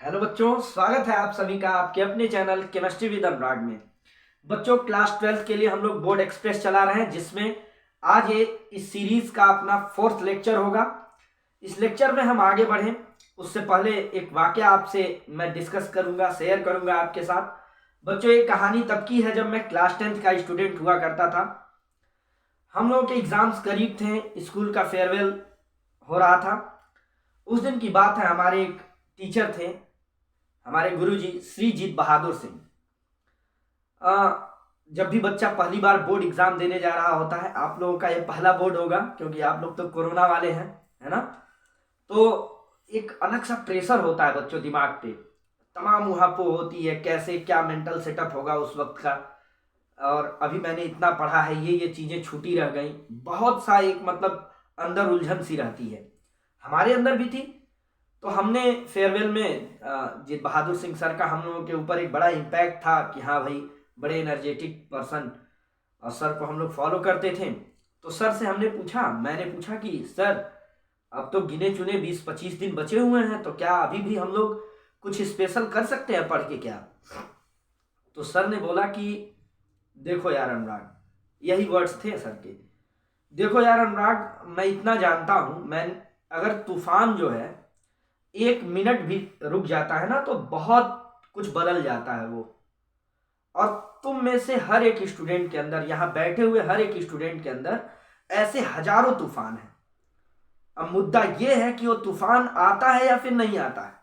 Hello बच्चों, स्वागत है आप सभी का आपके अपने चैनल केमिस्ट्री विद अनुराग में। बच्चों, क्लास 12th के लिए हम लोग बोर्ड एक्सप्रेस चला रहे हैं, जिसमें आज ये इस सीरीज का अपना 4th लेक्चर होगा। इस लेक्चर में हम आगे बढ़ें उससे पहले एक वाकया आपसे मैं डिस्कस करूंगा, शेयर करूंगा आपके साथ। बच्चों, ये कहानी तब की है जब मैं क्लास 10th का स्टूडेंट हुआ करता था। हम लोगों के एग्जाम्स करीब थे, स्कूल का फेयरवेल हो रहा था। उस दिन की बात है, हमारे एक टीचर थे, हमारे गुरुजी श्री जीत बहादुर सिंह। जब भी बच्चा पहली बार बोर्ड एग्जाम देने जा रहा होता है, आप लोगों का ये पहला बोर्ड होगा क्योंकि आप लोग तो कोरोना वाले हैं, है ना। तो एक अलग सा प्रेशर होता है बच्चों दिमाग पे, तमाम उहापो होती है, कैसे क्या मेंटल सेटअप होगा उस वक्त का। और अभी मैंने इतना पढ़ा है, ये चीजें छूटी रह गई, बहुत सा एक मतलब अंदर उलझन सी रहती है, हमारे अंदर भी थी। तो हमने फेयरवेल में जीत बहादुर सिंह सर का हम लोगों के ऊपर एक बड़ा इम्पैक्ट था कि हाँ भाई, बड़े एनर्जेटिक पर्सन, और सर को हम लोग फॉलो करते थे। तो सर से मैंने पूछा कि सर, अब तो गिने चुने 20-25 दिन बचे हुए हैं, तो क्या अभी भी हम लोग कुछ स्पेशल कर सकते हैं पढ़ के क्या? तो सर ने बोला कि देखो यार अनुराग, यही वर्ड्स थे सर के, देखो यार अनुराग, मैं इतना जानता हूं, मैं अगर तूफान जो है 1 मिनट भी रुक जाता है ना, तो बहुत कुछ बदल जाता है वो। और तुम में से हर एक स्टूडेंट के अंदर, यहां बैठे हुए हर एक स्टूडेंट के अंदर ऐसे हजारों तूफान है। अब मुद्दा यह है कि वो तूफान आता है या फिर नहीं आता है।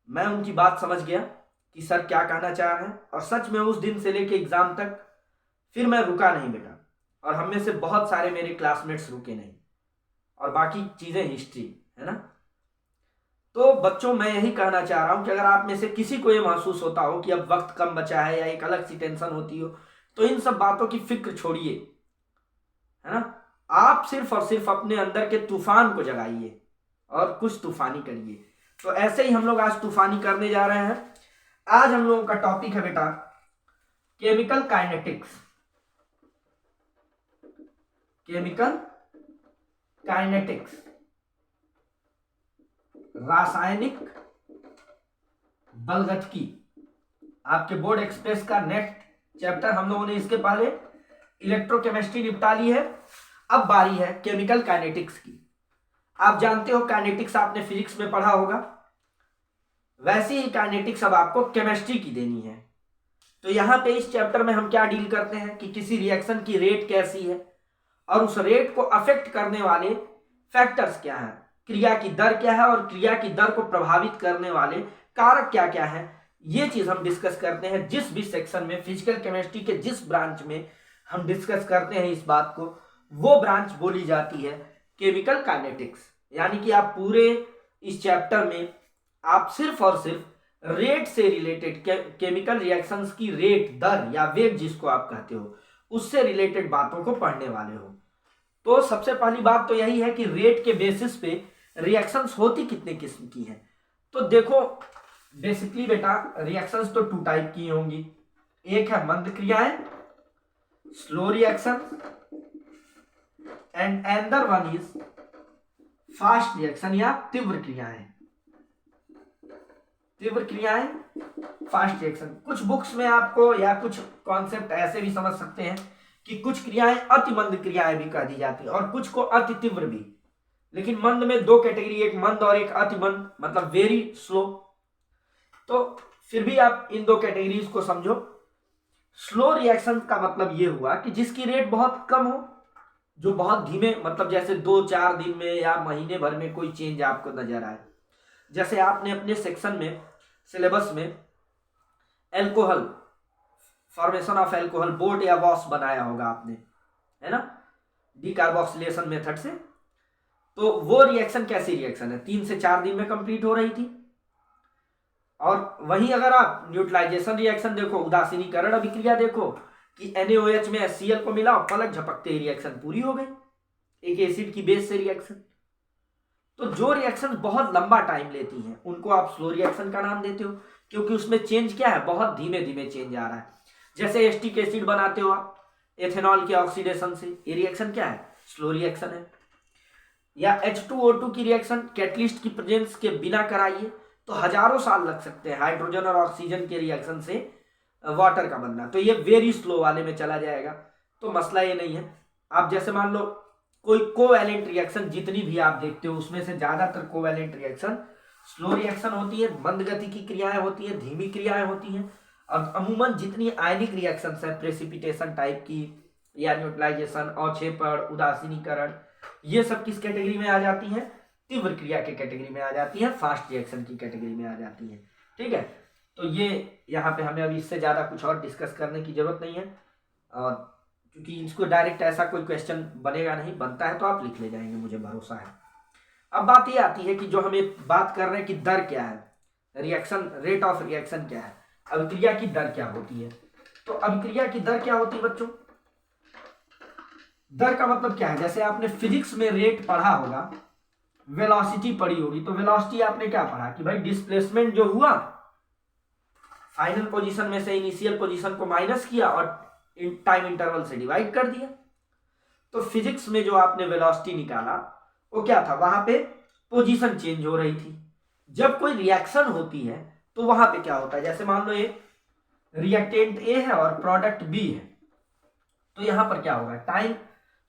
मैं उनकी बात समझ गया कि सर क्या कहना चाह रहे हैं, और सच में उस दिन से लेके एग्जाम तक फिर मैं रुका नहीं बेटा, और हम में से बहुत सारे मेरे क्लासमेट्स रुके नहीं, और बाकी चीजें हिस्ट्री है ना। तो बच्चों, मैं यही कहना चाह रहा हूं कि अगर आप में से किसी को यह महसूस होता हो कि अब वक्त कम बचा है या एक अलग सी टेंशन होती हो, तो इन सब बातों की फिक्र छोड़िए, है ना। आप सिर्फ और सिर्फ अपने अंदर के तूफान को जगाइए और कुछ तूफानी करिए। तो ऐसे ही हम लोग आज तूफानी करने जा रहे हैं। आज हम लोगों का टॉपिक है बेटा केमिकल काइनेटिक्स। केमिकल काइनेटिक्स, रासायनिक बलगतिकी। आपके बोर्ड एक्सप्रेस का नेक्स्ट चैप्टर, हम लोगों ने इसके पहले इलेक्ट्रोकेमिस्ट्री निपटा ली है, अब बारी है केमिकल काइनेटिक्स की। आप जानते हो काइनेटिक्स आपने फिजिक्स में पढ़ा होगा, वैसी ही काइनेटिक्स अब आपको केमिस्ट्री की देनी है। तो यहां पे इस चैप्टर में हम क्या डील करते हैं कि किसी रिएक्शन की रेट कैसी है, और उस रेट को अफेक्ट करने वाले फैक्टर्स क्या हैं, क्रिया की दर क्या है, और क्रिया की दर को प्रभावित करने वाले कारक क्या क्या है, ये चीज हम डिस्कस करते हैं। जिस भी सेक्शन में, फिजिकल केमिस्ट्री के जिस ब्रांच में हम डिस्कस करते हैं इस बात को, वो ब्रांच बोली जाती है केमिकल काइनेटिक्स। यानी कि आप पूरे इस चैप्टर में आप सिर्फ और सिर्फ रेट से रिलेटेड, केमिकल रिएक्शंस की रेट, दर या वेग जिसको आप कहते हो, उससे रिलेटेड बातों को पढ़ने वाले हो। तो सबसे पहली बात तो यही है कि रेट के बेसिस पे रिएक्शंस होती कितने किस्म की हैं। तो देखो, बेसिकली बेटा रिएक्शंस तो 2 टाइप की होंगी। एक है मंद क्रियाएं, slow reaction, and another one is fast reaction या तीव्र क्रियाएं। तीव्र क्रियाएं, फास्ट रिएक्शन। कुछ बुक्स में आपको या कुछ कॉन्सेप्ट ऐसे भी समझ सकते हैं कि कुछ क्रियाएं अति मंद क्रियाएं भी कह दी जाती है, और कुछ को अति तीव्र भी। लेकिन मंद में 2 कैटेगरी, एक मंद और एक अति मंद, मतलब वेरी स्लो। तो फिर भी आप इन 2 कैटेगरीज को समझो। स्लो रिएक्शन का मतलब ये हुआ कि जिसकी रेट बहुत कम हो, जो बहुत धीमे, मतलब जैसे 2-4 दिन में या महीने भर में कोई चेंज आपको नजर आए। जैसे आपने अपने सेक्शन में, सिलेबस में alcohol, formation of alcohol boat या वॉश बनाया होगा आपने, है ना, डीकार्बोक्सिलेशन मेथड से। तो वो रिएक्शन कैसी रिएक्शन है, 3 से 4 दिन में कंप्लीट हो रही थी। और वहीं अगर आप न्यूट्रलाइजेशन रिएक्शन देखो, उदासीनीकरण अभिक्रिया देखो, कि NaOH में HCl को मिला और पलक झपकते ही रिएक्शन पूरी हो गई, एक एसिड की बेस से रिएक्शन। तो जो रिएक्शन बहुत लंबा टाइम लेती हैं उनको आप स्लो रिएक्शन का नाम देते हो, क्योंकि उसमें चेंज क्या है, बहुत धीमे धीमे चेंज आ रहा है। जैसे एस्टिक एसिड बनाते हो आप एथेनॉल के ऑक्सीडेशन से, ये रिएक्शन क्या है, स्लो रिएक्शन है। या H2O2 की रिएक्शन कैटलिस्ट की प्रेजेंस के बिना कराइए तो हजारों साल लग सकते हैं हाइड्रोजन और ऑक्सीजन के रिएक्शन से वाटर का बनना, तो ये वेरी स्लो वाले में चला जाएगा। तो मसला ये नहीं है। आप जैसे मान लो कोई कोवैलेंट रिएक्शन जितनी भी आप देखते हो उसमें से ज्यादातर कोवैलेंट रिएक्शन स्लो रिएक्शन होती है, मंद गति की क्रियाएं होती है, धीमी क्रियाएं होती हैं। और अमूमन जितनी आयनिक रिएक्शंस है प्रेसिपिटेशन टाइप की या न्यूट्रलाइजेशन, अवक्षेपण, उदासीनीकरण, ये सब किस कैटेगरी में आ जाती हैं? तीव्र क्रिया के कैटेगरी में आ जाती है, फास्ट रिएक्शन की कैटेगरी में आ जाती है। ठीक है, तो ये यहाँ पे हमें अभी इससे ज़्यादा कुछ और डिस्कस करने की जरूरत नहीं है, और क्योंकि इसको डायरेक्ट ऐसा कोई क्वेश्चन बनेगा नहीं, बनता है तो आप लिख ले जाएंगे, मुझे भरोसा है। अब बात ये आती है कि जो हमें बात कर रहे हैं कि दर क्या है, रिएक्शन रेट ऑफ रिएक्शन क्या है, अभिक्रिया की दर क्या होती है। तो अभिक्रिया की दर क्या होती है बच्चों? दर का मतलब क्या है? जैसे आपने फिजिक्स में रेट पढ़ा होगा, वेलोसिटी पढ़ी होगी, तो वेलोसिटी आपने क्या पढ़ा कि भाई डिस्प्लेसमेंट जो हुआ फाइनल पोजीशन में से इनिशियल पोजीशन को माइनस किया और टाइम इंटरवल से डिवाइड कर दिया। तो फिजिक्स में जो आपने वेलोसिटी निकाला वो क्या था? वहां पे पोजीशन चेंज हो रही थी। जब कोई रिएक्शन होती है तो वहां पे क्या होता है? जैसे मान लो ये रिएक्टेंट ए है और प्रोडक्ट बी है, तो यहां पर क्या होगा? टाइम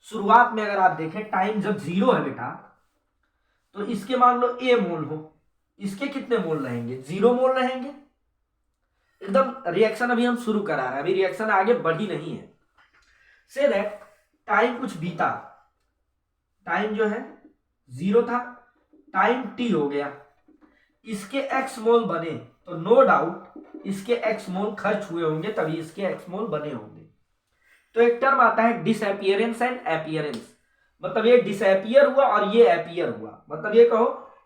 शुरुआत में अगर आप देखें, टाइम जब 0 है बेटा, तो इसके मान लो ए मोल हो, इसके कितने मोल रहेंगे? 0 मोल रहेंगे। एकदम रिएक्शन अभी हम शुरू करा रहे हैं, अभी रिएक्शन आगे बढ़ी नहीं है। से दैट टाइम कुछ बीता, टाइम जो है 0 था, टाइम टी हो गया, इसके एक्स मोल बने, तो नो डाउट इसके एक्स मोल खर्च हुए होंगे, तभी इसके एक्स मोल बने होंगे। तो एक टर्म आता है डिसअपियरेंस एंड अपीयरेंस, मतलब ये डिसअपियर हुआ और ये अपीयर हुआ। मतलब ये कहो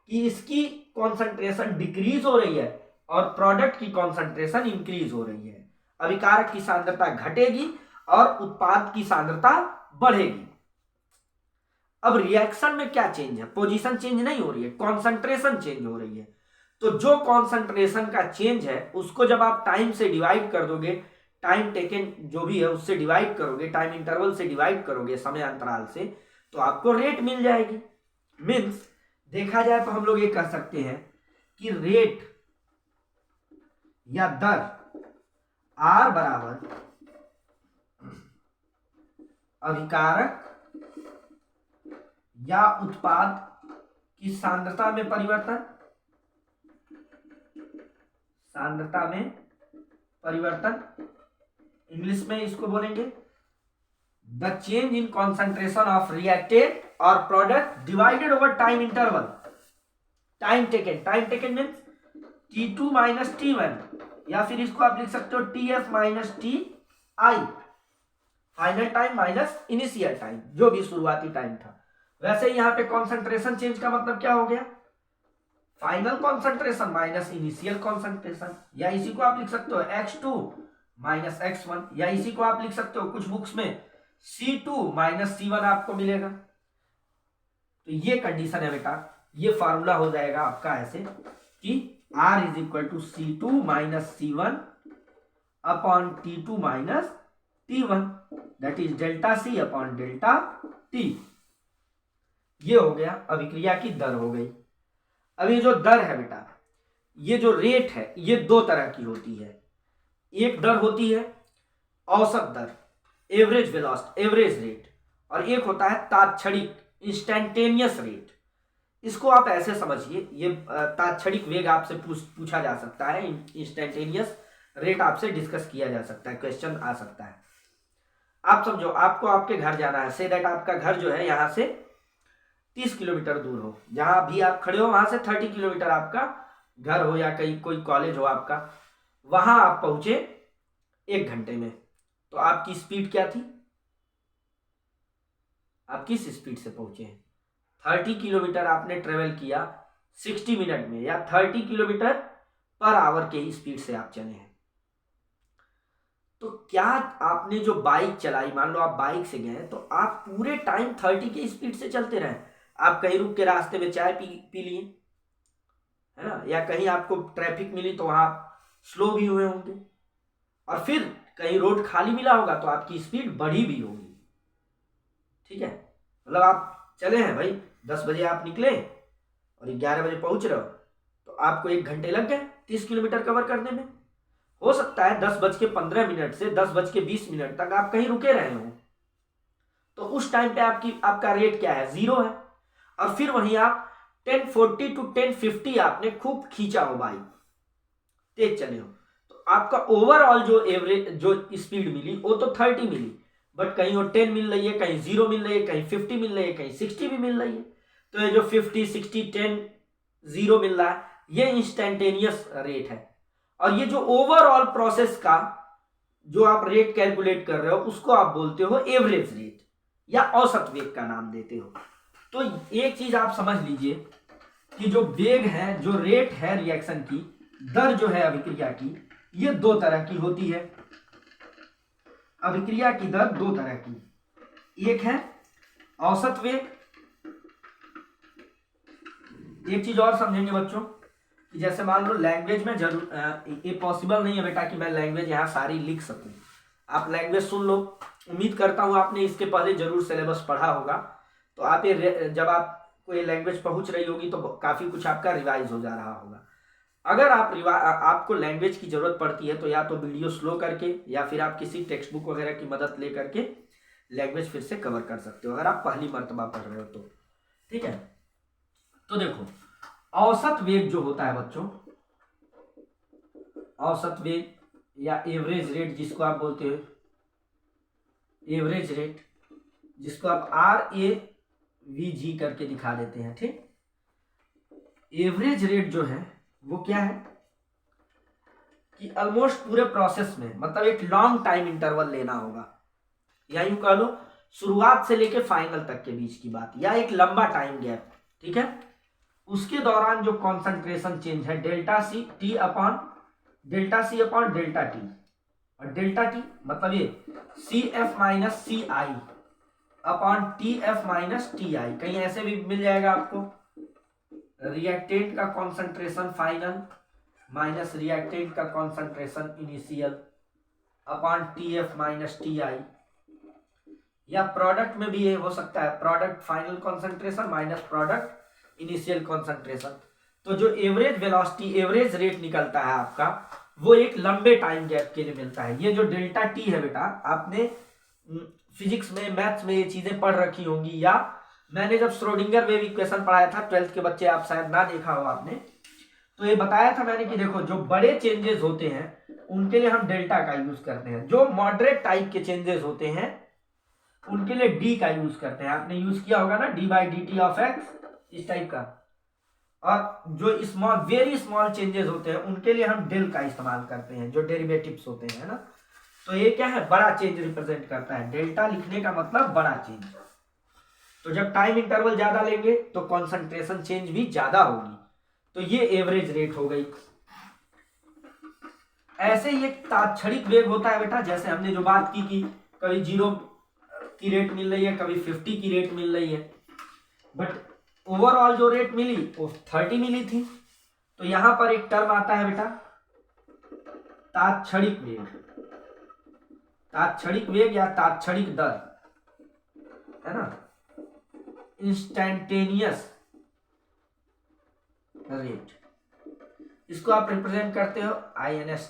कि इसकी कॉन्सेंट्रेशन डिक्रीज हो रही है और प्रोडक्ट की कॉन्सेंट्रेशन इंक्रीज हो रही है। अभिकारक की सांद्रता घटेगी और उत्पाद की सांद्रता बढ़ेगी। अब रिएक्शन में क्या चेंज है? पोजीशन चेंज नहीं हो रही है, कॉन्सेंट्रेशन चेंज हो रही है। तो जो कॉन्सेंट्रेशन का चेंज है उसको जब आप टाइम से डिवाइड कर दोगे, टाइम टेकन जो भी है उससे डिवाइड करोगे, टाइम इंटरवल से डिवाइड करोगे, समय अंतराल से, तो आपको रेट मिल जाएगी। मीन्स देखा जाए तो हम लोग ये कह सकते हैं कि रेट या दर आर बराबर अभिकारक या उत्पाद की सांद्रता में परिवर्तन, सांद्रता में परिवर्तन, इंग्लिश में इसको बोलेंगे the change in concentration of reactant और product divided over time interval. Time taken means T2 minus T1, या फिर इसको आप लिख सकते हो TF minus TI, final time minus initial time, जो भी शुरुआती टाइम था। वैसे यहाँ पे कॉन्सेंट्रेशन चेंज का मतलब क्या हो गया? Final concentration minus initial concentration, या इसी को आप लिख सकते हो X2 माइनस X1, या इसी को आप लिख सकते हो कुछ बुक्स में C2 माइनस C1 आपको मिलेगा। तो ये कंडीशन है बेटा, ये फार्मूला हो जाएगा आपका ऐसे कि R is equal to C2 minus C1 upon T2 minus T1, that is delta C upon delta T। ये हो गया, अभिक्रिया की दर हो गई। अब ये जो दर है बेटा, ये जो रेट है, ये दो तरह की होती है। एक दर होती है औसत दर, एवरेज वेलोसिटी, एवरेज रेट, और एक होता है तात्क्षणिक, इंस्टेंटेनियस रेट। इसको आप ऐसे समझिए, ये तात्क्षणिक वेग आपसे पूछा जा सकता है, इंस्टेंटेनियस रेट आपसे डिस्कस किया जा सकता है, क्वेश्चन आ सकता है। आप समझो आपको आपके घर जाना है, से दैट आपका घर जो है यहाँ से 30 किलोमीटर दूर हो, जहां भी आप खड़े हो वहां से 30 किलोमीटर आपका घर हो या कहीं कोई कॉलेज हो आपका, वहां आप पहुंचे 1 घंटे में, तो आपकी स्पीड क्या थी? आप किस स्पीड से पहुंचे? 30 किलोमीटर आपने ट्रेवल किया 60 मिनट में, या 30 किलोमीटर पर आवर के ही स्पीड से आप चले हैं। तो क्या आपने जो बाइक चलाई, मान लो आप बाइक से गए, तो आप पूरे टाइम 30 की स्पीड से चलते रहे? आप कहीं रुक के रास्ते में चाय पी लिए, है ना, या कहीं आपको ट्रैफिक मिली तो वहां स्लो भी हुए होंगे, और फिर कहीं रोड खाली मिला होगा तो आपकी स्पीड बढ़ी भी होगी। ठीक है, मतलब आप चले हैं भाई 10 बजे आप निकले और 11 बजे पहुंच रहे हो, तो आपको 1 घंटे लग गए 30 किलोमीटर कवर करने में। हो सकता है 10:15 से 10:20 तक आप कहीं रुके रहे हो, तो उस टाइम पे आपका रेट क्या है, 0 है। और फिर वहीं आप 1040 to 1050 आपने खूब खींचा हो बाइक, तेज चले हो, तो आपका ओवरऑल जो एवरेज जो स्पीड मिली वो तो 30 मिली, बट कहीं वो 10 मिल रही है, कहीं 0 मिल रही है, कहीं 50 मिल रही है, कहीं 60 भी मिल रही है। तो ये जो 50, 60, 10, 0 मिल रहा है, ये इंस्टेंटेनियस रेट है। और ये जो ओवरऑल प्रोसेस का जो आप रेट कैलकुलेट कर रहे हो उसको आप बोलते हो एवरेज रेट या औसत वेग का नाम देते हो। तो एक चीज आप समझ लीजिए कि जो वेग है, जो रेट है रिएक्शन की, दर जो है अभिक्रिया की, ये 2 तरह की होती है। अभिक्रिया की दर 2 तरह की, एक है औसत वेग। एक चीज और समझेंगे बच्चों कि जैसे मान लो लैंग्वेज में जरूर ये पॉसिबल नहीं है बेटा कि मैं लैंग्वेज यहाँ सारी लिख सकूं। आप लैंग्वेज सुन लो, उम्मीद करता हूं आपने इसके पहले जरूर सिलेबस पढ़ा होगा, तो आप ये जब आपको ये लैंग्वेज पहुंच रही होगी तो काफी कुछ आपका रिवाइज हो जा रहा होगा। अगर आपको लैंग्वेज की जरूरत पड़ती है तो या तो वीडियो स्लो करके या फिर आप किसी टेक्स्ट बुक वगैरह की मदद ले करके लैंग्वेज फिर से कवर कर सकते हो, अगर आप पहली मर्तबा पढ़ रहे हो तो। ठीक है, तो देखो औसत वेग जो होता है बच्चों, औसत वेग या एवरेज रेट जिसको आप बोलते हो, एवरेज रेट जिसको आप RAVG करके दिखा देते हैं। ठीक, एवरेज रेट जो है वो क्या है कि ऑलमोस्ट पूरे प्रोसेस में, मतलब एक लॉन्ग टाइम इंटरवल लेना होगा, या यूं कह लो शुरुआत से लेके फाइनल तक के बीच की बात, या एक लंबा टाइम गैप। ठीक है, उसके दौरान जो कॉन्सेंट्रेशन चेंज है delta C upon delta T, और डेल्टा टी मतलब ये CF minus CI upon TF minus TI। कहीं ऐसे भी मिल जाएगा आपको, रिएक्टेंट का कॉन्सेंट्रेशन फाइनल माइनस रिएक्टेंट का concentration initial upon TF minus TI, या प्रोडक्ट में भी ये हो सकता है, product final concentration minus product initial concentration. तो जो एवरेज वेलोसिटी, एवरेज रेट निकलता है आपका, वो एक लंबे टाइम गैप के लिए मिलता है। ये जो डेल्टा टी है बेटा, आपने फिजिक्स में, मैथ्स में ये चीजें पढ़ रखी होंगी, या मैंने जब श्रोडिंगर वेव इक्वेशन पढ़ाया था 12th के बच्चे, आप शायद ना देखा हो आपने, तो ये बताया था मैंने कि देखो जो बड़े चेंजेस होते हैं उनके लिए हम डेल्टा का यूज करते हैं, जो मॉडरेट टाइप के चेंजेस होते हैं उनके लिए डी का यूज करते हैं। आपने यूज किया होगा ना d/dt ऑफ x, इस टाइप का। और जो स्मॉल, वेरी स्मॉल चेंजेस होते हैं उनके लिए हम डेल का इस्तेमाल करते हैं, जो डेरिवेटिव्स होते हैं ना। तो ये क्या है, बड़ा चेंज रिप्रेजेंट करता है, डेल्टा लिखने का मतलब बड़ा चेंज। तो जब टाइम इंटरवल ज्यादा लेंगे तो कॉन्सेंट्रेशन चेंज भी ज्यादा होगी, तो ये एवरेज रेट हो गई। ऐसे ही एक तात्क्षणिक वेग होता है बेटा, जैसे हमने जो बात की कि कभी 0 की रेट मिल रही है, कभी 50 की रेट मिल रही है, बट ओवरऑल जो रेट मिली वो 30 मिली थी। तो यहां पर एक टर्म आता है बेटा तात्क्षणिक वेग, तात्क्षणिक वेग या तात्क्षणिक दर, है ना, इंस्टेंटेनियस रेट। इसको आप रिप्रेजेंट करते हो RINS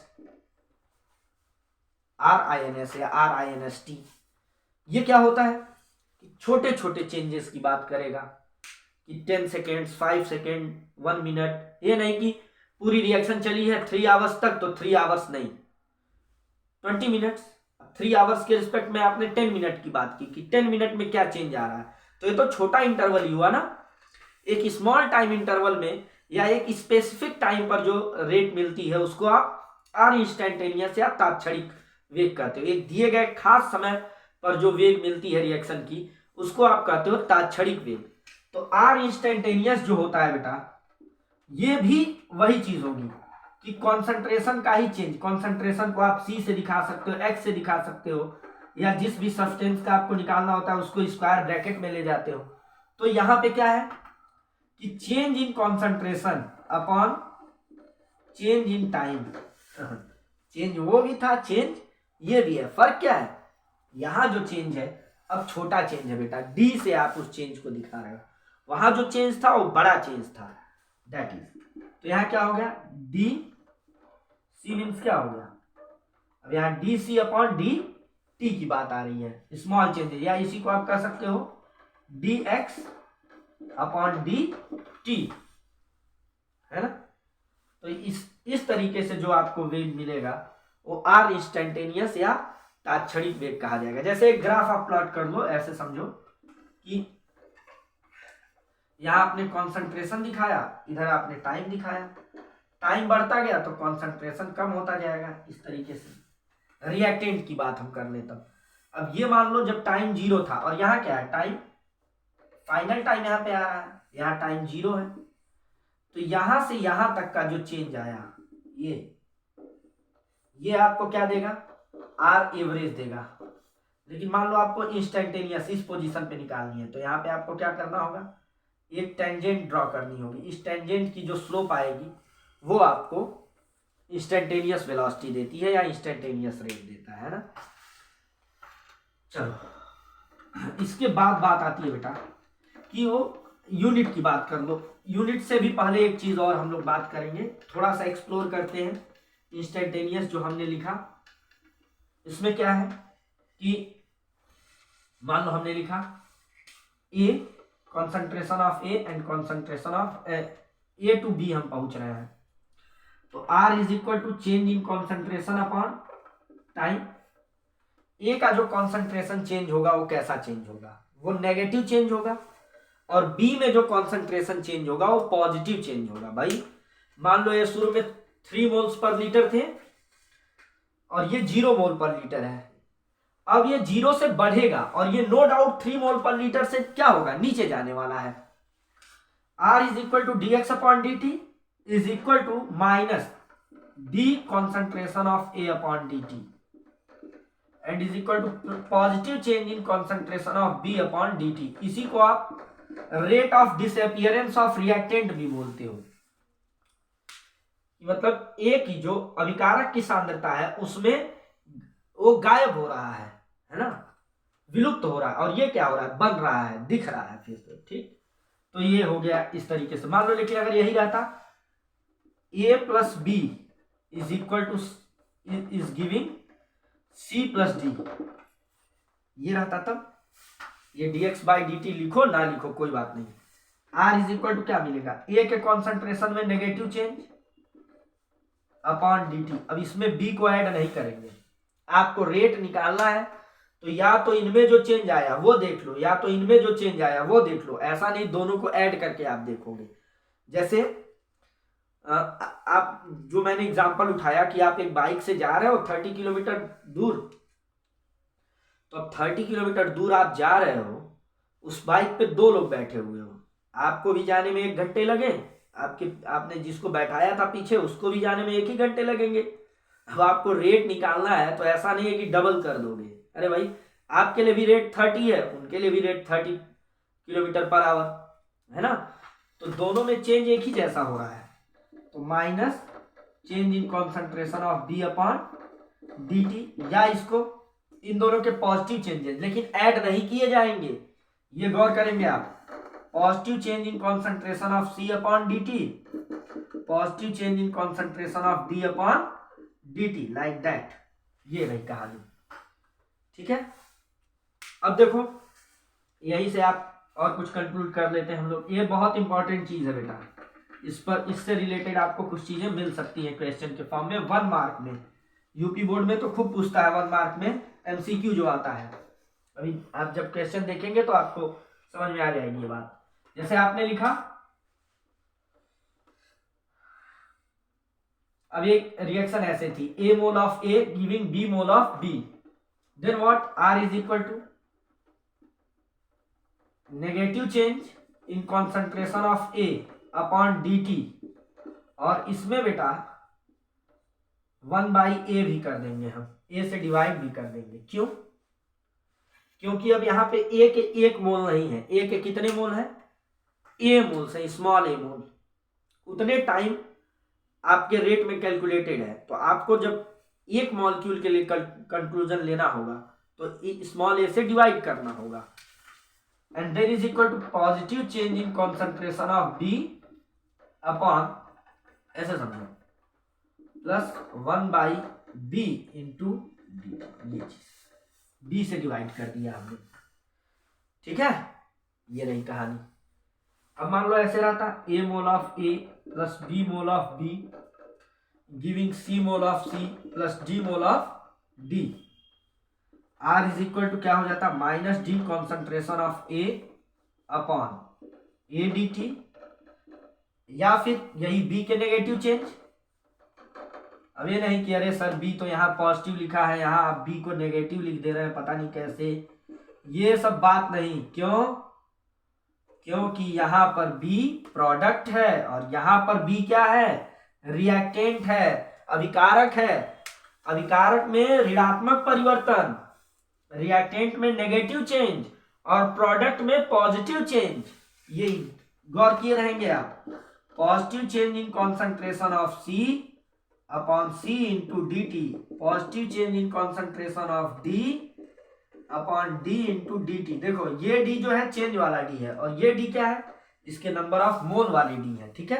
या RINST। ये क्या होता है कि छोटे छोटे चेंजेस की बात करेगा कि 10 सेकेंड्स, 5 सेकेंड, 1 मिनट। ये नहीं कि पूरी रिएक्शन चली है 3 आवर्स तक तो 3 आवर्स नहीं, 20 मिनट्स। 3 आवर्स के रिस्पेक्ट में आपने 10 मिनट की बात की कि 10 मिनट में क्या चेंज आ रहा है, तो ये तो छोटा इंटरवल ही हुआ ना। एक स्मॉल टाइम इंटरवल में या एक स्पेसिफिक टाइम पर जो रेट मिलती है उसको आप आर इंस्टेंटेनियस या तात्क्षणिक वेग कहते हो। एक दिए गए खास समय पर जो वेग मिलती है रिएक्शन की उसको आप कहते हो तात्क्षणिक वेग। तो आर इंस्टेंटेनियस जो होता है बेटा, ये भी वही चीज होगी कि कॉन्सेंट्रेशन का ही चेंज। कॉन्सेंट्रेशन को आप C से दिखा सकते हो, X से दिखा सकते हो, या जिस भी सब्सटेंस का आपको निकालना होता है उसको स्क्वायर ब्रैकेट में ले जाते हो। तो यहां पे क्या है कि change in concentration upon change in time. Change वो भी था, चेंज ये भी है। फर्क क्या है, यहां जो चेंज है अब छोटा चेंज है बेटा, D से आप उस चेंज को दिखा रहे हो, वहां जो चेंज था वो बड़ा चेंज था, दैट इज। तो यहाँ क्या हो गया, डी सी मीन्स क्या हो गया, अब यहाँ D C upon D T की बात आ रही है, स्मॉल चेंजेस, या इसी को आप कह सकते हो D X upon D T, है ना। तो इस तरीके से जो आपको वेग मिलेगा वो आर इंस्टेंटेनियस या तात्क्षणिक वेग कहा जाएगा। जैसे एक ग्राफ आप प्लॉट कर लो, ऐसे समझो कि यहां आपने कॉन्सेंट्रेशन दिखाया, इधर आपने टाइम दिखाया, टाइम बढ़ता गया तो कॉन्सेंट्रेशन कम होता जाएगा, इस तरीके से। रिएक्टेंट की बात हम कर लेते हैं। अब ये मान लो जब टाइम 0 था और यहाँ क्या है, टाइम फाइनल टाइम यहाँ पे आ रहा है, यहाँ टाइम 0 है, तो यहां से यहां तक का जो चेंज आया ये आपको क्या देगा, आर एवरेज देगा। लेकिन मान लो आपको इंस्टेंटेनियस इस पोजीशन पे निकालनी है, तो यहाँ पे आपको क्या करना होगा, एक टेंजेंट ड्रॉ करनी होगी। इस टेंजेंट की जो स्लोप आएगी वो आपको इंस्टेंटेनियस वेलोसिटी देती है या इंस्टेंटेनियस रेट देता है ना। चलो इसके बाद बात आती है बेटा कि वो यूनिट की बात कर लो। यूनिट से भी पहले एक चीज और हम लोग बात करेंगे, थोड़ा सा एक्सप्लोर करते हैं। इंस्टेंटेनियस जो हमने लिखा इसमें क्या है कि मान लो हमने लिखा A concentration of A and concentration of A to B हम पहुंच रहे हैं, तो R is equal to change in concentration upon time. A का जो कॉन्सेंट्रेशन चेंज होगा वो कैसा चेंज होगा, वो नेगेटिव चेंज होगा, और बी में जो कॉन्सेंट्रेशन चेंज होगा वो पॉजिटिव चेंज होगा। भाई मान लो ये शुरू में 3 मोल्स पर लीटर थे और ये 0 मोल पर लीटर है, अब ये 0 से बढ़ेगा और ये नो डाउट 3 मोल पर लीटर से क्या होगा, नीचे जाने वाला है। R is equal to D X upon D T is equal to minus D concentration of A upon D T and is equal to positive change in concentration of B upon D T. इसी को आप rate of disappearance of reactant भी बोलते हो, मतलब ए की जो अभिकारक की सांद्रता है उसमें वो गायब हो रहा है ना, विलुप्त हो रहा है, और ये क्या हो रहा है, बन रहा है, दिख रहा है फिर से, ठीक। तो ये हो गया इस तरीके से। मान लो लेकिन अगर यही रहता A plus B is equal to is giving C plus D, ये रहता तब ये dx बाई डी टी लिखो ना लिखो कोई बात नहीं। आर इज इक्वल टू क्या मिलेगा, ए के कॉन्सेंट्रेशन में negative change upon D T. अब इसमें बी को ऐड नहीं करेंगे, आपको रेट निकालना है तो या तो इनमें जो चेंज आया वो देख लो, या तो इनमें जो चेंज आया वो देख लो, ऐसा नहीं दोनों को ऐड करके आप देखोगे। जैसे आप जो मैंने एग्जांपल उठाया कि आप एक बाइक से जा रहे हो 30 किलोमीटर दूर, तो अब 30 किलोमीटर दूर आप जा रहे हो, उस बाइक पे 2 लोग बैठे हुए हो, आपको भी जाने में 1 घंटे लगे, आपने जिसको बैठाया था पीछे उसको भी जाने में 1 ही घंटे लगेंगे। अब आपको रेट निकालना है तो ऐसा नहीं है कि डबल कर दोगे, अरे भाई आपके लिए भी रेट 30 है, उनके लिए भी रेट 30 किलोमीटर पर आवर है ना, तो दोनों में चेंज एक ही जैसा हो रहा है। तो minus change in concentration of B upon D T, या इसको इन दोनों के पॉजिटिव चेंजेस, लेकिन ऐड नहीं किए जाएंगे, ये गौर करेंगे आप। Positive change in concentration of C upon D T, positive change in concentration of D upon D T, like that. ये रही कहानी, ठीक है। अब देखो यही से आप और कुछ कंक्लूड कर लेते हैं हम लोग। ये बहुत इंपॉर्टेंट चीज है बेटा, इस पर इससे रिलेटेड आपको कुछ चीजें मिल सकती हैं क्वेश्चन के फॉर्म में 1 मार्क में। यूपी बोर्ड में तो खूब पूछता है 1 मार्क में एमसीक्यू जो आता है, अभी आप जब क्वेश्चन देखेंगे तो आपको समझ में आ जाएगी ये बात। जैसे आपने लिखा अब एक रिएक्शन ऐसे थी, a mole of A giving b mole of B, then what, R is equal to negative change in concentration of A upon D t, और इसमें बेटा 1/a भी कर देंगे हम, a से डिवाइड भी कर देंगे। क्यों, क्योंकि अब यहाँ पे a के 1 मोल नहीं है, a के कितने मोल है, a मोल से, स्मॉल a मोल, उतने टाइम आपके रेट में कैलकुलेटेड है। तो आपको जब एक मॉलिक्यूल के लिए कंक्लूजन लेना होगा तो स्मॉल a से डिवाइड करना होगा। And then is equal to positive change in concentration of B upon, ऐसे समझो, प्लस 1/b इंटू डी, ये चीज बी से डिवाइड कर दिया हमने, ठीक है। ये रही कहानी। अब मान लो ऐसे रहता a mole of a plus b mole of b giving c mole of c plus d mole of d। r is equal to क्या हो जाता, minus D concentration of a upon a dt, या फिर यही b के negative change. अब ये नहीं कि अरे सर b तो यहाँ पॉजिटिव लिखा है, यहाँ आप b को नेगेटिव लिख दे रहे हैं, पता नहीं कैसे, ये सब बात नहीं। क्यों? क्योंकि यहाँ पर B प्रोडक्ट है और यहाँ पर B क्या है, रिएक्टेंट है, अभिकारक है। अभिकारक में ऋणात्मक परिवर्तन, रिएक्टेंट में नेगेटिव चेंज और प्रोडक्ट में पॉजिटिव चेंज, यही गौर किए रहेंगे आप। Positive change in concentration of C upon C into D T, positive change in concentration of D upon D into D T. देखो ये डी जो है चेंज वाला डी है और ये डी क्या है, इसके नंबर ऑफ मोल वाली डी है, ठीक है।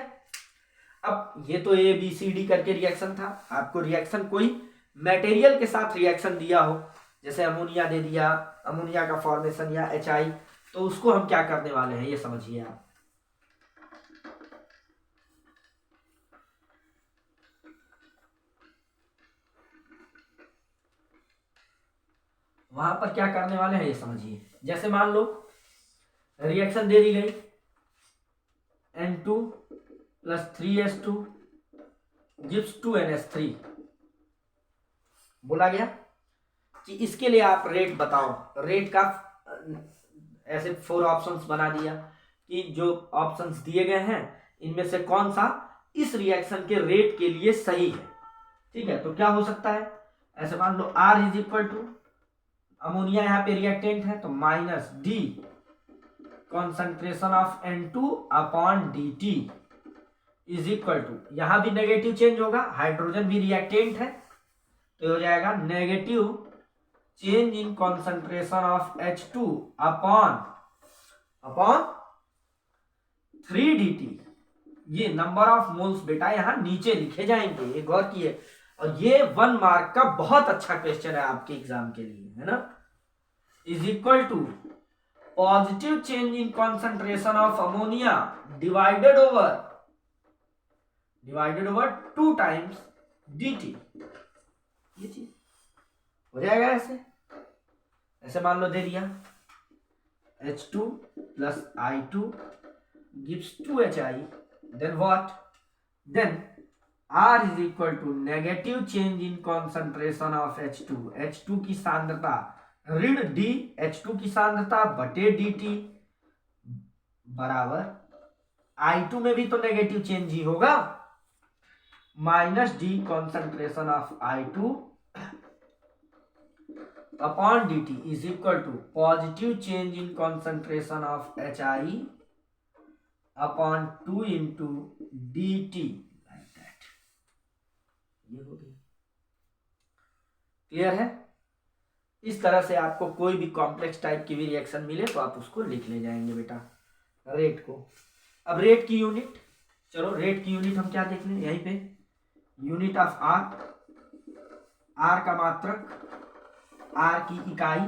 अब ये तो ए बी सी डी करके रिएक्शन था, आपको रिएक्शन कोई मटेरियल के साथ रिएक्शन दिया हो, जैसे अमोनिया दे दिया, अमोनिया का फॉर्मेशन या HI, तो उसको हम क्या करने वाले हैं ये समझिए आप। वहां पर क्या करने वाले हैं ये समझिए। जैसे मान लो रिएक्शन दे दी गई N2 plus 3H2 gives 2NH3, बोला गया कि इसके लिए आप रेट बताओ। रेट का ऐसे 4 ऑप्शंस बना दिया कि जो ऑप्शंस दिए गए हैं इनमें से कौन सा इस रिएक्शन के रेट के लिए सही है, ठीक है। तो क्या हो सकता है, ऐसे मान लो R is equal to, ammonia यहाँ पे रिएक्टेंट है तो minus D concentration of N2 upon dt is equal to, यहां भी नेगेटिव चेंज होगा, हाइड्रोजन भी रिएक्टेंट है तो हो जाएगा negative change in concentration of H2 upon 3dt। ये नंबर ऑफ मोल्स बेटा यहां नीचे लिखे जाएंगे, ये गौर किए। और ये 1 मार्क का बहुत अच्छा क्वेश्चन है आपके एग्जाम के लिए, है ना। Is equal to positive change in concentration of ammonia divided over 2 times dt, ये चीज हो जाएगा। ऐसे मान लो दे दिया H2 plus I2 gives 2HI, then what? Then R is equal to negative change in concentration of H2, H2 की सांद्रता ऋण D H2 की सांद्रता बटे dt बराबर I2 में भी तो नेगेटिव चेंज ही होगा, minus D concentration of I2 upon dt is equal to positive change in concentration of HI upon 2 into dt, ये हो गया। क्लियर है? इस तरह से आपको कोई भी कॉम्प्लेक्स टाइप की भी रिएक्शन मिले तो आप उसको लिख ले जाएंगे बेटा, रेट को। अब रेट की यूनिट, चलो रेट की यूनिट हम क्या देख लें यहीं पे, यूनिट ऑफ आर, आर का मात्रक, आर की इकाई।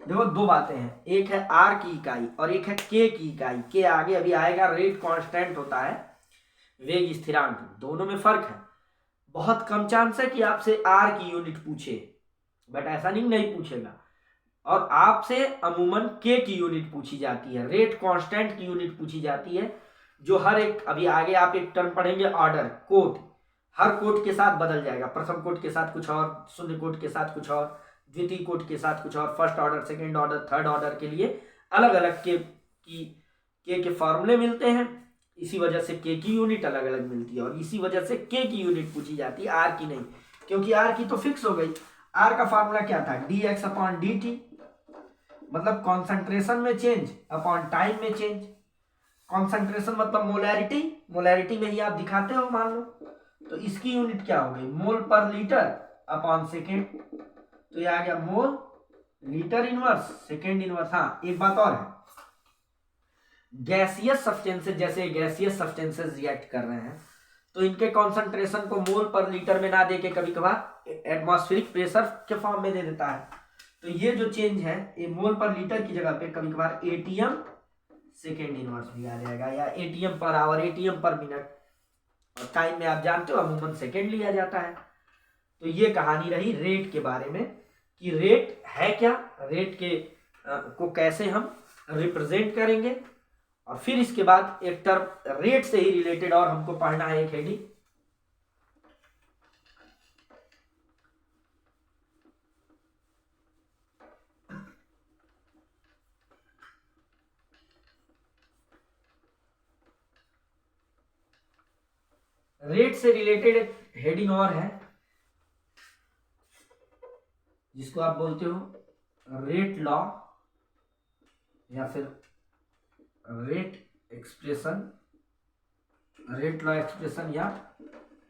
देखो 2 बातें हैं, एक है आर की इकाई और एक है के की इकाई। के आगे अभी आएगा, रेट कांस्टेंट होता है, वेग स्थिरांक, दोनों में फर्क है। बहुत कम चांस है कि आपसे आर की यूनिट पूछे, बट ऐसा नहीं पूछेगा। और आपसे अमूमन के की यूनिट पूछी जाती है, रेट कांस्टेंट की यूनिट पूछी जाती है, जो हर एक, अभी आगे आप एक टर्म पढ़ेंगे ऑर्डर, कोट, हर कोट के साथ बदल जाएगा। प्रथम कोट के साथ कुछ और, शून्य कोट के साथ कुछ और, द्वितीय कोट के साथ कुछ और, first order, second order, third order के लिए अलग अलग के फॉर्मूले मिलते हैं। इसी वजह से के की यूनिट अलग अलग मिलती है और इसी वजह से के की यूनिट पूछी जाती है, आर की नहीं, क्योंकि आर की तो फिक्स हो गई। आर का फॉर्मूला क्या था, dx अपॉन dt, मतलब कॉन्सेंट्रेशन में चेंज अपॉन टाइम में चेंज। कॉन्सेंट्रेशन मतलब मोलैरिटी, मोलैरिटी में ही आप दिखाते हो मान लो, तो इसकी यूनिट क्या हो गई, मोल पर लीटर अपॉन सेकेंड, तो ये आ गया mole litre inverse second inverse. हाँ एक बात और है, गैसियस सब्सटेंसेस, जैसे गैसियस सब्सटेंसेस रिएक्ट कर रहे हैं तो इनके कॉन्सेंट्रेशन को मोल पर लीटर में ना देके कभी कभार एटमॉस्फेरिक प्रेशर के फॉर्म में दे देता है। तो ये जो चेंज है ये मोल पर लीटर की जगह पे कभी कभार एटीएम सेकेंड इनवर्स भी आ जाएगा, या एटीएम पर आवर, एटीएम पर मिनट, और टाइम में आप जानते हो अमूमन सेकेंड लिया जाता है। तो ये कहानी रही रेट के बारे में कि रेट है क्या, रेट के को कैसे हम रिप्रेजेंट करेंगे, और फिर इसके बाद एक टर्म रेट से ही रिलेटेड और हमको पढ़ना है एक हेडिंग, रेट से रिलेटेड एक हेडिंग और है जिसको आप बोलते हो रेट लॉ, या फिर rate expression, rate law expression, या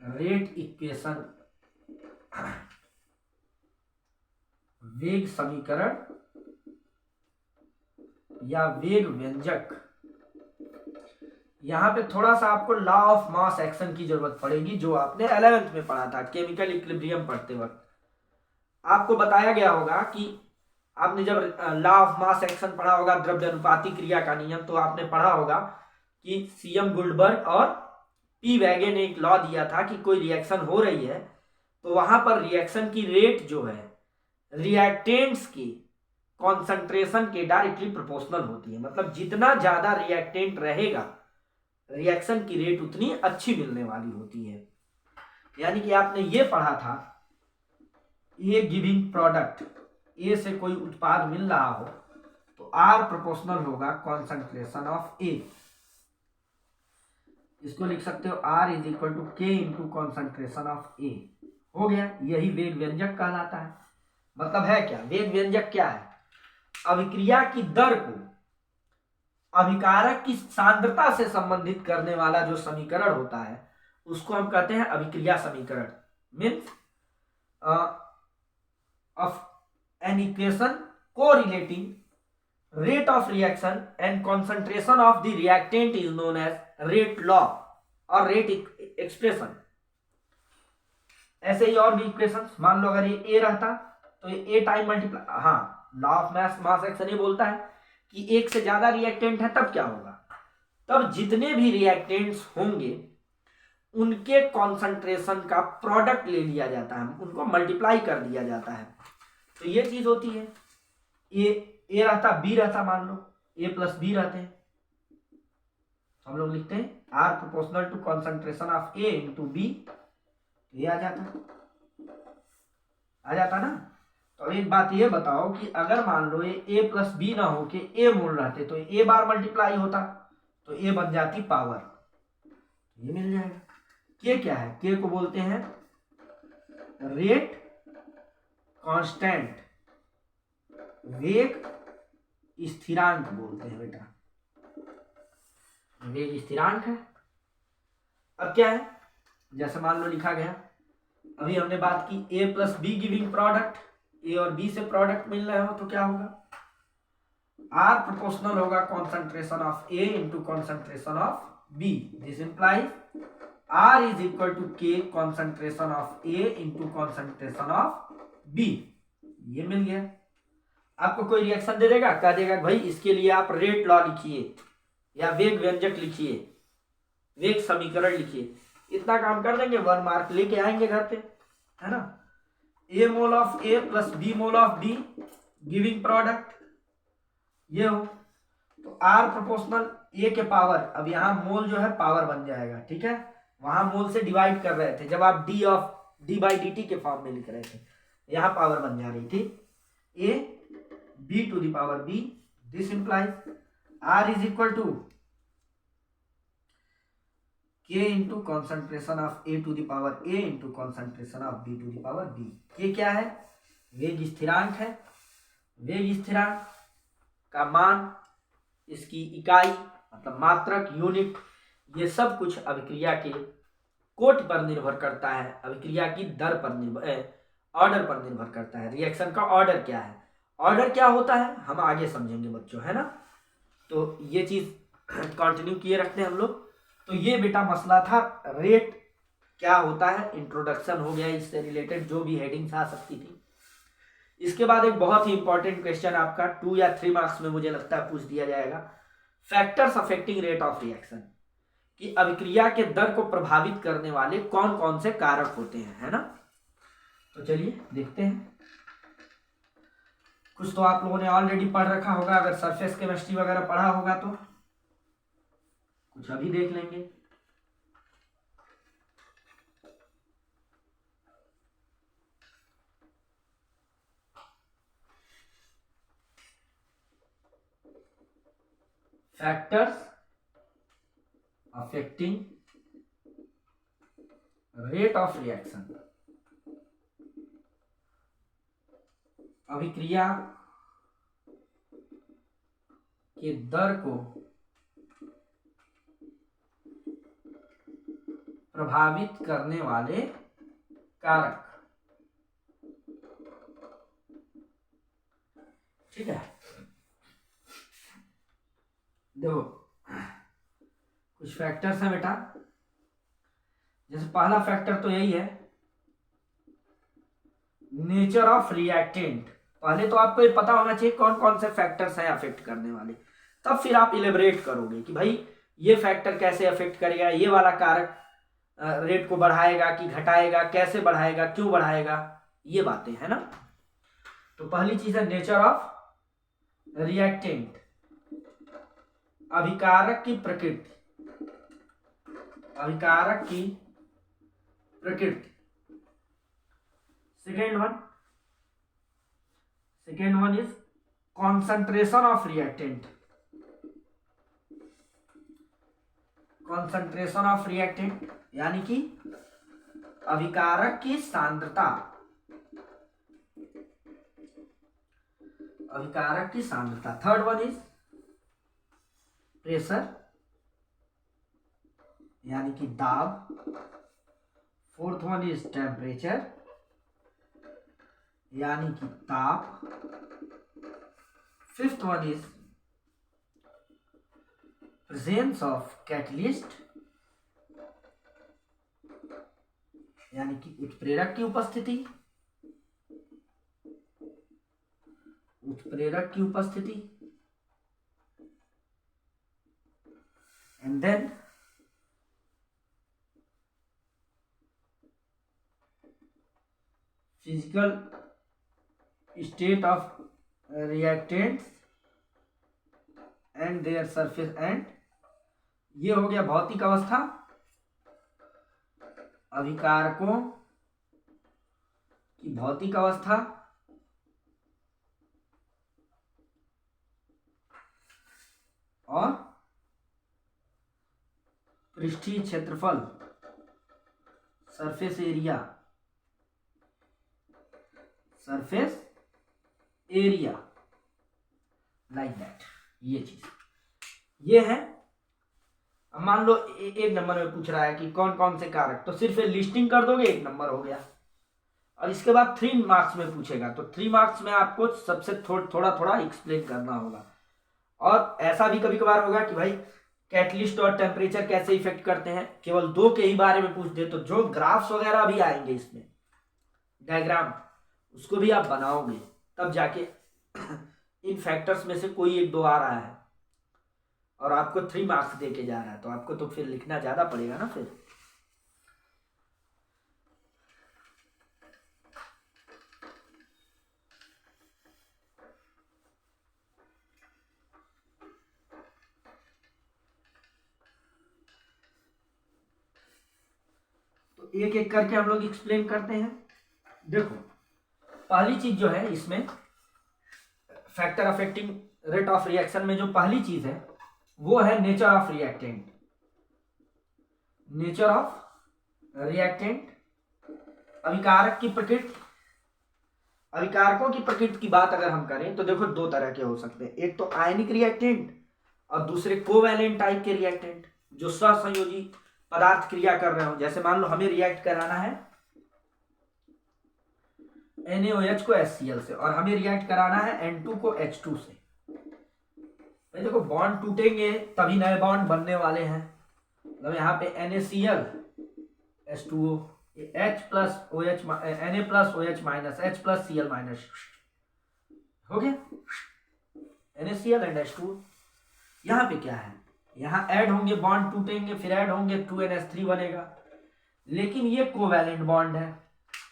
रेट इक्वेशन, वेग समीकरण या वेग व्यंजक। यहां पे थोड़ा सा आपको लॉ ऑफ मास एक्शन की जरूरत पड़ेगी, जो आपने 11th में पढ़ा था केमिकल इक्विलिब्रियम पढ़ते वक्त। आपको बताया गया होगा कि आपने जब लॉ ऑफ मास एक्शन पढ़ा होगा, द्रव्य अनुपाती क्रिया का नियम, तो आपने पढ़ा होगा कि सीएम गुल्डबर्ग और पी वैगे ने एक लॉ दिया था कि कोई रिएक्शन हो रही है तो वहां पर रिएक्शन की रेट जो है रिएक्टेंट्स की कॉन्सेंट्रेशन के डायरेक्टली प्रोपोर्शनल होती है। मतलब जितना ज्यादा रिएक्टेंट रहेगा रिएक्शन की रेट उतनी अच्छी मिलने वाली होती है। यानी कि आपने ये पढ़ा था ए गिविंग प्रोडक्ट, ए से कोई उत्पाद मिल रहा हो तो आर प्रोपोर्शनल होगा कॉन्सेंट्रेशन ऑफ ए। इसको लिख सकते हो are is equal to k into concentration of ए। हो गया, यही वेग व्यंजक कहलाता है। मतलब है क्या वेग व्यंजक, क्या है? अभिक्रिया की दर को अभिकारक की सांद्रता से संबंधित करने वाला जो समीकरण होता है उसको हम कहते हैं अभिक्रिया समीकरण। Means of an equation correlating rate of reaction and concentration of the reactant is known as rate law और rate expression। ऐसे ही और भी इक्वेशंस, मान लो अगर ये a रहता तो ये a टाइम मल्टीप्लाई, हाँ लॉ ऑफ मास एक्शन ये बोलता है कि एक से ज्यादा रिएक्टेंट है तब क्या होगा, तब जितने भी रिएक्टेंट्स होंगे उनके कॉन्सेंट्रेशन का प्रोडक्ट ले लिया जाता है, उनको मल्टीप्लाई कर दिया जाता है। तो ये चीज होती है। ए रहता, बी रहता, मान लो ए प्लस बी रहते हैं, हम लोग लिखते हैं R proportional to concentration of A into B, ये आ जाता ना। तो एक बात ये बताओ कि अगर मान लो ये ए प्लस बी ना हो के ए मोल रहते तो ए बार मल्टीप्लाई होता तो ए बन जाती पावर, ये मिल जाएगा। के क्या है? के को बोलते हैं रेट कांस्टेंट, वेग स्थिरांक बोलते हैं बेटा, वेग स्थिरांक है। अब क्या है, जैसे मान लो लिखा गया, अभी हमने बात की ए प्लस बी गिविंग प्रोडक्ट, ए और बी से प्रोडक्ट मिल रहे हो तो क्या होगा, आर प्रोपोर्शनल होगा concentration of A into concentration of B. This implies R is equal to K concentration of A into concentration of B। ये मिल गया। आपको कोई रिएक्शन दे देगा, कह देगा भाई इसके लिए आप रेट लॉ लिखिए या वेग व्यंजक लिखिए, वेग समीकरण लिखिए, इतना काम कर देंगे 1 मार्क लेके आएंगे घर पे, है ना। A mole of A plus B mole of B giving product ये हो तो R प्रोपोर्शनल A के पावर, अब यहाँ मोल जो है पावर बन जाएगा, ठीक है। वहां मोल से डिवाइड कर रहे थे जब आप डी बाई डी टी के फॉर्म में लिख रहे थे, यहां पावर बन जा रही थी A B to the power b. This implies R is equal to k into concentration of A to the power a into concentration of B to the power b. ये क्या है? वेग स्थिरांक है। वेग स्थिरांक का मान, इसकी इकाई मतलब मात्रक, यूनिट, ये सब कुछ अभिक्रिया के कोट पर निर्भर करता है, अभिक्रिया की दर पर ऑर्डर पर निर्भर करता है। रिएक्शन का ऑर्डर क्या है, ऑर्डर क्या होता है हम आगे समझेंगे बच्चों, है ना। तो ये चीज कंटिन्यू किए रखते हैं हम लोग। तो ये बेटा मसला था, रेट क्या होता है, इंट्रोडक्शन हो गया, इससे रिलेटेड जो भी हेडिंग्स आ सकती थी। इसके बाद एक बहुत ही इंपॉर्टेंट क्वेश्चन आपका 2 या 3 मार्क्स में मुझे लगता है पूछ दिया जाएगा, factors affecting rate of reaction, कि अभिक्रिया के दर को प्रभावित करने वाले कौन कौन से कारक होते हैं, है ना। तो चलिए देखते हैं। कुछ तो आप लोगों ने ऑलरेडी पढ़ रखा होगा, अगर सरफेस केमिस्ट्री वगैरह पढ़ा होगा तो कुछ अभी देख लेंगे। Factors affecting rate of reaction, अभिक्रिया के दर को प्रभावित करने वाले कारक। ठीक है, देखो कुछ फैक्टर्स हैं बेटा। जैसे पहला फैक्टर तो यही है, नेचर ऑफ रिएक्टेंट। पहले तो आपको ये पता होना चाहिए कौन कौन से फैक्टर्स हैं अफेक्ट करने वाले, तब फिर आप इलेबरेट करोगे कि भाई ये फैक्टर कैसे अफेक्ट करेगा, ये वाला कारक रेट को बढ़ाएगा कि घटाएगा, कैसे बढ़ाएगा, क्यों बढ़ाएगा, ये बातें है ना। तो पहली चीज है नेचर ऑफ रिएक्टेंट, अभिकारक की प्रकृति, अभिकारक की प्रकृति। Second one is concentration of reactant, concentration of reactant यानी कि अभिकारक की सांद्रता, अभिकारक की सांद्रता। थर्ड वन इज प्रेशर यानी कि दाब। फोर्थ वन इज टेम्परेचर यानी कि ताप। Fifth one is presence of catalyst यानी कि उत्प्रेरक की उपस्थिति, उत्प्रेरक की उपस्थिति। And then physical state of reactants and their surface and, ये हो गया भौतिक अवस्था, अभिकारकों की भौतिक अवस्था और पृष्ठीय क्षेत्रफल, surface area, surface area, like that. ये चीज ये है। अब मान लो एक नंबर में पूछ रहा है कि कौन कौन से कारक, तो सिर्फ लिस्टिंग कर दोगे, एक नंबर हो गया। और इसके बाद 3 मार्क्स में पूछेगा, तो 3 मार्क्स में आपको सबसे थोड़ा थोड़ा एक्सप्लेन करना होगा। और ऐसा भी कभी कभार होगा कि भाई कैटलिस्ट और टेम्परेचर कैसे इफेक्ट करते हैं, केवल 2 के ही बारे में पूछ दे, तो जो ग्राफ्स वगैरह भी आएंगे इसमें, डायग्राम, उसको भी आप बनाओगे, तब जाके इन फैक्टर्स में से कोई 1-2 आ रहा है और आपको 3 मार्क्स दे के जा रहा है, तो आपको तो फिर लिखना ज्यादा पड़ेगा ना फिर। तो एक एक करके हम लोग एक्सप्लेन करते हैं। देखो पहली चीज जो है इसमें factor affecting rate of reaction में जो पहली चीज है वो है nature of reactant. Nature of reactant, अभिकारक की प्रकृति। अभिकारकों की प्रकृति की बात अगर हम करें तो देखो 2 तरह के हो सकते हैं, एक तो आयनिक रिएक्टेंट और दूसरे कोवैलेंट टाइप के रिएक्टेंट, जो सहसंयोजी पदार्थ क्रिया कर रहे हो। जैसे मान लो हमें रिएक्ट कराना है NaOH को HCl से और हमें रिएक्ट कराना है N2 को H2 से। भाई देखो बॉन्ड टूटेंगे तभी नए बॉन्ड बनने वाले हैं। मतलब यहाँ पे NaCl H2O H plus OH Na plus OH minus H plus Cl minus हो गया NaCl एंड H2O। यहाँ पे क्या है, यहाँ ऐड होंगे बॉन्ड टूटेंगे फिर ऐड होंगे 2NH3 बनेगा। लेकिन ये कोवैलेंट बॉन्ड है,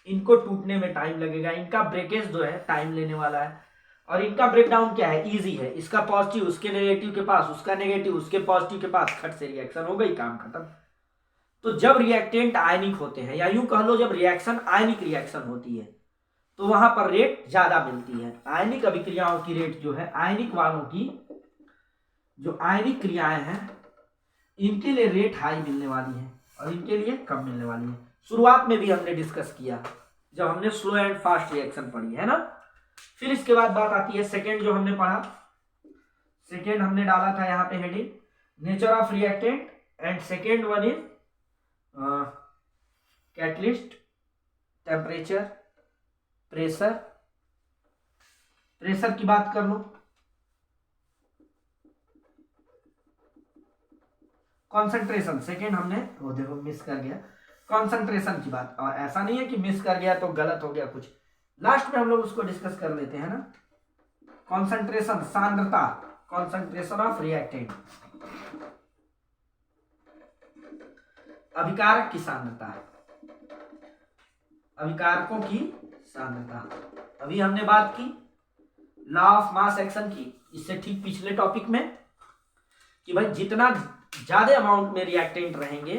इनको टूटने में टाइम लगेगा, इनका ब्रेकेज जो है टाइम लेने वाला है। और इनका ब्रेकडाउन क्या है, इजी है। इसका पॉजिटिव उसके नेगेटिव के पास, उसका नेगेटिव उसके पॉजिटिव के पास, खट से रिएक्शन हो गई, काम खत्म। तो जब रिएक्टेंट आयनिक होते हैं या यूं कह लो जब रिएक्शन आयनिक रिएक्शन होती है तो वहां पर रेट ज्यादा मिलती है। आयनिक अभिक्रियाओं की रेट जो है, आयनिक वालों की जो आयनिक क्रियाएं हैं इनके लिए रेट हाई मिलने वाली है और इनके लिए कम मिलने वाली है। शुरुआत में भी हमने डिस्कस किया जब हमने स्लो एंड फास्ट रिएक्शन पढ़ी है ना। फिर इसके बाद बात आती है सेकेंड जो हमने पढ़ा। सेकेंड हमने डाला था यहाँ पे heading nature of reactant and second one is catalyst, temperature, pressure. Pressure की बात कर लो, कॉन्सेंट्रेशन सेकेंड हमने वो देखो मिस कर गया कॉन्सेंट्रेशन की बात। और ऐसा नहीं है कि मिस कर गया तो गलत हो गया कुछ, लास्ट में हम लोग उसको डिस्कस कर लेते हैं ना। कॉन्सेंट्रेशन सांद्रता, कॉन्सेंट्रेशन ऑफ रिएक्टेंट, अभिकारक की सांद्रता, अभिकारकों की सांद्रता। अभी हमने बात की लॉ ऑफ मास एक्शन की, इससे ठीक पिछले टॉपिक में कि भाई जितना ज्यादा अमाउंट में रिएक्टेंट रहेंगे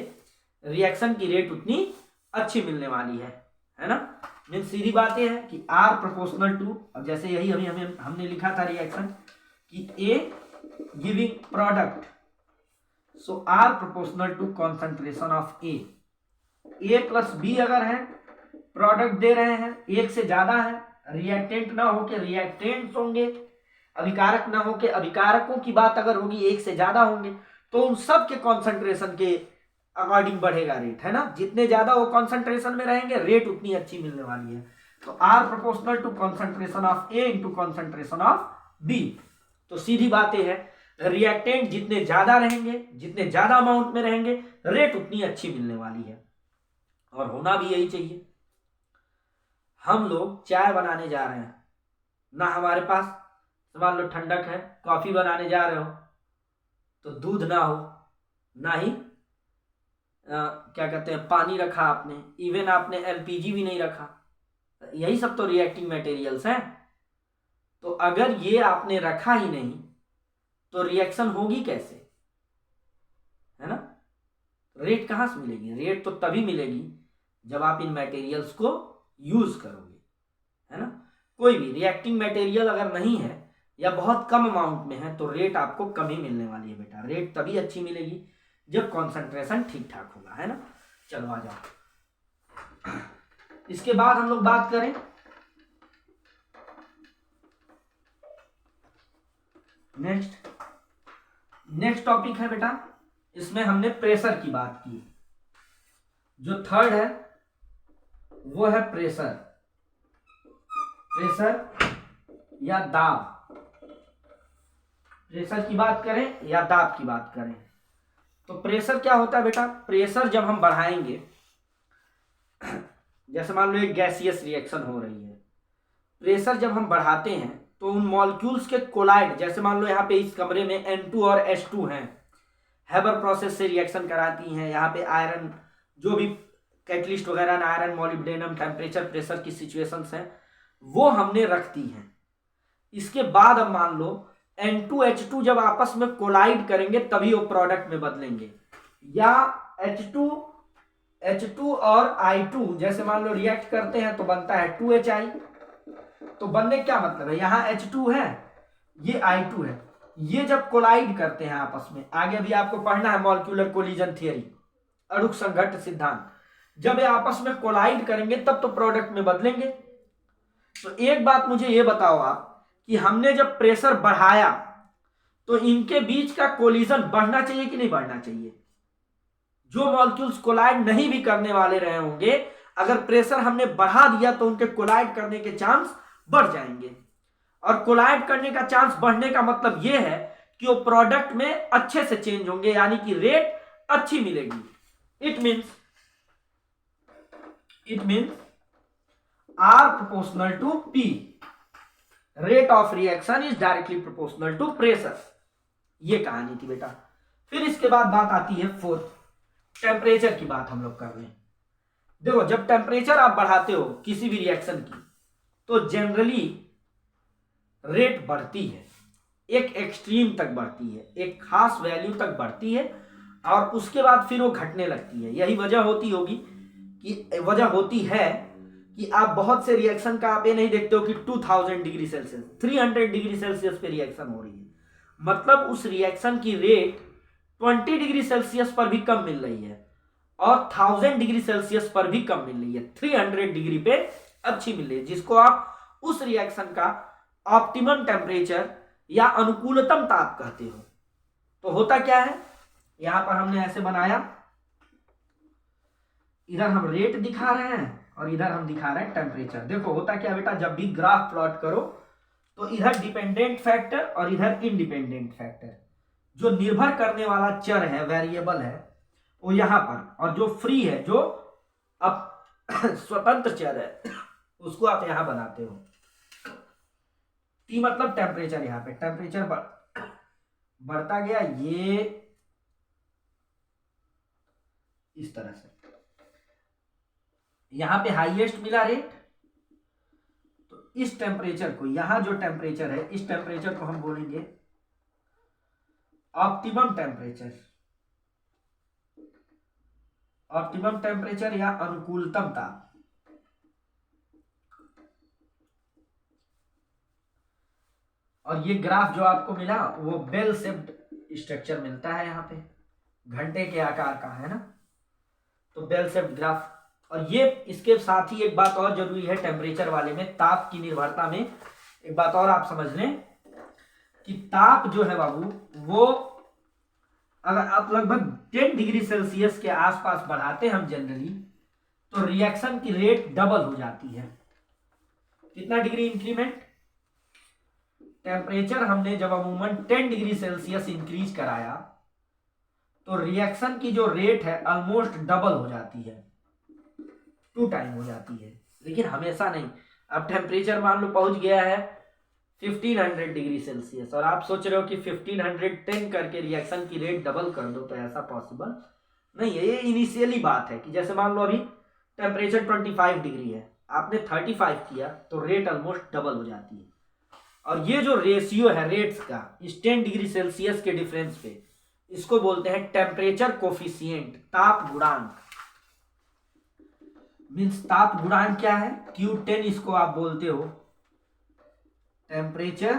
रिएक्शन की रेट उतनी अच्छी मिलने वाली है ना। मीन सीधी बात यह है कि R प्रोपोर्शनल टू, अब जैसे यही अभी हमने लिखा था रिएक्शन कि A giving product, so R proportional to concentration of A plus B अगर है प्रोडक्ट दे रहे हैं, एक से ज्यादा है, रिएक्टेंट ना होके रिएक्टेंट्स होंगे, अभिकारक ना होके अभिकारकों की बात अगर होगी एक से ज्यादा होंगे तो उन सब के कॉन्सेंट्रेशन के अकॉर्डिंग बढ़ेगा रेट, है ना। जितने ज्यादा वो कॉन्सेंट्रेशन में रहेंगे रेट उतनी अच्छी मिलने वाली है। तो R proportional to concentration of A into concentration of B। तो सीधी बात है रिएक्टेंट जितने ज्यादा रहेंगे, जितने ज्यादा अमाउंट में रहेंगे रेट उतनी अच्छी मिलने वाली है और होना भी यही चाहिए। हम लोग चाय बनाने जा रहे हैं ना, हमारे पास मान लो ठंडक है, कॉफी बनाने जा रहे हो तो दूध ना हो, ना ही क्या कहते हैं पानी रखा आपने, इवन आपने LPG भी नहीं रखा, यही सब तो रिएक्टिंग मटेरियल्स हैं। तो अगर ये आपने रखा ही नहीं तो रिएक्शन होगी कैसे, है ना। रेट कहाँ से मिलेगी, रेट तो तभी मिलेगी जब आप इन मटेरियल्स को यूज करोगे, है ना। कोई भी रिएक्टिंग मटेरियल अगर नहीं है या बहुत कम अमाउंट में है तो रेट आपको कम ही मिलने वाली है बेटा। रेट तभी अच्छी मिलेगी जब कॉन्सेंट्रेशन ठीक ठाक होगा, है ना। चलो आ जाओ। इसके बाद हम लोग बात करें नेक्स्ट टॉपिक है बेटा, इसमें हमने प्रेशर की बात की। जो थर्ड है वो है प्रेशर या दाब। प्रेशर की बात करें या दाब की बात करें तो प्रेशर क्या होता है बेटा, प्रेशर जब हम बढ़ाएंगे, जैसे मान लो एक गैसियस रिएक्शन हो रही है, प्रेशर जब हम बढ़ाते हैं तो उन मॉलिक्यूल्स के कोलाइड, जैसे मान लो यहाँ पे इस कमरे में N2 और H2 हैं, हैबर प्रोसेस से रिएक्शन कराती हैं। यहाँ पे आयरन जो भी कैटलिस्ट वगैरह ना, आयरन मॉलिब्डेनम, टेम्परेचर प्रेशर की सिचुएशंस हैं वो हमने रख दी हैं। इसके बाद अब मान लो N2H2 जब आपस में कोलाइड करेंगे तभी वो प्रोडक्ट में बदलेंगे, या H2 और I2 जैसे मान लो रिएक्ट करते हैं तो बनता है 2HI। तो बनने क्या मतलब है, यहाँ H2 है, ये I2 है, ये जब कोलाइड करते हैं आपस में, आगे भी आपको पढ़ना है मॉलिक्यूलर कोलिजन थियरी, अणुक संघट्ट सिद्धांत, जब ये आपस में कोलाइड करेंगे तब तो प्रोडक्ट में बदलेंगे। तो एक बात मुझे ये बताओ आप कि हमने जब प्रेशर बढ़ाया तो इनके बीच का कोलिजन बढ़ना चाहिए कि नहीं बढ़ना चाहिए। जो मॉलिक्यूल्स कोलाइड नहीं भी करने वाले रहे होंगे, अगर प्रेशर हमने बढ़ा दिया तो उनके कोलाइड करने के चांस बढ़ जाएंगे। और कोलाइड करने का चांस बढ़ने का मतलब यह है कि वो प्रोडक्ट में अच्छे से चेंज होंगे, यानी कि रेट अच्छी मिलेगी। It means R proportional to P, rate of reaction is directly proportional to pressure। ये कहानी थी बेटा। फिर इसके बाद बात आती है फोर्थ, टेम्परेचर की बात हम लोग कर रहे हैं। देखो, जब टेम्परेचर आप बढ़ाते हो किसी भी रिएक्शन की तो जनरली रेट बढ़ती है, एक एक्सट्रीम तक बढ़ती है, एक खास वैल्यू तक बढ़ती है और उसके बाद फिर वो घटने लगती है। यही वजह होती है कि आप बहुत से रिएक्शन का आप ये नहीं देखते हो कि 2000 डिग्री सेल्सियस 300 डिग्री सेल्सियस पे रिएक्शन हो रही है, मतलब उस रिएक्शन की रेट 20 डिग्री सेल्सियस पर भी कम मिल रही है और 1000 डिग्री सेल्सियस पर भी कम मिल रही है, 300 डिग्री पे अच्छी मिल रही है, जिसको आप उस रिएक्शन का ऑप्टिमम टेम्परेचर या अनुकूलतम ताप कहते हो। तो होता क्या है, यहां पर हमने ऐसे बनाया, इधर हम रेट दिखा रहे हैं और इधर हम दिखा रहे हैं टेम्परेचर। देखो होता क्या बेटा, जब भी ग्राफ प्लॉट करो तो इधर डिपेंडेंट फैक्टर और इधर इंडिपेंडेंट फैक्टर, जो निर्भर करने वाला चर है, वेरिएबल है, वो यहां पर, और जो फ्री है, जो अब स्वतंत्र चर है, उसको आप यहां बनाते हो। टी मतलब टेम्परेचर, यहां पे टेम्परेचर बढ़ता गया, ये इस तरह से, यहां पे हाईएस्ट मिला रेट, तो इस टेम्परेचर को, यहां जो टेम्परेचर है, इस टेम्परेचर को हम बोलेंगे ऑप्टिमम टेम्परेचर, ऑप्टिमम टेम्परेचर या अनुकूलतम ताप। और ये ग्राफ जो आपको मिला वो बेल शेप्ड स्ट्रक्चर मिलता है, यहां पे घंटे के आकार का है ना, तो बेल शेप्ड ग्राफ। और ये इसके साथ ही एक बात और जरूरी है टेम्परेचर वाले में, ताप की निर्भरता में एक बात और आप समझ लें कि ताप जो है बाबू, वो अगर आप लगभग 10 डिग्री सेल्सियस के आसपास बढ़ाते हैं हम जनरली, तो रिएक्शन की रेट डबल हो जाती है। कितना डिग्री इंक्रीमेंट? टेम्परेचर हमने जब अमूमन 10 डिग्री सेल्सियस इंक्रीज कराया तो रिएक्शन की जो रेट है ऑलमोस्ट डबल हो जाती है, 2 टाइम हो जाती है। लेकिन हमेशा नहीं। अब टेम्परेचर मान लो पहुंच गया है 1500 डिग्री सेल्सियस और आप सोच रहे हो कि 1510 करके रिएक्शन की रेट डबल कर दो, तो ऐसा पॉसिबल नहीं है। ये इनिशियली बात है कि जैसे मान लो अभी टेम्परेचर 25 डिग्री है, आपने 35 किया तो रेट ऑलमोस्ट डबल हो जाती है। और ये जो रेशियो है रेट्स का इस 10 डिग्री सेल्सियस के डिफरेंस पे, इसको बोलते हैं टेम्परेचर कोफिशिएंट, ताप गुणांक। मीन्स ताप गुणांक क्या है? Q10 इसको आप बोलते हो। टेम्परेचर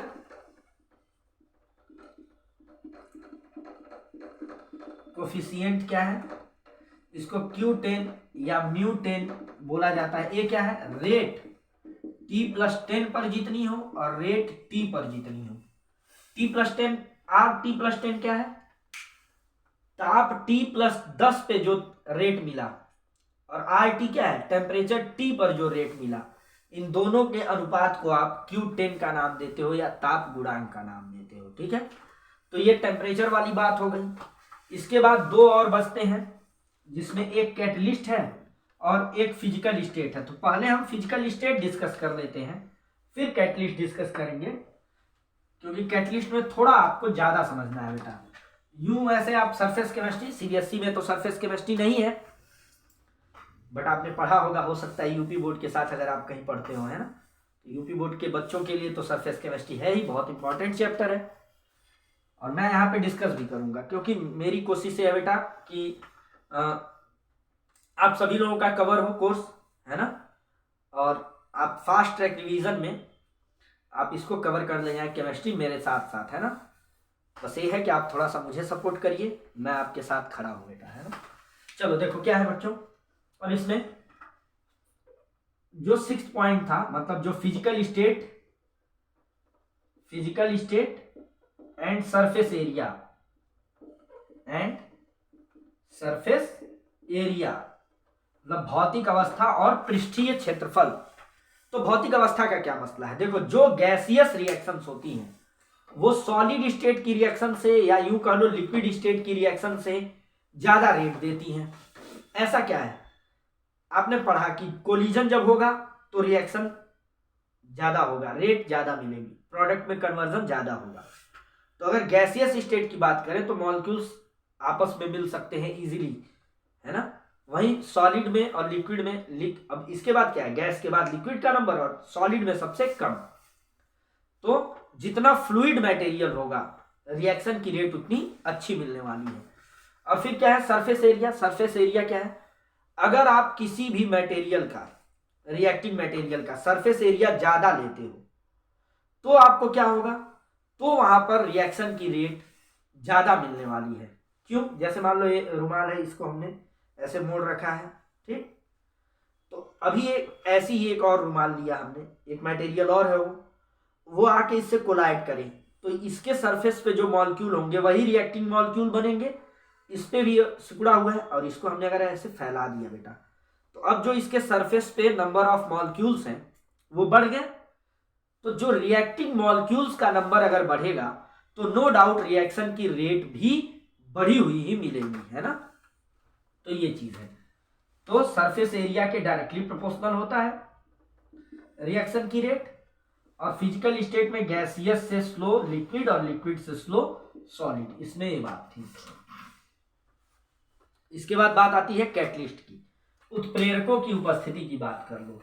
कोफिशिएंट क्या है? इसको Q10 या μ10 बोला जाता है। ये क्या है? रेट T+10 पर जितनी हो और रेट T पर जितनी हो। T+10 RT+10 क्या है? ताप T+10 पे जो रेट मिला, और RT क्या है? टेम्परेचर T पर जो रेट मिला। इन दोनों के अनुपात को आप Q10 का नाम देते हो या ताप गुणांक का नाम देते हो। ठीक है, तो ये टेम्परेचर वाली बात हो गई। इसके बाद 2 और बचते हैं, जिसमें एक कैटलिस्ट है और एक फिजिकल स्टेट है। तो पहले हम फिजिकल स्टेट डिस्कस कर लेते हैं, फिर कैटलिस्ट डिस्कस करेंगे, क्योंकि कैटलिस्ट में थोड़ा आपको ज्यादा समझना है बेटा। यूं वैसे आप सरफेस केमिस्ट्री, सीबीएसई में तो सरफेस केमिस्ट्री नहीं है, बट आपने पढ़ा होगा, हो सकता है यूपी बोर्ड के साथ अगर आप कहीं पढ़ते हो, है ना। यूपी बोर्ड के बच्चों के लिए तो सरफेस केमिस्ट्री है ही, बहुत इंपॉर्टेंट चैप्टर है। और मैं यहाँ पे डिस्कस भी करूंगा, क्योंकि मेरी कोशिश है बेटा कि आप सभी लोगों का कवर हो कोर्स, है ना, और आप फास्ट ट्रैक रिवीजन में आप इसको कवर कर ले जाए केमिस्ट्री मेरे साथ साथ, है ना। बस ये है कि आप थोड़ा सा मुझे सपोर्ट करिए, मैं आपके साथ खड़ा हूँ बेटा, है ना। चलो देखो क्या है बच्चों, और इसमें जो 6th पॉइंट था, मतलब जो physical state and surface area, मतलब भौतिक अवस्था और पृष्ठीय क्षेत्रफल। तो भौतिक अवस्था का क्या मसला है? देखो, जो गैसियस रिएक्शंस होती हैं वो सॉलिड स्टेट की रिएक्शन से या यूं कह लो लिक्विड स्टेट की रिएक्शन से ज्यादा रेट देती हैं। ऐसा क्या है, आपने पढ़ा कि कोलिजन जब होगा तो रिएक्शन ज्यादा होगा, रेट ज्यादा मिलेगी, प्रोडक्ट में कन्वर्जन ज्यादा होगा। तो अगर गैसियस स्टेट की बात करें तो मॉलिक्यूल्स आपस में मिल सकते हैं इजीली, है ना। वहीं सॉलिड में और लिक्विड में अब इसके बाद क्या है, गैस के बाद लिक्विड का नंबर और सॉलिड में सबसे कम। तो जितना फ्लूइड मटेरियल होगा रिएक्शन की रेट उतनी अच्छी मिलने वाली है। अब फिर क्या है, सरफेस एरिया। सरफेस एरिया क्या है, अगर आप किसी भी मटेरियल का, रिएक्टिंग मटेरियल का सरफेस एरिया ज्यादा लेते हो तो आपको क्या होगा, तो वहां पर रिएक्शन की रेट ज्यादा मिलने वाली है। क्यों, जैसे मान लो ये रुमाल है, इसको हमने ऐसे मोड़ रखा है, ठीक। तो अभी ऐसी ही एक और रुमाल लिया हमने, एक मटेरियल और है, वो आके इससे कोलाइड करे तो इसके सरफेस पे जो मॉलिक्यूल होंगे वही रिएक्टिंग मॉलिक्यूल बनेंगे। इस पे भी सिकुड़ा हुआ है और इसको हमने अगर ऐसे फैला दिया बेटा, तो अब जो इसके सरफेस पे नंबर ऑफ मॉलिक्यूल्स हैं वो बढ़ गए। तो जो रिएक्टिंग मॉलिक्यूल्स का नंबर अगर बढ़ेगा तो नो डाउट रिएक्शन की रेट भी बढ़ी हुई ही मिलेगी, है ना। तो ये चीज है, तो सरफेस एरिया के डायरेक्टली प्रोपोर्शनल होता है रिएक्शन की रेट। और फिजिकल स्टेट में गैसियस से स्लो लिक्विड और लिक्विड से स्लो सॉलिड, इसमें ये बात थी। इसके बाद बात आती है कैटलिस्ट की। उत्प्रेरकों की उपस्थिति की बात कर लो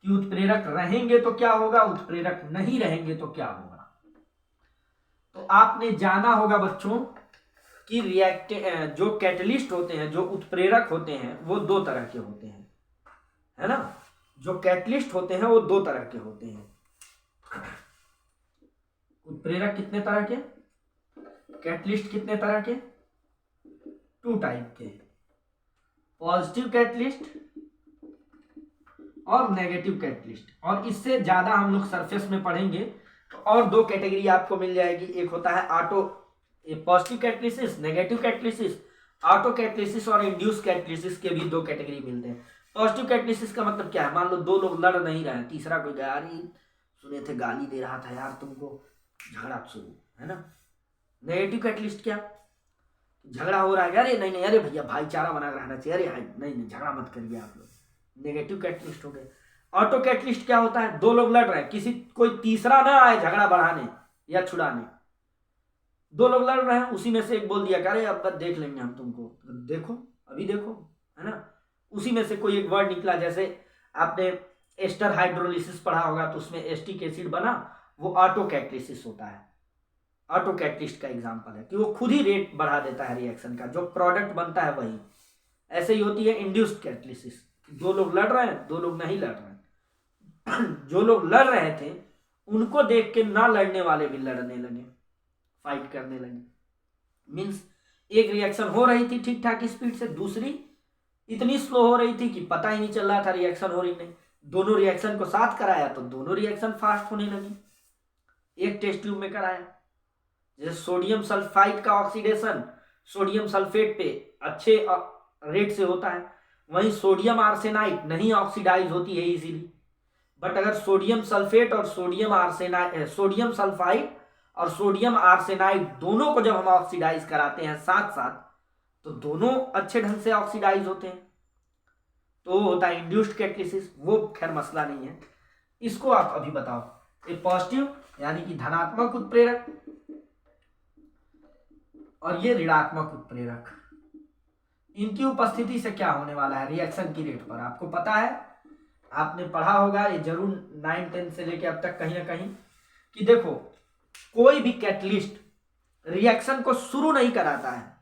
कि उत्प्रेरक रहेंगे तो क्या होगा, उत्प्रेरक नहीं रहेंगे तो क्या होगा। तो आपने जाना होगा बच्चों कि जो कैटलिस्ट होते हैं, जो उत्प्रेरक होते हैं वो दो तरह के होते हैं, है ना। जो कैटलिस्ट होते हैं वो दो तरह के होते हैं। उत्प्रेरक कितने तरह के, कैटलिस्ट कितने तरह के, 2 टाइप के, पॉजिटिव कैटलिस्ट और नेगेटिव कैटलिस्ट। और इससे ज्यादा हम लोग सरफेस में पढ़ेंगे तो और 2 कैटेगरी आपको मिल जाएगी। एक होता है positive catalysis, negative catalysis, auto catalysis और इंड्यूस कैटलिसिस के भी 2 कैटेगरी मिलते हैं। पॉजिटिव कैटलिसिस का मतलब क्या है, मान लो 2 लोग लड़ नहीं रहे, तीसरा कोई गया, अरे सुने थे गाली दे रहा था यार तुमको, झगड़ा शुरू, है ना। नेगेटिव कैटलिस्ट क्या, झगड़ा हो रहा है, अरे नहीं अरे भैया भाईचारा बना रहना चाहिए, अरे नहीं झगड़ा मत करिए आप लोग, नेगेटिव कैटलिस्ट हो गए। ऑटो कैटलिस्ट क्या होता है, 2 लोग लड़ रहे हैं, कोई तीसरा ना आए झगड़ा बढ़ाने या छुड़ाने। 2 लोग लड़ रहे हैं, उसी में से एक बोल दिया अरे अब देख लेंगे हम तुमको, देखो अभी देखो, है ना। उसी में से कोई एक वर्ड निकला, जैसे आपने एस्टर हाइड्रोलिसिस पढ़ा होगा तो उसमें एस्टिक एसिड बना, वो ऑटो कैटलिसिस होता है। ऑटो कैटलिस्ट का एग्जांपल है कि वो खुद ही रेट बढ़ा देता है रिएक्शन का, जो प्रोडक्ट बनता है वही। ऐसे ही होती है इंड्यूस्ड कैटलिसिस, 2 लोग लड़ रहे हैं, 2 लोग नहीं लड़ रहे हैं। जो लोग लड़ रहे थे उनको देख के ना लड़ने वाले भी लड़ने लगे, फाइट करने लगे। मीन्स एक रिएक्शन हो रही थी ठीक ठाक स्पीड से, दूसरी इतनी स्लो हो रही थी कि पता ही नहीं चल रहा था रिएक्शन हो रही नहीं। दोनों रिएक्शन को साथ कराया तो दोनों रिएक्शन फास्ट होने लगी। एक टेस्ट ट्यूब में कराया, जैसे सोडियम सल्फाइड का ऑक्सीडेशन सोडियम सल्फेट पे अच्छे रेट से होता है, वहीं सोडियम आर्सेनाइड नहीं ऑक्सीडाइज होती है इजीली। बट अगर सोडियम सल्फेट और सोडियम सल्फाइड और सोडियम आर्सेनाइड दोनों को जब हम ऑक्सीडाइज कराते हैं साथ साथ तो दोनों अच्छे ढंग से ऑक्सीडाइज होते हैं, तो होता है इंड्यूस्ड कैटलिसिस। वो खैर मसला नहीं है, इसको आप अभी बताओ। ये पॉजिटिव यानी कि धनात्मक उत्प्रेरक और ये ऋणात्मक उत्प्रेरक, इनकी उपस्थिति से क्या होने वाला है रिएक्शन की रेट पर, आपको पता है, आपने पढ़ा होगा ये जरूर 9, 10 से लेके अब तक कहीं ना कहीं, कि देखो कोई भी कैटलिस्ट रिएक्शन को शुरू नहीं कराता है,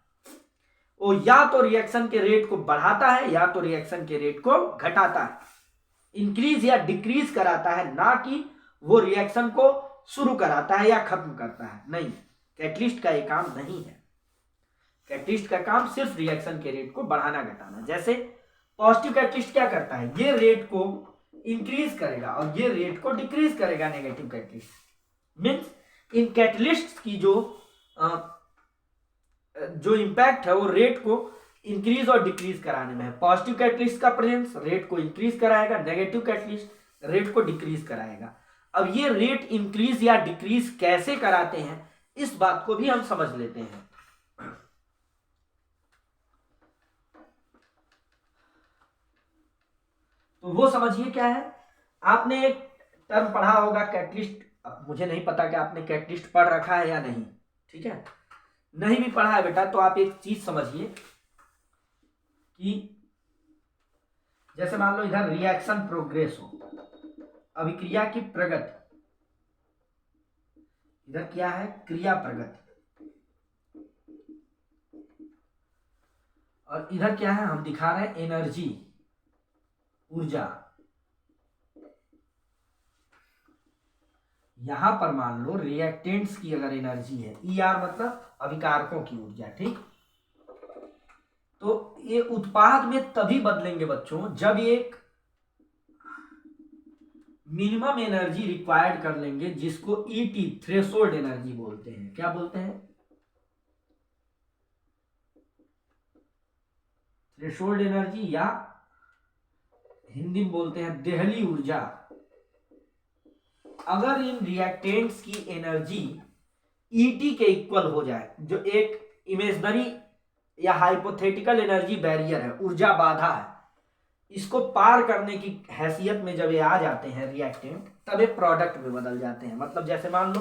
वो या तो रिएक्शन के रेट को बढ़ाता है या तो रिएक्शन के रेट को घटाता है, इंक्रीज या डिक्रीज कराता है, ना कि वो रिएक्शन को शुरू कराता है या खत्म करता है। नहीं, कैटलिस्ट का ये काम नहीं है। कैटलिस्ट का काम सिर्फ रिएक्शन के रेट को बढ़ाना घटाना। जैसे पॉजिटिव कैटलिस्ट क्या करता है, ये रेट को इंक्रीज करेगा और ये रेट को डिक्रीज करेगा। Negative catalyst means in catalyst की जो इंपैक्ट है वो रेट को इंक्रीज और डिक्रीज कराने में है। पॉजिटिव कैटलिस्ट का प्रेजेंस रेट को इंक्रीज कराएगा, नेगेटिव कैटलिस्ट रेट को डिक्रीज कराएगा। अब ये रेट इंक्रीज या डिक्रीज कैसे कराते हैं इस बात को भी हम समझ लेते हैं। तो वो समझिए क्या है, आपने एक टर्म पढ़ा होगा कैटलिस्ट। मुझे नहीं पता कि आपने कैटलिस्ट पढ़ रखा है या नहीं, ठीक है। नहीं भी पढ़ा है बेटा तो आप एक चीज समझिए कि जैसे मान लो इधर रिएक्शन प्रोग्रेस हो, अभिक्रिया की प्रगति, इधर क्या है, क्रिया प्रगति, और इधर क्या है, हम दिखा रहे हैं एनर्जी, ऊर्जा। यहां पर मान लो रिएक्टेंट्स की अगर एनर्जी है, ई आर मतलब अभिकारकों की ऊर्जा, ठीक। तो ये उत्पाद में तभी बदलेंगे बच्चों जब एक मिनिमम एनर्जी रिक्वायर्ड कर लेंगे, जिसको ईटी थ्रेशोल्ड एनर्जी बोलते हैं। क्या बोलते हैं? थ्रेशोल्ड एनर्जी, या हिंदी में बोलते हैं देहली ऊर्जा। अगर इन रिएक्टेंट्स की एनर्जी ईटी के इक्वल हो जाए, जो एक इमेजनरी या हाइपोथेटिकल एनर्जी बैरियर है, ऊर्जा बाधा है, इसको पार करने की हैसियत में जब ये आ जाते हैं रिएक्टेंट, तब ये प्रोडक्ट में बदल जाते हैं। मतलब जैसे मान लो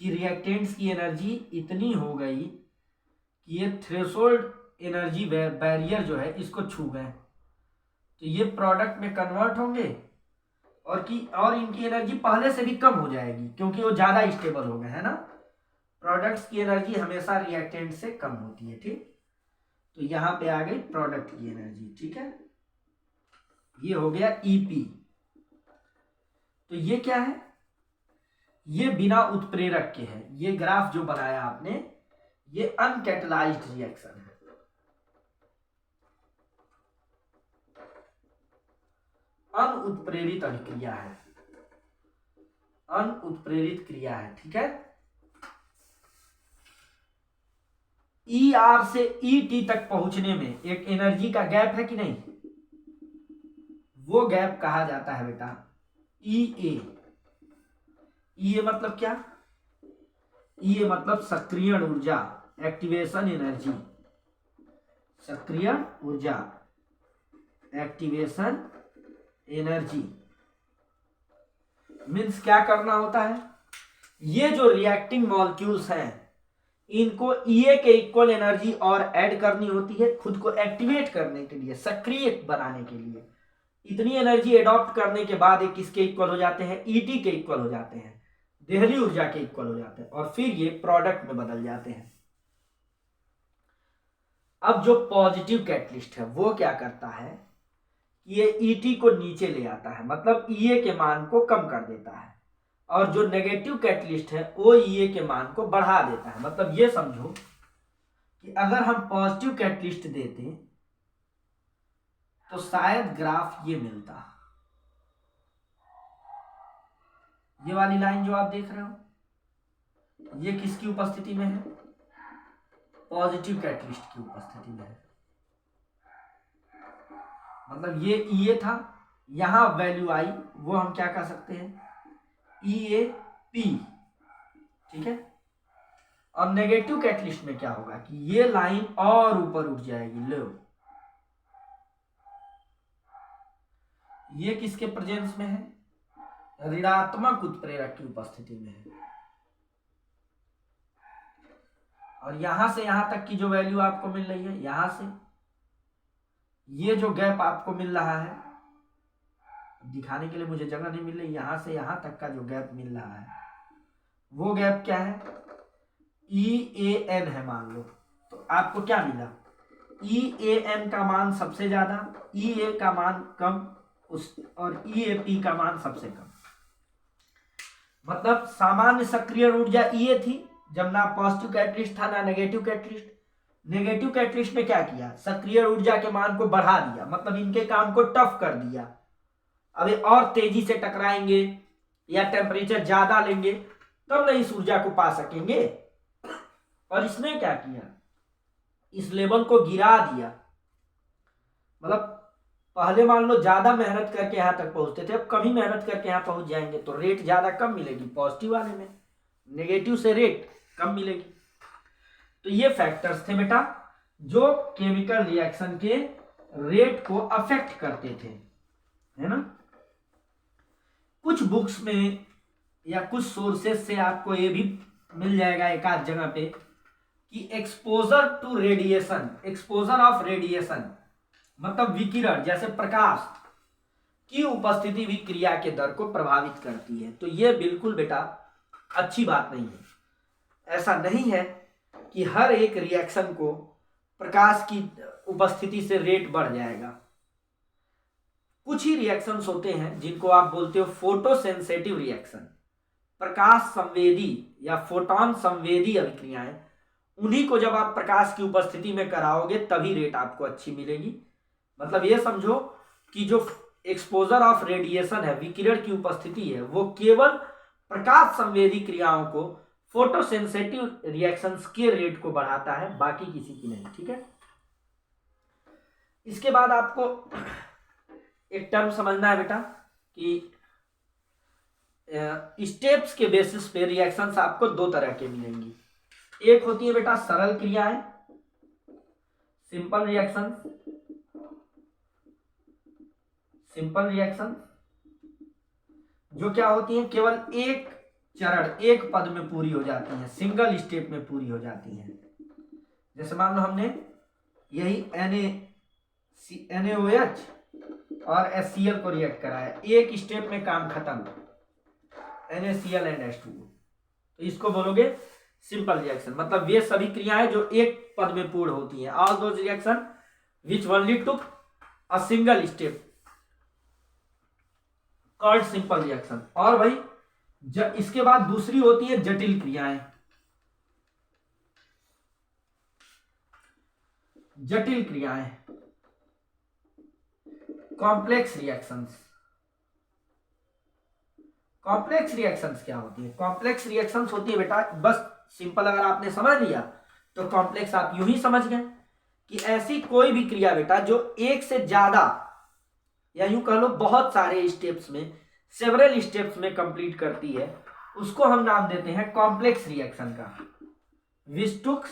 कि रिएक्टेंट्स की एनर्जी इतनी हो गई कि ये थ्रेशोल्ड एनर्जी बैरियर जो है इसको छू गए, तो ये प्रोडक्ट में कन्वर्ट होंगे और इनकी एनर्जी पहले से भी कम हो जाएगी, क्योंकि वो ज्यादा स्टेबल हो गए, है ना। प्रोडक्ट्स की एनर्जी हमेशा रिएक्टेंट से कम होती है, ठीक। तो यहां पे आ गई प्रोडक्ट की एनर्जी, ठीक है। ये हो गया ईपी। तो ये क्या है, ये बिना उत्प्रेरक के है। ये ग्राफ जो बनाया आपने, ये अनकैटलाइज्ड रिएक्शन है, अनुत्प्रेरित अभिक्रिया है, अनुत्प्रेरित क्रिया है, ठीक है। ई आर से ई टी तक पहुंचने में एक एनर्जी का गैप है कि नहीं, वो गैप कहा जाता है बेटा ई ए। ई ए मतलब क्या, ई ए मतलब सक्रियण ऊर्जा, एक्टिवेशन एनर्जी, सक्रियण ऊर्जा, एक्टिवेशन एनर्जी। मीन्स क्या करना होता है, ये जो रिएक्टिंग मॉलिक्यूल्स हैं इनको ईए के इक्वल एनर्जी और ऐड करनी होती है, खुद को एक्टिवेट करने के लिए, सक्रिय बनाने के लिए। इतनी एनर्जी एडॉप्ट करने के बाद एक किसके इक्वल हो जाते हैं, ईटी के इक्वल हो जाते हैं, देहली ऊर्जा के इक्वल हो जाते हैं, और फिर ये प्रोडक्ट में बदल जाते हैं। अब जो पॉजिटिव कैटलिस्ट है वो क्या करता है, ये ईटी को नीचे ले आता है, मतलब ईए के मान को कम कर देता है, और जो नेगेटिव कैटलिस्ट है वो ईए के मान को बढ़ा देता है। मतलब ये समझो कि अगर हम पॉजिटिव कैटलिस्ट देते तो शायद ग्राफ ये मिलता, ये वाली लाइन जो आप देख रहे हो, ये किसकी उपस्थिति में है, पॉजिटिव कैटलिस्ट की उपस्थिति में है। मतलब ये ईए था, यहां वैल्यू आई, वो हम क्या कर सकते हैं, ई ए पी, ठीक है। और नेगेटिव कैटलिस्ट में क्या होगा कि ये लाइन और ऊपर उठ जाएगी, लो ये किसके प्रेजेंस में है, ऋणात्मक उत्प्रेरक की उपस्थिति में है। और यहां से यहां तक की जो वैल्यू आपको मिल रही है, यहां से ये जो गैप आपको मिल रहा है, दिखाने के लिए मुझे जगह नहीं मिल रही, यहां से यहां तक का जो गैप मिल रहा है वो गैप क्या है, ई ए एन है मान लो। तो आपको क्या मिला, ई ए एन का मान सबसे ज्यादा, ई ए का मान कम, और ई ए पी का मान सबसे कम। मतलब सामान्य सक्रिय ऊर्जा ई ए थी जब ना पॉजिटिव कैटलिस्ट था ना नेगेटिव कैटलिस्ट। नेगेटिव कैटलिस्ट ने क्या किया, सक्रिय ऊर्जा के मान को बढ़ा दिया, मतलब इनके काम को टफ कर दिया। अब और तेजी से टकराएंगे या टेम्परेचर ज्यादा लेंगे तब ना इस ऊर्जा को पा सकेंगे। और इसने क्या किया, इस लेवल को गिरा दिया। मतलब पहले मान लो ज्यादा मेहनत करके यहां तक पहुंचते थे, अब कम ही मेहनत करके यहां पहुंच जाएंगे, तो रेट ज्यादा कम मिलेगी पॉजिटिव वाले में, नेगेटिव से रेट कम मिलेगी। तो ये फैक्टर्स थे बेटा जो केमिकल रिएक्शन के रेट को अफेक्ट करते थे, है ना। कुछ बुक्स में या कुछ सोर्सेस से आपको ये भी मिल जाएगा एक आध जगह पे कि exposure to radiation, exposure of radiation मतलब विकिरण जैसे प्रकाश की उपस्थिति भी क्रिया के दर को प्रभावित करती है। तो ये बिल्कुल बेटा अच्छी बात नहीं है। ऐसा नहीं है कि हर एक रिएक्शन को प्रकाश की उपस्थिति से रेट बढ़ जाएगा। कुछ ही रिएक्शंस होते हैं जिनको आप बोलते हो फोटोसेंसिटिव रिएक्शन, प्रकाश संवेदी या फोटोन संवेदी अभिक्रियाएं। उन्हीं को जब आप प्रकाश की उपस्थिति में कराओगे तभी रेट आपको अच्छी मिलेगी। मतलब ये समझो कि जो एक्सपोजर ऑफ रेडिएशन है, विकिरण की उपस्थिति है, वो केवल प्रकाश संवेदी क्रियाओं को, फोटोसेंसिटिव रिएक्शंस के रेट को बढ़ाता है, बाकी किसी की नहीं। ठीक है। इसके बाद आपको एक टर्म समझना है बेटा कि स्टेप्स के बेसिस पे रिएक्शंस आपको दो तरह के मिलेंगी। एक होती है बेटा सरल क्रियाएं, सिंपल रिएक्शन, सिंपल रिएक्शन जो क्या होती है केवल एक चरण, एक पद में पूरी हो जाती हैं, सिंगल स्टेप में पूरी हो जाती हैं। जैसे मान लो हमने यही NaOH और HCl को रिएक्ट करा है, एक स्टेप में काम खत्म, NaCl एंड H2O। तो इसको बोलोगे सिंपल रिएक्शन। मतलब वे सभी क्रियाएं जो एक पद में पूर्ण होती हैं, all those reaction which only took a single step called simple reaction. और भाई इसके बाद दूसरी होती है जटिल क्रियाएं, जटिल क्रियाएं, कॉम्प्लेक्स रिएक्शंस। कॉम्प्लेक्स रिएक्शंस क्या होती है? कॉम्प्लेक्स रिएक्शंस होती है बेटा, बस सिंपल अगर आपने समझ लिया तो कॉम्प्लेक्स आप यूं ही समझ गए कि ऐसी कोई भी क्रिया बेटा जो एक से ज्यादा या यूं कह लो बहुत सारे स्टेप्स में, सेवरल स्टेप्स में कंप्लीट करती है, उसको हम नाम देते हैं कॉम्प्लेक्स रिएक्शन का, विच टुक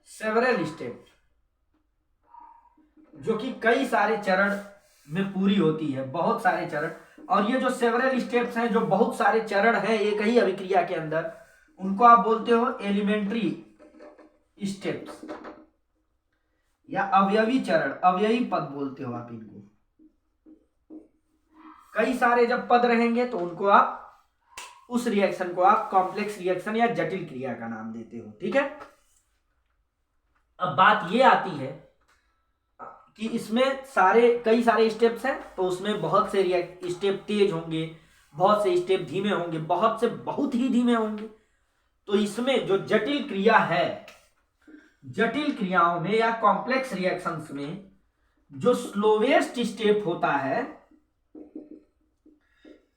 सेवरल स्टेप, जो कि कई सारे चरण में पूरी होती है, बहुत सारे चरण। और ये जो सेवरल स्टेप्स हैं, जो बहुत सारे चरण हैं एक ही अभिक्रिया के अंदर, उनको आप बोलते हो एलिमेंट्री स्टेप्स या अवयवी चरण, अवयवी पद बोलते हो आप इनको। कई सारे जब पद रहेंगे तो उनको आप, उस रिएक्शन को आप कॉम्प्लेक्स रिएक्शन या जटिल क्रिया का नाम देते हो। ठीक है। अब बात ये आती है कि इसमें कई सारे स्टेप्स हैं, तो उसमें बहुत से स्टेप तेज होंगे, बहुत से स्टेप धीमे होंगे, बहुत से बहुत ही धीमे होंगे। तो इसमें जो जटिल क्रिया है, जटिल क्रियाओं में या कॉम्प्लेक्स रिएक्शंस में जो स्लोवेस्ट स्टेप होता है,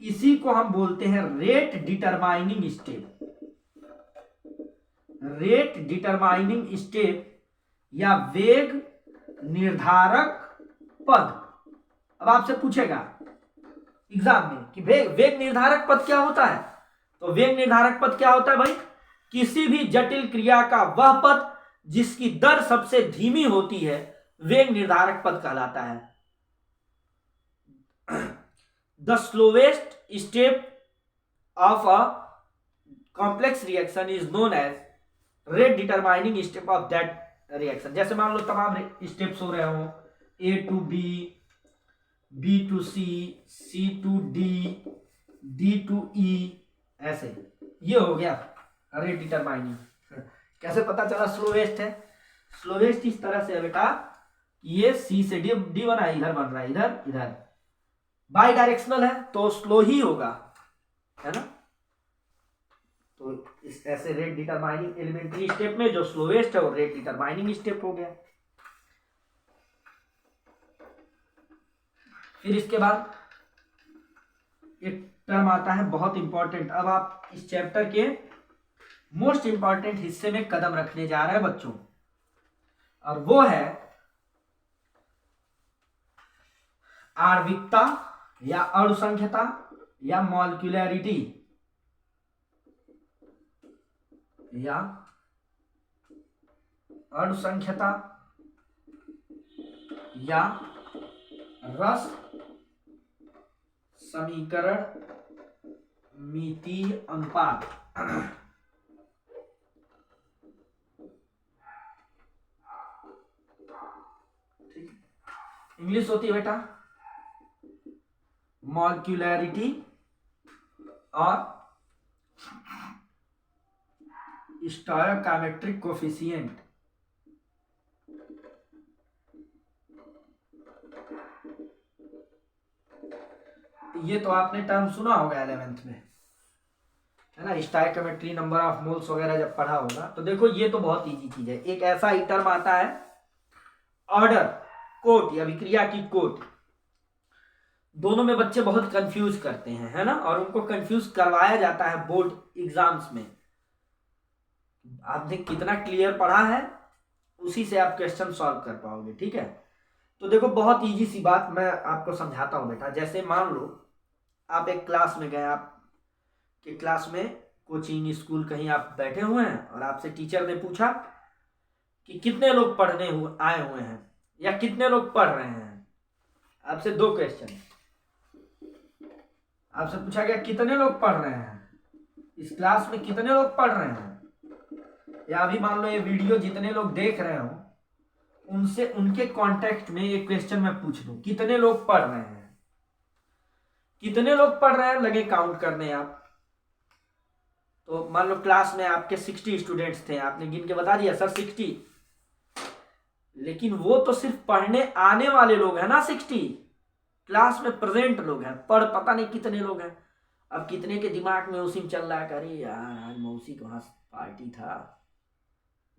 इसी को हम बोलते हैं rate determining step, rate determining step या वेग निर्धारक पद। अब आपसे पूछेगा एग्जाम में कि वेग निर्धारक पद क्या होता है, तो वेग निर्धारक पद क्या होता है भाई? किसी भी जटिल क्रिया का वह पद जिसकी दर सबसे धीमी होती है, वेग निर्धारक पद कहलाता है। The slowest step of a complex reaction is known as rate determining step of that reaction. जैसे मान लो तमाम स्टेप्स हो रहे हो, A to B, B to C, C to D, D to E, ऐसे ये हो गया रेट डिटरमाइनिंग। कैसे पता चला स्लोवेस्ट है? स्लोवेस्ट इस तरह से है बेटा, ये C से D बना, इधर बन रहा है, इधर इधर, बाई डायरेक्शनल है तो स्लो ही होगा, है ना। तो इस ऐसे रेट डिटरमाइनिंग एलिमेंट्री स्टेप में जो स्लोवेस्ट है वो रेट डिटरमाइनिंग स्टेप हो गया। फिर इसके बाद एक टर्म आता है बहुत इंपॉर्टेंट। अब आप इस चैप्टर के मोस्ट इंपॉर्टेंट हिस्से में कदम रखने जा रहे हैं बच्चों, और वो है आणविकता या अणुसंख्यता या मॉलिक्यूलैरिटी या अणुसंख्यता या रस समीकरण मितीय अनुपात। इंग्लिश होती है बेटा मॉलिक्यूलैरिटी और स्टोइकोमेट्रिक कोफिशिएंट। ये तो आपने टर्म सुना होगा 11th में, है ना, स्टोइकोमेट्री, नंबर ऑफ मोल्स वगैरह जब पढ़ा होगा। तो देखो ये तो बहुत इजी चीज है। एक ऐसा ही टर्म आता है ऑर्डर कोट या विक्रिया की कोट। दोनों में बच्चे बहुत कंफ्यूज करते हैं, है ना, और उनको कंफ्यूज करवाया जाता है बोर्ड एग्जाम्स में। आपने कितना क्लियर पढ़ा है उसी से आप क्वेश्चन सॉल्व कर पाओगे, ठीक है। तो देखो बहुत इजी सी बात मैं आपको समझाता हूं बेटा। जैसे मान लो आप एक क्लास में गए, आप के क्लास में कोचिंग स्कूल कहीं आप बैठे हुए हैं और आपसे टीचर ने पूछा कि कितने लोग पढ़ने आए हुए हैं या कितने लोग पढ़ रहे हैं। आपसे दो क्वेश्चन, आपसे पूछा गया कितने लोग पढ़ रहे हैं, इस क्लास में कितने लोग पढ़ रहे हैं, या अभी मान लो ये वीडियो जितने लोग देख रहे हो उनसे उनके कॉन्टेक्स्ट में एक क्वेश्चन मैं पूछ लूं कितने लोग पढ़ रहे हैं। कितने लोग पढ़ रहे हैं लगे काउंट करने आप। तो मान लो क्लास में आपके 60 स्टूडेंट्स थे, आपने गिन के बता दिया सर 60, लेकिन वो तो सिर्फ पढ़ने आने वाले लोग हैं ना 60, क्लास में प्रेजेंट लोग हैं, पढ़ पता नहीं कितने लोग हैं। अब कितने के दिमाग में उसी में चल रहा है, अरे यार आज मौसी के वहां पार्टी था,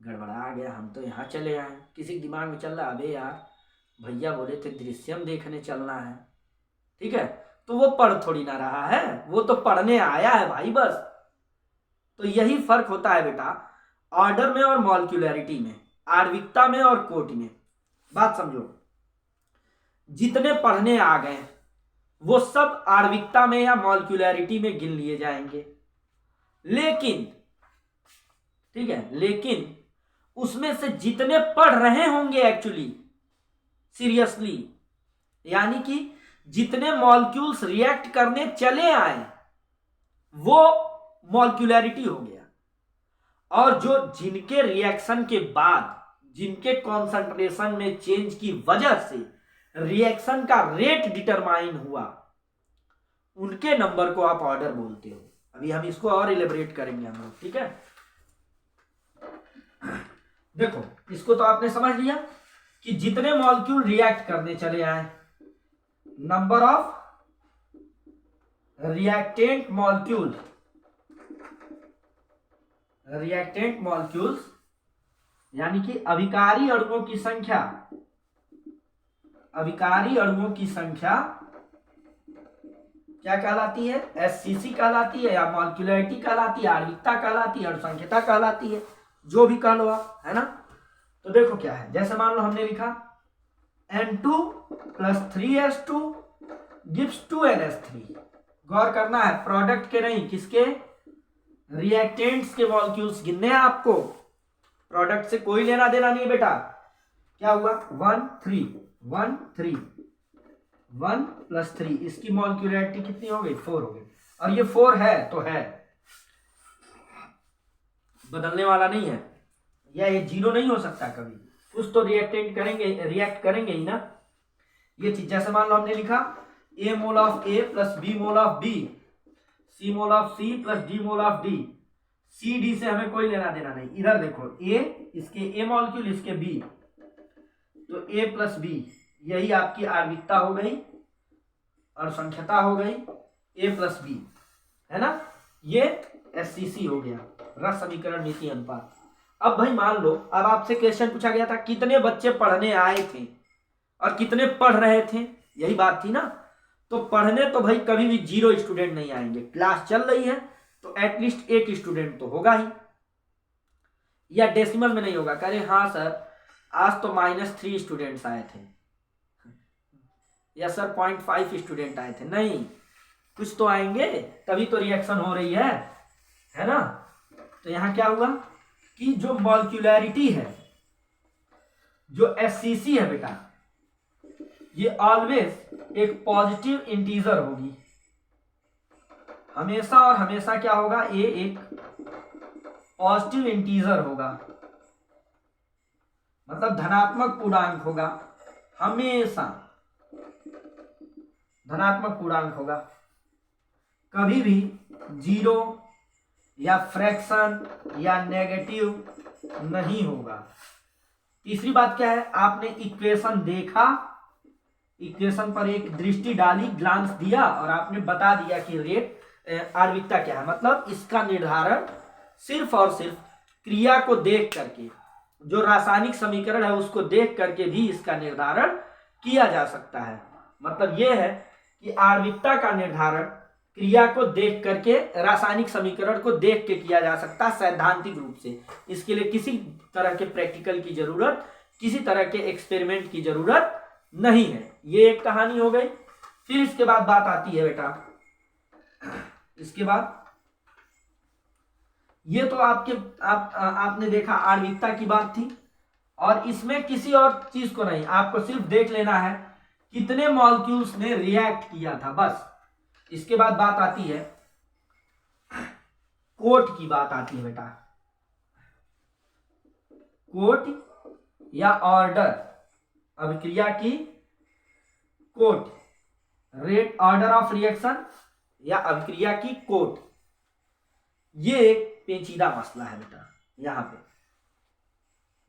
गड़बड़ा गया, हम तो यहाँ चले आए। किसी के दिमाग में चल रहा है अबे यार भैया बोले थे दृश्यम देखने चलना है, ठीक है। तो वो पढ़ थोड़ी ना रहा है, वो तो पढ़ने आया है भाई बस। तो यही फर्क होता है बेटा ऑर्डर में और मॉलिक्यूलैरिटी में, आणविकता में और कोटि में। बात समझो, जितने पढ़ने आ गए वो सब आणविकता में या मॉलिक्यूलैरिटी में गिन लिए जाएंगे, लेकिन ठीक है, लेकिन उसमें से जितने पढ़ रहे होंगे एक्चुअली सीरियसली, यानी कि जितने मॉलिक्यूल्स रिएक्ट करने चले आए वो मॉलिक्यूलैरिटी हो गया। और जो जिनके रिएक्शन के बाद जिनके कॉन्सेंट्रेशन में चेंज की वजह से रिएक्शन का रेट डिटरमाइन हुआ उनके नंबर को आप ऑर्डर बोलते हो। अभी हम इसको और इलेबरेट करेंगे हम लोग, ठीक है। देखो इसको तो आपने समझ लिया कि जितने मॉलिक्यूल रिएक्ट करने चले आए, नंबर ऑफ रिएक्टेंट मॉलिक्यूल्स यानी कि अभिकारी अणुओं की संख्या क्या कहलाती है, एससीसी कहलाती है, या मॉलिक्यूलैरिटी कहलाती है, आणविकता कहलाती है, अणुसंख्यता कहलाती है, जो भी कह लो आप, है ना। तो देखो क्या है, जैसे मान लो हमने लिखा N2 + 3S2 gives 2NS3। गौर करना है प्रोडक्ट के नहीं, किसके, रिएक्टेंट्स के मॉलिक्यूल्स गिनने हैं आपको, प्रोडक्ट से कोई लेना देना नहीं बेटा। क्या हुआ 1 3 1 3 1 + 3, इसकी मॉलिक्यूलैरिटी कितनी हो गई 4 हो गई। और ये 4 है तो है, बदलने वाला नहीं है, या ये 0 नहीं हो सकता कभी, कुछ तो रिएक्ट करेंगे ही ना। ये चीज जैसे मान लो हमने लिखा A mole of A + B mole of B, C mole of C + D mole of D। C D से हमें कोई लेना देना नहीं। इधर देखो A, इसके A मॉलिक्यूल, इसके B, तो A + B यही आपकी आणविकता हो गई और संख्यता हो गई A + B, है ना। ये SCC हो गया, रस समीकरण मितीय अनुपात। अब भाई मान लो अब आपसे क्वेश्चन पूछा गया था कितने बच्चे पढ़ने आए थे और कितने पढ़ रहे थे, यही बात थी ना। तो पढ़ने तो भाई कभी भी 0 स्टूडेंट नहीं आएंगे, क्लास चल रही है तो एटलीस्ट 1 स्टूडेंट तो होगा ही, या डेसिमल में नहीं होगा, कह रहे हाँ सर आज तो -3 स्टूडेंट्स आए थे, या सर 0.5 स्टूडेंट आए थे, नहीं, कुछ तो आएंगे तभी तो रिएक्शन हो रही है ना। तो यहाँ क्या हुआ कि जो मॉलिक्यूलैरिटी है, जो एससीसी है बेटा, ये ऑलवेज एक पॉजिटिव इंटीजर होगी, हमेशा और हमेशा क्या होगा, ये एक पॉजिटिव इंटीजर होगा, मतलब धनात्मक पूर्णांक होगा, हमेशा धनात्मक पूर्णांक होगा, कभी भी जीरो या फ्रैक्शन या नेगेटिव नहीं होगा। तीसरी बात क्या है, आपने इक्वेशन देखा, इक्वेशन पर एक दृष्टि डाली, ग्लांस दिया और आपने बता दिया कि रेट आणविकता क्या है। मतलब इसका निर्धारण सिर्फ और सिर्फ क्रिया को देख करके, जो रासायनिक समीकरण है उसको देख करके भी इसका निर्धारण किया जा सकता है। मतलब यह है कि आणविकता का निर्धारण क्रिया को देख करके, रासायनिक समीकरण को देख के किया जा सकता है सैद्धांतिक रूप से। इसके लिए किसी तरह के प्रैक्टिकल की जरूरत, किसी तरह के एक्सपेरिमेंट की जरूरत नहीं है। ये एक कहानी हो गई। फिर इसके बाद बात आती है बेटा, इसके बाद ये तो आपने देखा आणविकता की बात थी, और इसमें किसी और चीज को नहीं, आपको सिर्फ देख लेना है कितने मॉलिक्यूल्स ने रिएक्ट किया था, बस। इसके बाद बात आती है कोट की, बात आती है बेटा, कोट या ऑर्डर, अभिक्रिया की कोट, रेट ऑर्डर ऑफ रिएक्शन या अभिक्रिया की कोट। ये एक पेचीदा मसला है बेटा। यहां पे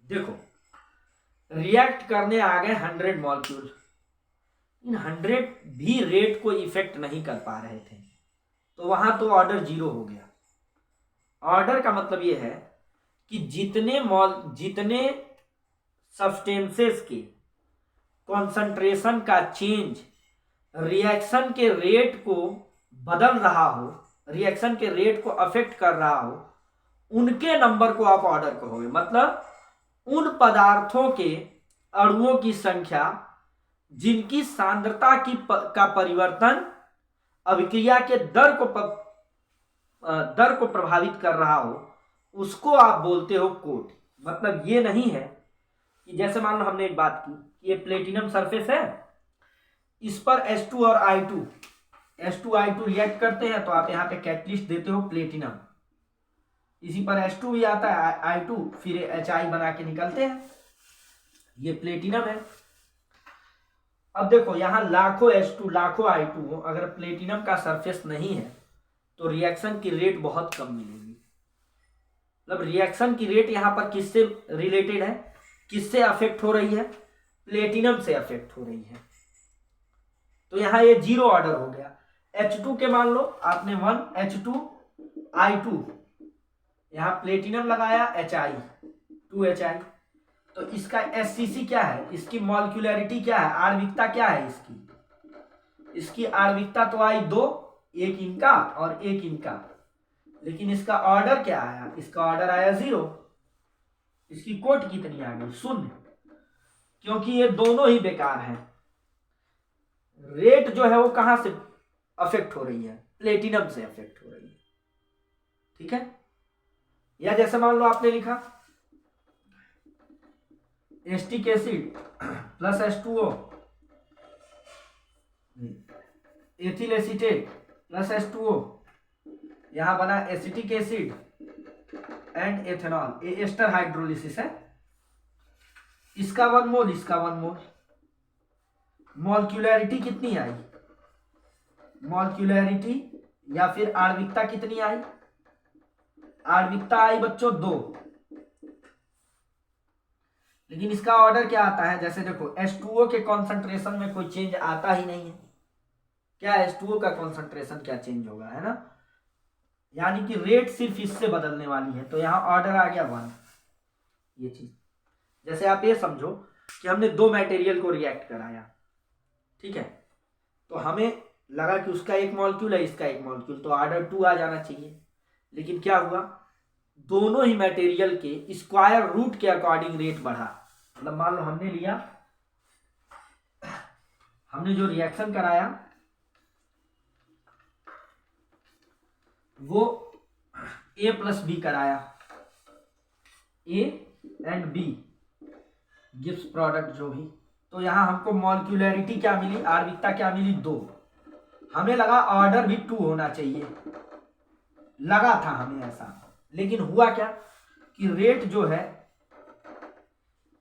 देखो, रिएक्ट करने आ गए 100 मॉलिक्यूल, इन 100 भी रेट को इफेक्ट नहीं कर पा रहे थे, तो वहां तो ऑर्डर 0 हो गया। ऑर्डर का मतलब यह है कि जितने सब्सटेंसेस के कॉन्सेंट्रेशन का चेंज रिएक्शन के रेट को बदल रहा हो, रिएक्शन के रेट को अफेक्ट कर रहा हो, उनके नंबर को आप ऑर्डर कहोगे। मतलब उन पदार्थों के अणुओं की संख्या जिनकी सांद्रता का परिवर्तन अभिक्रिया के दर को प्रभावित कर रहा हो, उसको आप बोलते हो कोट। मतलब ये नहीं है कि जैसे मान लो हमने एक बात की कि ये प्लेटिनम सरफेस है, इस पर H2 और I2 रिएक्ट करते हैं, तो आप यहाँ पे कैटलिस्ट देते हो प्लेटिनम, इसी पर H2 भी आता है, I2, फिर HI बना के निकलते हैं, ये प्लेटिनम है। अब देखो यहाँ लाखों H2 लाखों I2 हो, अगर प्लेटिनम का सरफेस नहीं है तो रिएक्शन की रेट बहुत कम मिलेगी। मतलब रिएक्शन की रेट यहाँ पर किससे रिलेटेड है, किससे अफेक्ट हो रही है, प्लेटिनम से अफेक्ट हो रही है। तो यहाँ ये 0 ऑर्डर हो गया। H2 के मान लो आपने 1 H2I2, यहाँ प्लेटिनम लगाया, HI 2HI, तो इसका SCC क्या है, इसकी मॉलिक्यूलैरिटी क्या है, आणविकता क्या है इसकी आणविकता तो आई 2, एक इनका और एक इनका, लेकिन इसका ऑर्डर क्या आया, इसका ऑर्डर आया 0। इसकी कोट कितनी आ गई, 0, क्योंकि ये दोनों ही बेकार हैं। रेट जो है वो कहां से अफेक्ट हो रही है, प्लेटिनम से अफेक्ट हो रही है। ठीक है, या जैसे मान लो आपने लिखा acetic acid plus H2O, ethyl acetate plus H2O, यहां बना एसिटिक एसिड एंड एथेनॉल, ये एस्टर हाइड्रोलिसिस है। इसका 1 मोल, इसका 1 मोल, मॉलिक्यूलैरिटी कितनी आई, मॉलिक्यूलैरिटी या फिर आणविकता कितनी आई, आणविकता आई बच्चों 2, लेकिन इसका ऑर्डर क्या आता है, जैसे देखो H2O के कॉन्सेंट्रेशन में कोई चेंज आता ही नहीं है, क्या H2O का कॉन्सेंट्रेशन क्या चेंज होगा, है ना, यानी कि रेट सिर्फ इससे बदलने वाली है, तो यहां ऑर्डर आ गया 1। ये चीज जैसे आप ये समझो कि हमने 2 मटेरियल को रिएक्ट कराया, ठीक है, तो हमें लगा कि उसका एक मॉलिक्यूल है, इसका एक मॉलिक्यूल, तो ऑर्डर 2 आ जाना चाहिए, लेकिन क्या हुआ, दोनों ही मटेरियल के स्क्वायर रूट के अकॉर्डिंग रेट बढ़ा। मतलब मान लो हमने लिया हमने जो रिएक्शन कराया वो A प्लस बी कराया, A and B gives product जो भी। तो यहां हमको मॉलिक्यूलैरिटी क्या मिली, आणविकता क्या मिली, 2। हमें लगा ऑर्डर भी 2 होना चाहिए, लगा था हमें ऐसा, लेकिन हुआ क्या कि रेट जो है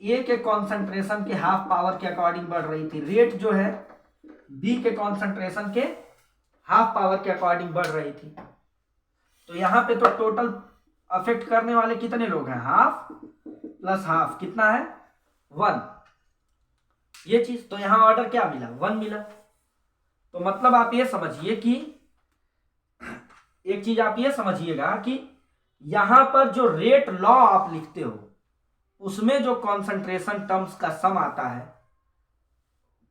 ए के कॉन्सेंट्रेशन के हाफ पावर के अकॉर्डिंग बढ़ रही थी, रेट जो है बी के कॉन्सेंट्रेशन के हाफ पावर के अकॉर्डिंग बढ़ रही थी। तो यहां पे तो टोटल अफेक्ट करने वाले कितने लोग हैं, हाफ प्लस हाफ कितना है, 1, ये चीज। तो यहां ऑर्डर क्या मिला, 1 मिला। तो मतलब आप ये समझिए कि एक चीज आप ये समझिएगा कि यहां पर जो रेट लॉ आप लिखते हो उसमें जो कॉन्सेंट्रेशन टर्म्स का सम आता है,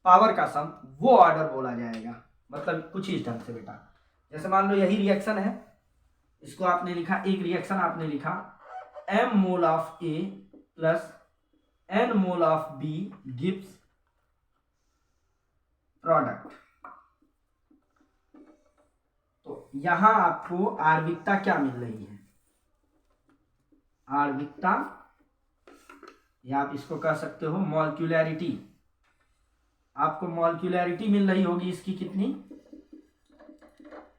पावर का सम, वो ऑर्डर बोला जाएगा। मतलब कुछ इस ढंग से बेटा, जैसे मान लो यही रिएक्शन है, इसको आपने लिखा, एक रिएक्शन आपने लिखा m mole of A plus n mole of B gives product. तो यहां आपको आणविकता क्या मिल रही है, आणविकता, या आप इसको कह सकते हो मॉलिक्यूलैरिटी। आपको मॉलिक्यूलैरिटी मिल रही होगी इसकी कितनी,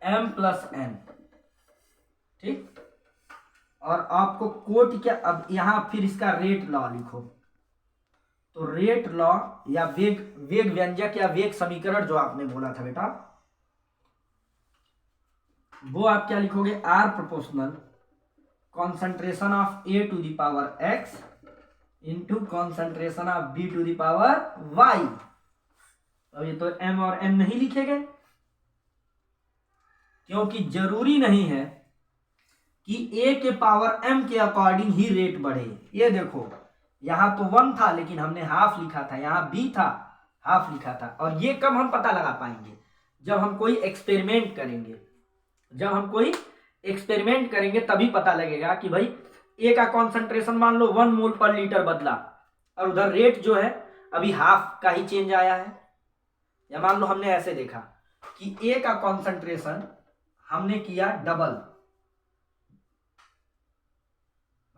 m प्लस n, ठीक। और आपको कोट क्या, अब यहां फिर इसका रेट लॉ लिखो। तो रेट लॉ या वेग व्यंजक या वेग समीकरण जो आपने बोला था बेटा, वो आप क्या लिखोगे, R proportional concentration of A to the power x into concentration of B to the power y। अब ये तो m और n नहीं लिखे गए, क्योंकि जरूरी नहीं है कि A के पावर m के अकॉर्डिंग ही रेट बढ़े। ये देखो यहां तो 1 था लेकिन हमने हाफ लिखा था, यहां B था हाफ लिखा था। और ये कब हम पता लगा पाएंगे, जब हम कोई एक्सपेरिमेंट करेंगे। जब हम कोई एक्सपेरिमेंट करेंगे तभी पता लगेगा कि भाई A का कॉन्सेंट्रेशन मान लो 1 मोल पर लीटर बदला और उधर रेट जो है अभी हाफ का ही चेंज आया है। या मान लो हमने ऐसे देखा कि A का कॉन्सेंट्रेशन हमने किया डबल,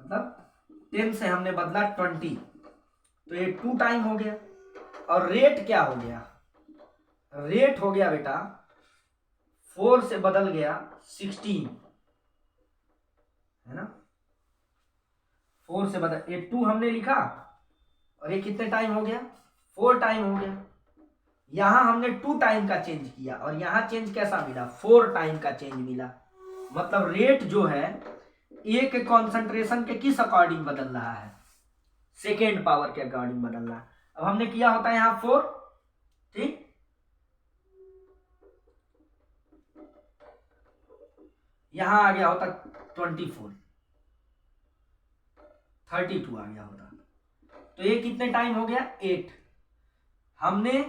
मतलब 10 से हमने बदला 20, तो ये 2 टाइम हो गया। और रेट क्या हो गया, रेट हो गया बेटा 4 से बदल गया 16, है ना, 4 से बदल, ये 2 हमने लिखा और ये कितने टाइम हो गया, 4 टाइम हो गया। यहां हमने 2 टाइम का चेंज किया और यहां चेंज कैसा मिला, 4 टाइम का चेंज मिला। मतलब रेट जो है ए के कॉन्सेंट्रेशन के किस अकॉर्डिंग बदल रहा है, सेकेंड पावर के अकॉर्डिंग बदल रहा है। अब हमने किया होता है यहां 4, ठीक, यहां आ गया होता 24, 32 आ गया होता। तो ये कितने टाइम हो गया, 8। हमने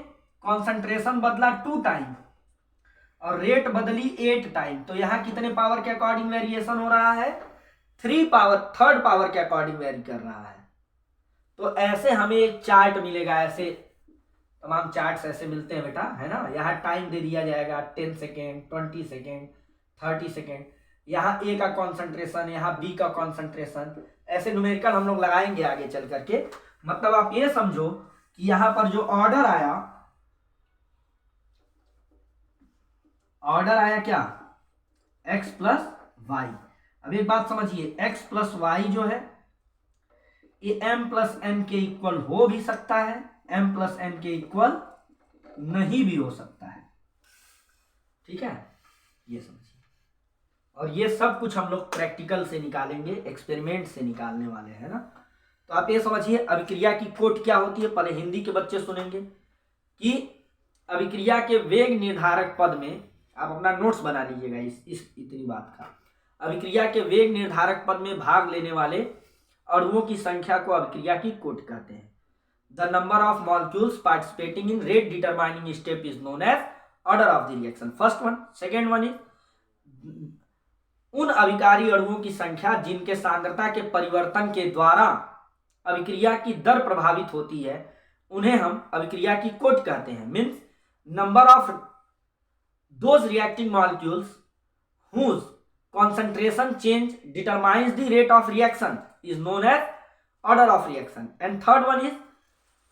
कॉन्सेंट्रेशन बदला 2 टाइम और रेट बदली 8 टाइम, तो यहां कितने पावर के अकॉर्डिंग वेरिएशन हो रहा है, 3 पावर, थर्ड पावर के अकॉर्डिंग वेरी कर रहा है। तो ऐसे हमें एक चार्ट मिलेगा, ऐसे तमाम चार्ट्स ऐसे मिलते हैं बेटा, है ना। यहाँ टाइम दे दिया जाएगा 10 सेकेंड, 20 सेकेंड, 30 सेकेंड, यहाँ ए का कॉन्सेंट्रेशन, यहाँ बी का कॉन्सेंट्रेशन, ऐसे न्यूमेरिकल हम लोग लगाएंगे आगे चल करके। मतलब आप ये समझो कि यहां पर जो ऑर्डर आया, ऑर्डर आया क्या, x प्लस वाई। अब एक बात समझिए, x प्लस वाई जो है ये m प्लस n के इक्वल हो भी सकता है, m प्लस n के इक्वल नहीं भी हो सकता है, ठीक है, ये समझिए। और ये सब कुछ हम लोग प्रैक्टिकल से निकालेंगे, एक्सपेरिमेंट से निकालने वाले हैं ना। तो आप ये समझिए अभिक्रिया की कोट क्या होती है, पहले हिंदी के बच्चे सुनेंगे कि अभिक्रिया के वेग निर्धारक पद में, आप अपना नोट्स बना लीजिएगा इस इतनी बात का। अभिक्रिया के वेग निर्धारक पद में भाग लेने वाले अणुओं की संख्या को अभिक्रिया की कोट कहते हैं। The number of molecules participating in rate determining step is known as order of the reaction. First one. Second one is उन अभिकारी अणुओं की संख्या जिनके सांद्रता के परिवर्तन के द्वारा अभिक्रिया की दर प्रभावित होती है, उन्हें हम अभिक्रिया की कोट कहते हैं। Means number of those reacting molecules whose concentration change determines the rate of reaction is known as order of reaction. And third one is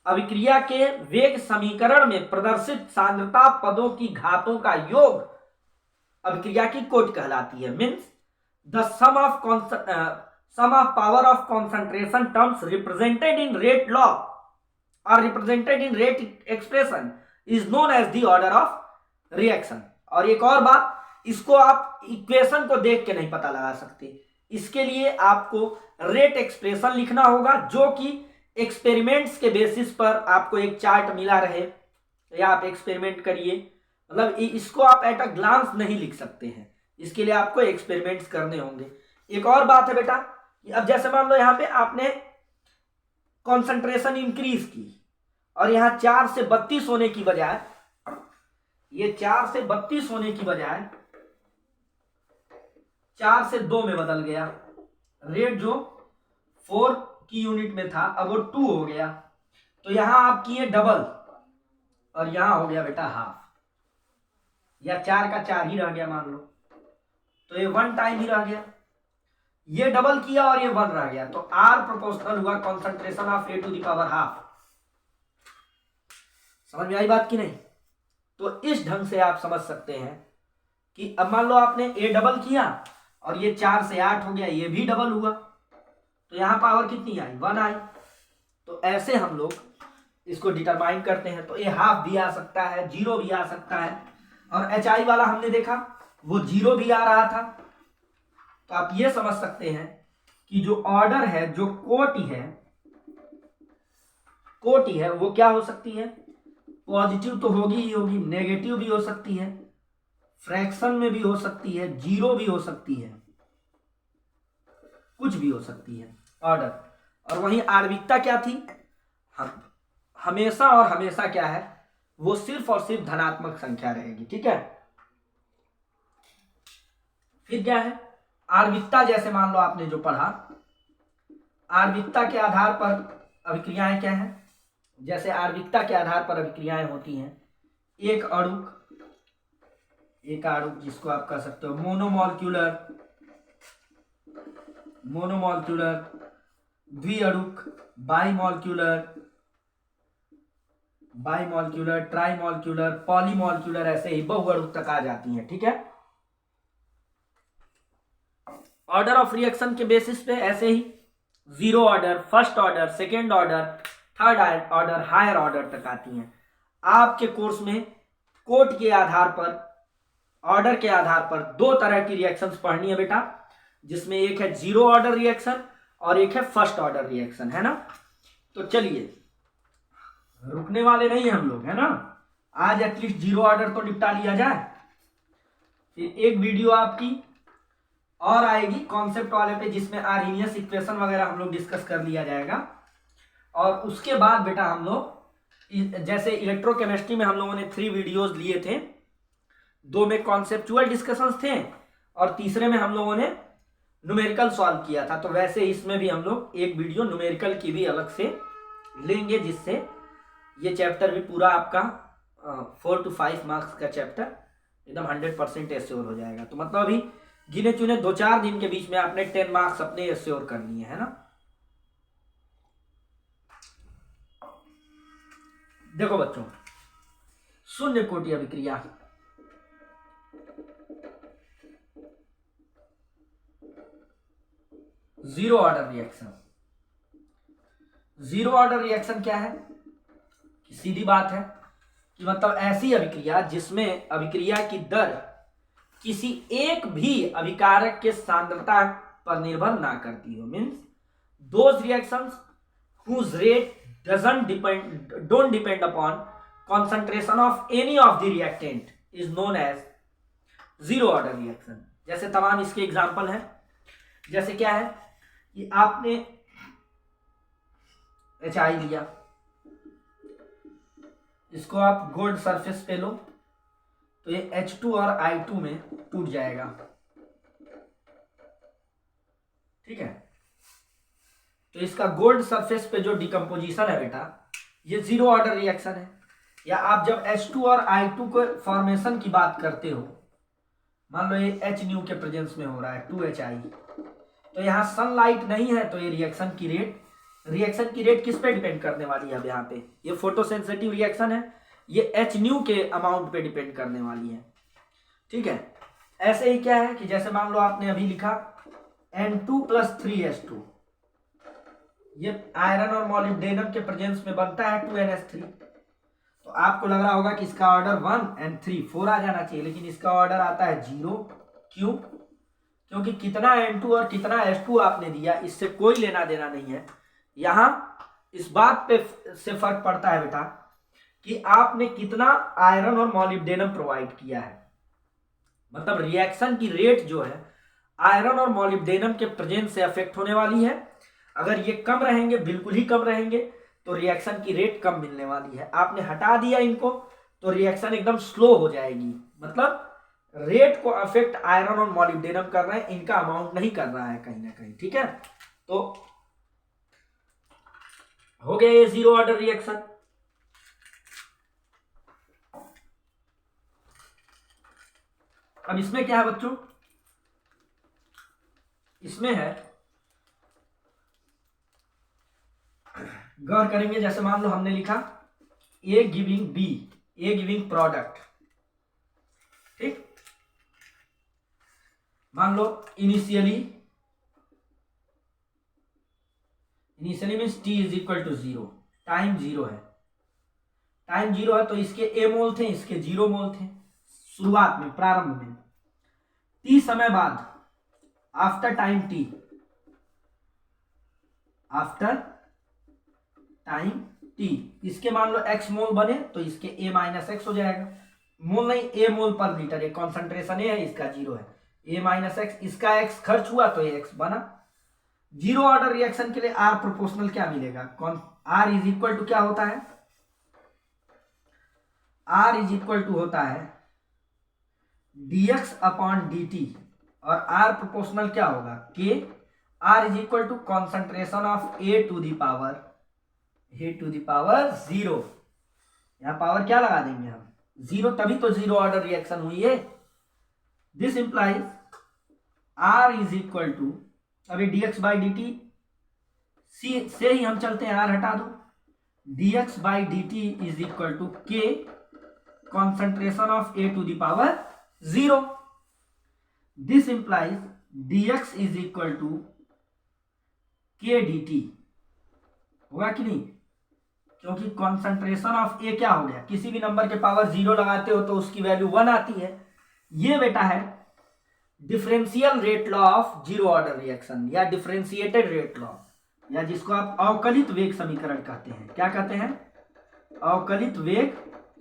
अभिक्रिया के वेग समीकरण में प्रदर्शित सांद्रता पदों की घातों का योग अभिक्रिया की कोट कहलाती है. Means the sum of power of concentration terms represented in rate law or represented in rate expression is known as the order of reaction. और एक और बात, इसको आप इक्वेशन को देख के नहीं पता लगा सकते, इसके लिए आपको रेट एक्सप्रेशन लिखना होगा जो कि एक्सपेरिमेंट्स के बेसिस पर आपको एक चार्ट मिला रहे या आप एक्सपेरिमेंट करिए. मतलब इसको आप एट अ ग्लांस नहीं लिख सकते हैं, इसके लिए आपको एक्सपेरिमेंट्स करने होंगे. एक और बात है बेटा, अब जैसे मान लो यहाँ पे आपने कॉन्सेंट्रेशन इंक्रीज की और यहाँ 4 से 32 होने की बजाय, ये 4 से 32 होने की बजाय 4 से 2 में बदल गया. रेट जो 4 की यूनिट में था अब वो 2 हो गया. तो यहां आप किए डबल और यहां हो गया बेटा हाफ, या 4 का 4 ही रह गया मान लो, तो ये 1 टाइम ही रह गया. ये डबल किया और ये 1 रह गया, तो आर प्रोपोर्शनल हुआ concentration of A to the power half. समझ में आई बात की नहीं? तो इस ढंग से आप समझ सकते हैं कि अब मान लो आपने ए डबल किया और ये 4 से 8 हो गया, ये भी डबल हुआ, तो यहां पावर कितनी आई? 1 आई. तो ऐसे हम लोग इसको डिटरमाइन करते हैं. तो ये हाफ भी आ सकता है, 0 भी आ सकता है, और एच आई वाला हमने देखा वो 0 भी आ रहा था. तो आप ये समझ सकते हैं कि जो ऑर्डर है, जो कोटि है वो क्या हो सकती है? पॉजिटिव तो होगी ही होगी, नेगेटिव भी हो सकती है, फ्रैक्शन में भी हो सकती है, 0 भी हो सकती है, कुछ भी हो सकती है ऑर्डर. और वहीं आणविकता क्या थी? हमेशा और हमेशा क्या है? वो सिर्फ और सिर्फ धनात्मक संख्या रहेगी. ठीक है. फिर क्या है? आणविकता, जैसे मान लो आपने जो पढ़ा, आणविकता के आधार पर अभिक्रियाएं क्या है? जैसे आणविकता के आधार पर अभिक्रियाएं होती हैं. एक अणुक जिसको आप कह सकते हो मोनोमॉलिक्यूलर, द्विअणुक, बाईमॉलिक्यूलर, ट्राईमॉलिक्यूलर, पॉलीमॉलिक्यूलर, ऐसे ही बहुअणुक तक आ जाती हैं. ठीक है. ऑर्डर ऑफ रिएक्शन के बेसिस पे ऐसे ही 0 order, first order, second order, third order, higher order तक आती हैं. आपके कोर्स में कोट के आधार पर, ऑर्डर के आधार पर 2 तरह की रिएक्शंस पढ़नी है बेटा, जिसमें एक है 0 ऑर्डर रिएक्शन और एक है फर्स्ट ऑर्डर रिएक्शन, है ना. तो चलिए, रुकने वाले नहीं हम लोग, है ना. आज एटलीस्ट 0 ऑर्डर तो निपटा लिया जाए. फिर एक वीडियो आपकी और आएगी कॉन्सेप्ट वाले पे, जिसमें आर्हेनियस इक्वेशन वगैरह हम लोग डिस्कस कर लिया जाएगा. और उसके बाद बेटा हम लोग, जैसे इलेक्ट्रोकेमिस्ट्री में हम लोगों ने 3 वीडियोस लिए थे, 2 में कॉन्सेप्चुअल डिस्कशंस थे और तीसरे में हम लोगों ने न्यूमेरिकल सॉल्व किया था. तो वैसे इसमें भी हम लोग एक वीडियो न्यूमेरिकल की भी अलग से लेंगे, जिससे ये चैप्टर भी पूरा आपका 4 to 5 मार्क्स का चैप्टर एकदम 100% एश्योर हो जाएगा. तो मतलब अभी गिने चुने 2-4 दिन के बीच में आपने 10 मार्क्स अपने एश्योर कर लिए, है ना. देखो बच्चों, शून्य कोटि अभिक्रिया, zero order reaction. Zero order reaction क्या है? सीधी बात है कि मतलब ऐसी अभिक्रिया जिसमें अभिक्रिया की दर किसी एक भी अभिकारक के सांद्रता पर निर्भर ना करती हो. Means those reactions whose rate don't depend upon concentration of any of the reactant is known as zero order reaction. जैसे तमाम इसके एग्जाम्पल हैं. जैसे क्या है कि आपने HI लिया, इसको आप गोल्ड सरफेस पे लो तो ये H2 और I2 में टूट जाएगा. ठीक है. तो इसका गोल्ड सरफेस पे जो डिकम्पोजिशन है बेटा, ये जीरो ऑर्डर रिएक्शन है. या आप जब H2 और I2 को फॉर्मेशन की बात करते हो, मान लो ये H न्यू के प्रेजेंस में हो रहा है 2HI, तो यहाँ सनलाइट नहीं है, तो ये रिएक्शन की रेट किस पे डिपेंड करने वाली है? अब यहाँ पे ये फोटोसेंसिटिव रिएक्शन है, ये H न्यू के अमाउंट पे डिपेंड करने वाली है, ठीक है। ऐसे ही क्या है कि जैसे मान लो आपने अभी लिखा N2 + 3H2, ये आयरन और मॉलिब्डेनम के प्रेजेंस में बनता है 2NH3। तो आपको लग रहा होगा कि इसका ऑर्डर 1 and 3 4 आ जाना चाहिए, लेकिन इसका ऑर्डर आता है 0। क्यों? क्योंकि कितना N2 और कितना H2 आपने दिया इससे कोई लेना देना नहीं है। यहां इस बात पे से फर्क पड़ता है बेटा कि आपने कितना आयरन और मॉलिब्डेनम प्रोवाइड किया है। मतलब रिएक्शन की रेट जो है आयरन और मॉलिब्डेनम के प्रेजेंस से अफेक्ट होने वाली है। अगर ये कम रहेंगे, बिल्कुल ही कम रहेंगे, तो रिएक्शन की रेट कम मिलने वाली है। आपने हटा दिया इनको तो रिएक्शन एकदम स्लो हो जाएगी। मतलब रेट को अफेक्ट आयरन और मॉलिब्डेनम कर रहे हैं, इनका अमाउंट नहीं कर रहा है कहीं ना कहीं, ठीक है। तो हो गया ये जीरो ऑर्डर रिएक्शन। अब इसमें क्या है बच्चों? इसमें है, गौर करेंगे, जैसे मान लो हमने लिखा A giving B, A giving product, ठीक। मान लो इनिशियली मीन्स T = 0, टाइम 0 है, टाइम 0 है, तो इसके A मोल थे, इसके 0 मोल थे शुरुआत में, प्रारंभ में। T समय बाद, after time T, after time T, इसके मान लो X मोल बने तो इसके A - X हो जाएगा। मोल नहीं, A मोल पर लीटर, ये कॉन्सेंट्रेशन A है, इसका 0 है, A - X, इसका X खर्च हुआ तो ये X बना। जीरो ऑर्डर रिएक्शन के लिए R प्रोपोर्शनल क्या मिलेगा? R = क्या होता है? R = होता है dx/dt, और R प्रोपोर्शनल क्या होगा? K। R = concentration of A to the power 0। यहां पावर क्या लगा देंगे हम? 0, तभी तो जीरो ऑर्डर रिएक्शन हुई है। दिस इंप्लाइज R = अभी dx/dt से ही हम चलते हैं, R हटा दो, dx/dt = K concentration of A to the power 0। This implies dx = K dt, होगा कि नहीं? क्योंकि कॉन्सेंट्रेशन ऑफ A क्या हो गया? किसी भी नंबर के पावर 0 लगाते हो तो उसकी वैल्यू 1 आती है। ये बेटा है differential rate law of zero order reaction, या डिफरेंशिएटेड रेट लॉ, या जिसको आप अवकलित वेग समीकरण कहते हैं। क्या कहते हैं? अवकलित वेग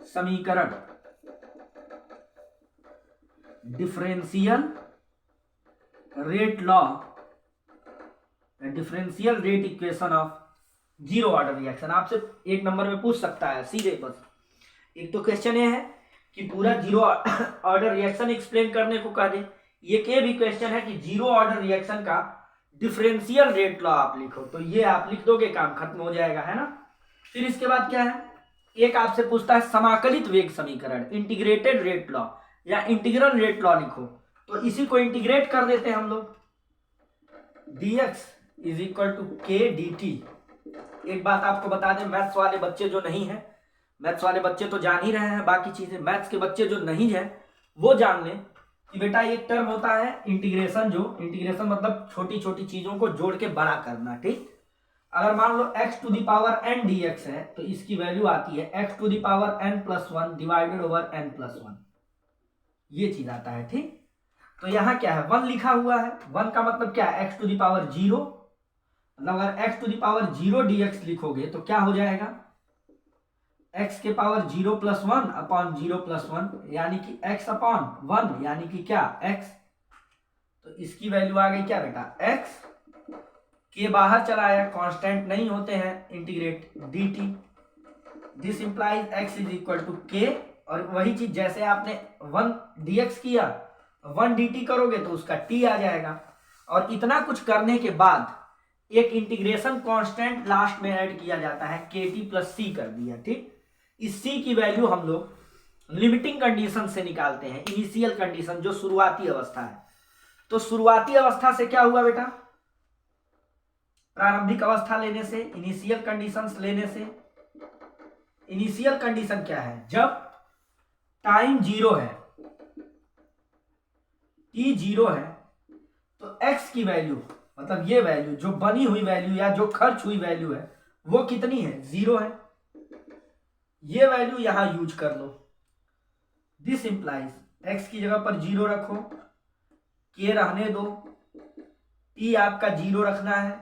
समीकरण, differential rate law, differential rate equation of zero order reaction. आपसे एक नंबर में पूछ सकता है सीधे, बस एक तो क्वेश्चन ये है कि पूरा जीरो ऑर्डर रिएक्शन एक्सप्लेन करने को कह दे, ये के भी क्वेश्चन है कि जीरो ऑर्डर रिएक्शन का डिफरेंशियल रेट लॉ आप लिखो, तो ये आप लिख दोगे, काम खत्म हो जाएगा, है ना। फिर इसके बाद क्या है? एक आपसे पूछता है समाकलित वेग समीकरण, इंटीग्रेटेड रेट लॉ या इंटीग्रल रेट लॉ लिखो, तो इसी को इंटीग्रेट कर देते हैं हम लोग, dx = K dt। एक बात आपको बता दें, मैथ्स वाले बच्चे जो नहीं है, मैथ्स वाले बच्चे तो जान ही रहे हैं बाकी चीजें, मैथ्स के बच्चे जो नहीं है वो जान लें कि बेटा एक टर्म होता है इंटीग्रेशन, जो इंटीग्रेशन मतलब छोटी छोटी चीजों को जोड़ के बड़ा करना, ठीक। अगर मान लो x to the power n dx है तो इसकी वैल्यू आती है x to the power n+1 divided over n+1, ये चीज आता है, ठीक। तो यहाँ क्या है? 1 लिखा हुआ है, 1 का मतलब क्या है? x टू द पावर 0, मतलब अगर x to the power 0 dx लिखोगे तो क्या हो जाएगा? x के पावर 0 + 1 अपॉन 0 + 1, यानी कि x/1, यानी कि क्या? x। तो इसकी वैल्यू आ गई क्या बेटा? x के बाहर चला आया, कांस्टेंट नहीं होते हैं, integrate dt। This implies x = K, और वही चीज जैसे आपने 1 dx किया, 1 dt करोगे तो उसका t आ जाएगा। और इतना कुछ करने के बाद एक इंटीग्रेशन कांस्टेंट लास्ट में ऐड किया जाता है, kt + c कर दिया, ठीक। इस C की वैल्यू हम लोग लिमिटिंग कंडीशन से निकालते हैं, इनिशियल कंडीशन जो शुरुआती अवस्था है। तो शुरुआती अवस्था से क्या हुआ बेटा, प्रारंभिक अवस्था लेने से, इनिशियल कंडीशंस लेने से। इनिशियल कंडीशन क्या है, जब टाइम 0 है, t 0 है, तो x की वैल्यू मतलब ये वैल्यू जो बनी हुई वैल्यू या जो खर्च हुई वैल्यू है वो कितनी है, 0 है। ये वैल्यू यहां यूज कर लो। दिस इंप्लाइज x की जगह पर 0 रखो, k रहने दो, t आपका 0 रखना है,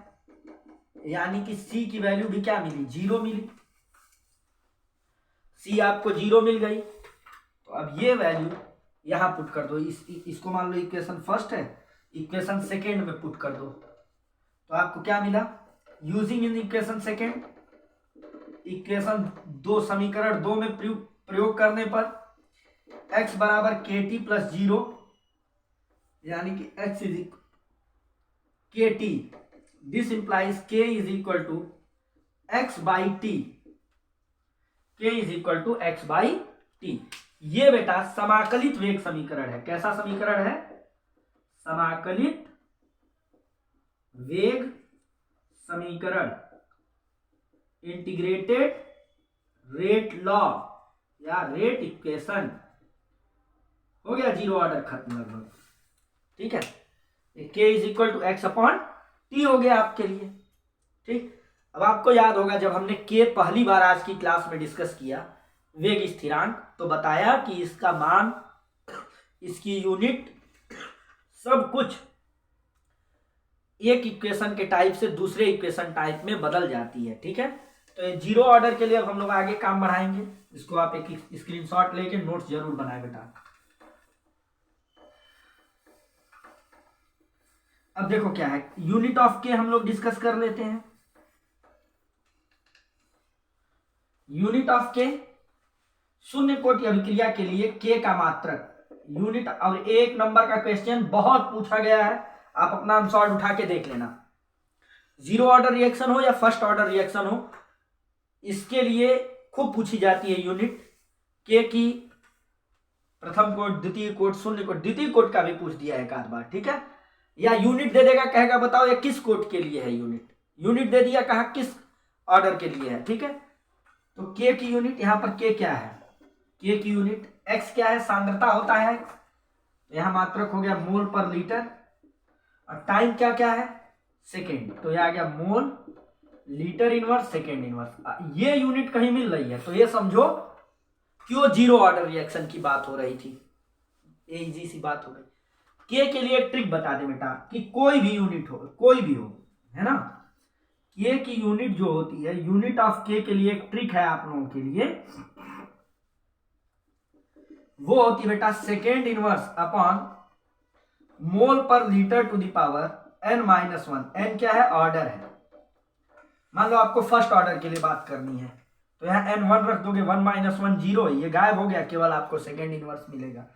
यानी कि c की वैल्यू भी क्या मिली, 0 मिली। c आपको 0 मिल गई, तो अब ये वैल्यू यहां पुट कर दो। इसको मान लो इक्वेशन फर्स्ट है, इक्वेशन सेकेंड में पुट कर दो, तो आपको क्या मिला, using in equation second, equation 2 समीकरण 2 में प्रयोग करने पर x बराबर kt प्लस 0, यानी कि x is kt, this implies k is equal to x by T, k is equal to x by T. ये बेटा समाकलित वेग समीकरण है। कैसा समीकरण है, समाकलित वेग समीकरण, इंटीग्रेटेड रेट लॉ या रेट इक्वेशन। हो गया 0 ऑर्डर खत्म लगभग, ठीक है। k is equal to X upon T हो गया आपके लिए, ठीक। अब आपको याद होगा जब हमने k पहली बार आज की क्लास में डिस्कस किया, वेग स्थिरांक, तो बताया कि इसका मान, इसकी यूनिट, सब कुछ एक इक्वेशन के टाइप से दूसरे इक्वेशन टाइप में बदल जाती है, ठीक है। तो 0 ऑर्डर के लिए अब हम लोग आगे काम बढ़ाएंगे। इसको आप एक स्क्रीनशॉट लेके नोट्स जरूर बनाए बेटा। अब देखो क्या है, यूनिट ऑफ के हम लोग डिस्कस कर लेते हैं। यूनिट ऑफ के, शून्य कोटि अभिक्रिया के लिए के का मात्रक यूनिट। और 1 नंबर का क्वेश्चन बहुत पूछा गया है, आप अपना आंसर उठा के देख लेना। 0 ऑर्डर रिएक्शन हो या फर्स्ट ऑर्डर रिएक्शन हो, इसके लिए खूब पूछी जाती है यूनिट। के की प्रथम कोट, द्वितीय कोट, शून्य कोट, द्वितीय कोट का भी पूछ दिया है एक आध बार, ठीक है। या यूनिट दे देगा, कहेगा बताओ ये किस कोट के लिए है यूनिट, यूनिट दे दिया, कहा किस ऑर्डर के लिए है, ठीक है। तो के की यूनिट, यहां पर के क्या है, के की यूनिट, एक्स क्या है, सांद्रता होता है, यहां मात्रक हो गया मोल पर लीटर, और टाइम क्या क्या है, सेकेंड, तो यह आ गया mole litre inverse second inverse. ये यूनिट कहीं मिल रही है तो ये समझो क्यों 0 ऑर्डर रिएक्शन की बात हो रही थी, ये इजी सी बात हो गई। के लिए एक ट्रिक बता दे बेटा, कि कोई भी यूनिट हो, कोई भी हो, है ना, के की यूनिट जो होती है, यूनिट ऑफ के लिए एक ट्रिक है आप लोगों के लिए, वो होती है बेटा second inverse upon mole per litre to the power n-1। n क्या है, ऑर्डर है। मान लो आपको फर्स्ट ऑर्डर के लिए बात करनी है, तो यहां n1 रख दोगे, 1 - 1 0, ये गायब हो गया, केवल आपको सेकेंड इनवर्स मिलेगा।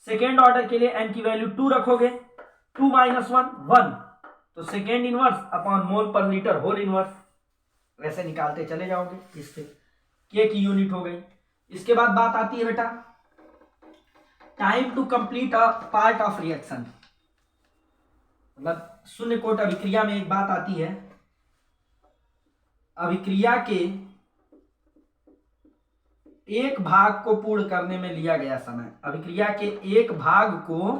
सेकेंड ऑर्डर के लिए n की वैल्यू 2 रखोगे, 2 - 1 1, तो second inverse upon mole per litre whole inverse, वैसे निकालते चले जाओगे, इससे के की यूनिट हो गई। इसके बाद बात आती है बेटा time to complete a part of reaction, मतलब शून्य कोट अभिक्रिया में एक बात आती है, अभिक्रिया के एक भाग को पूर्ण करने में लिया गया समय, अभिक्रिया के एक भाग को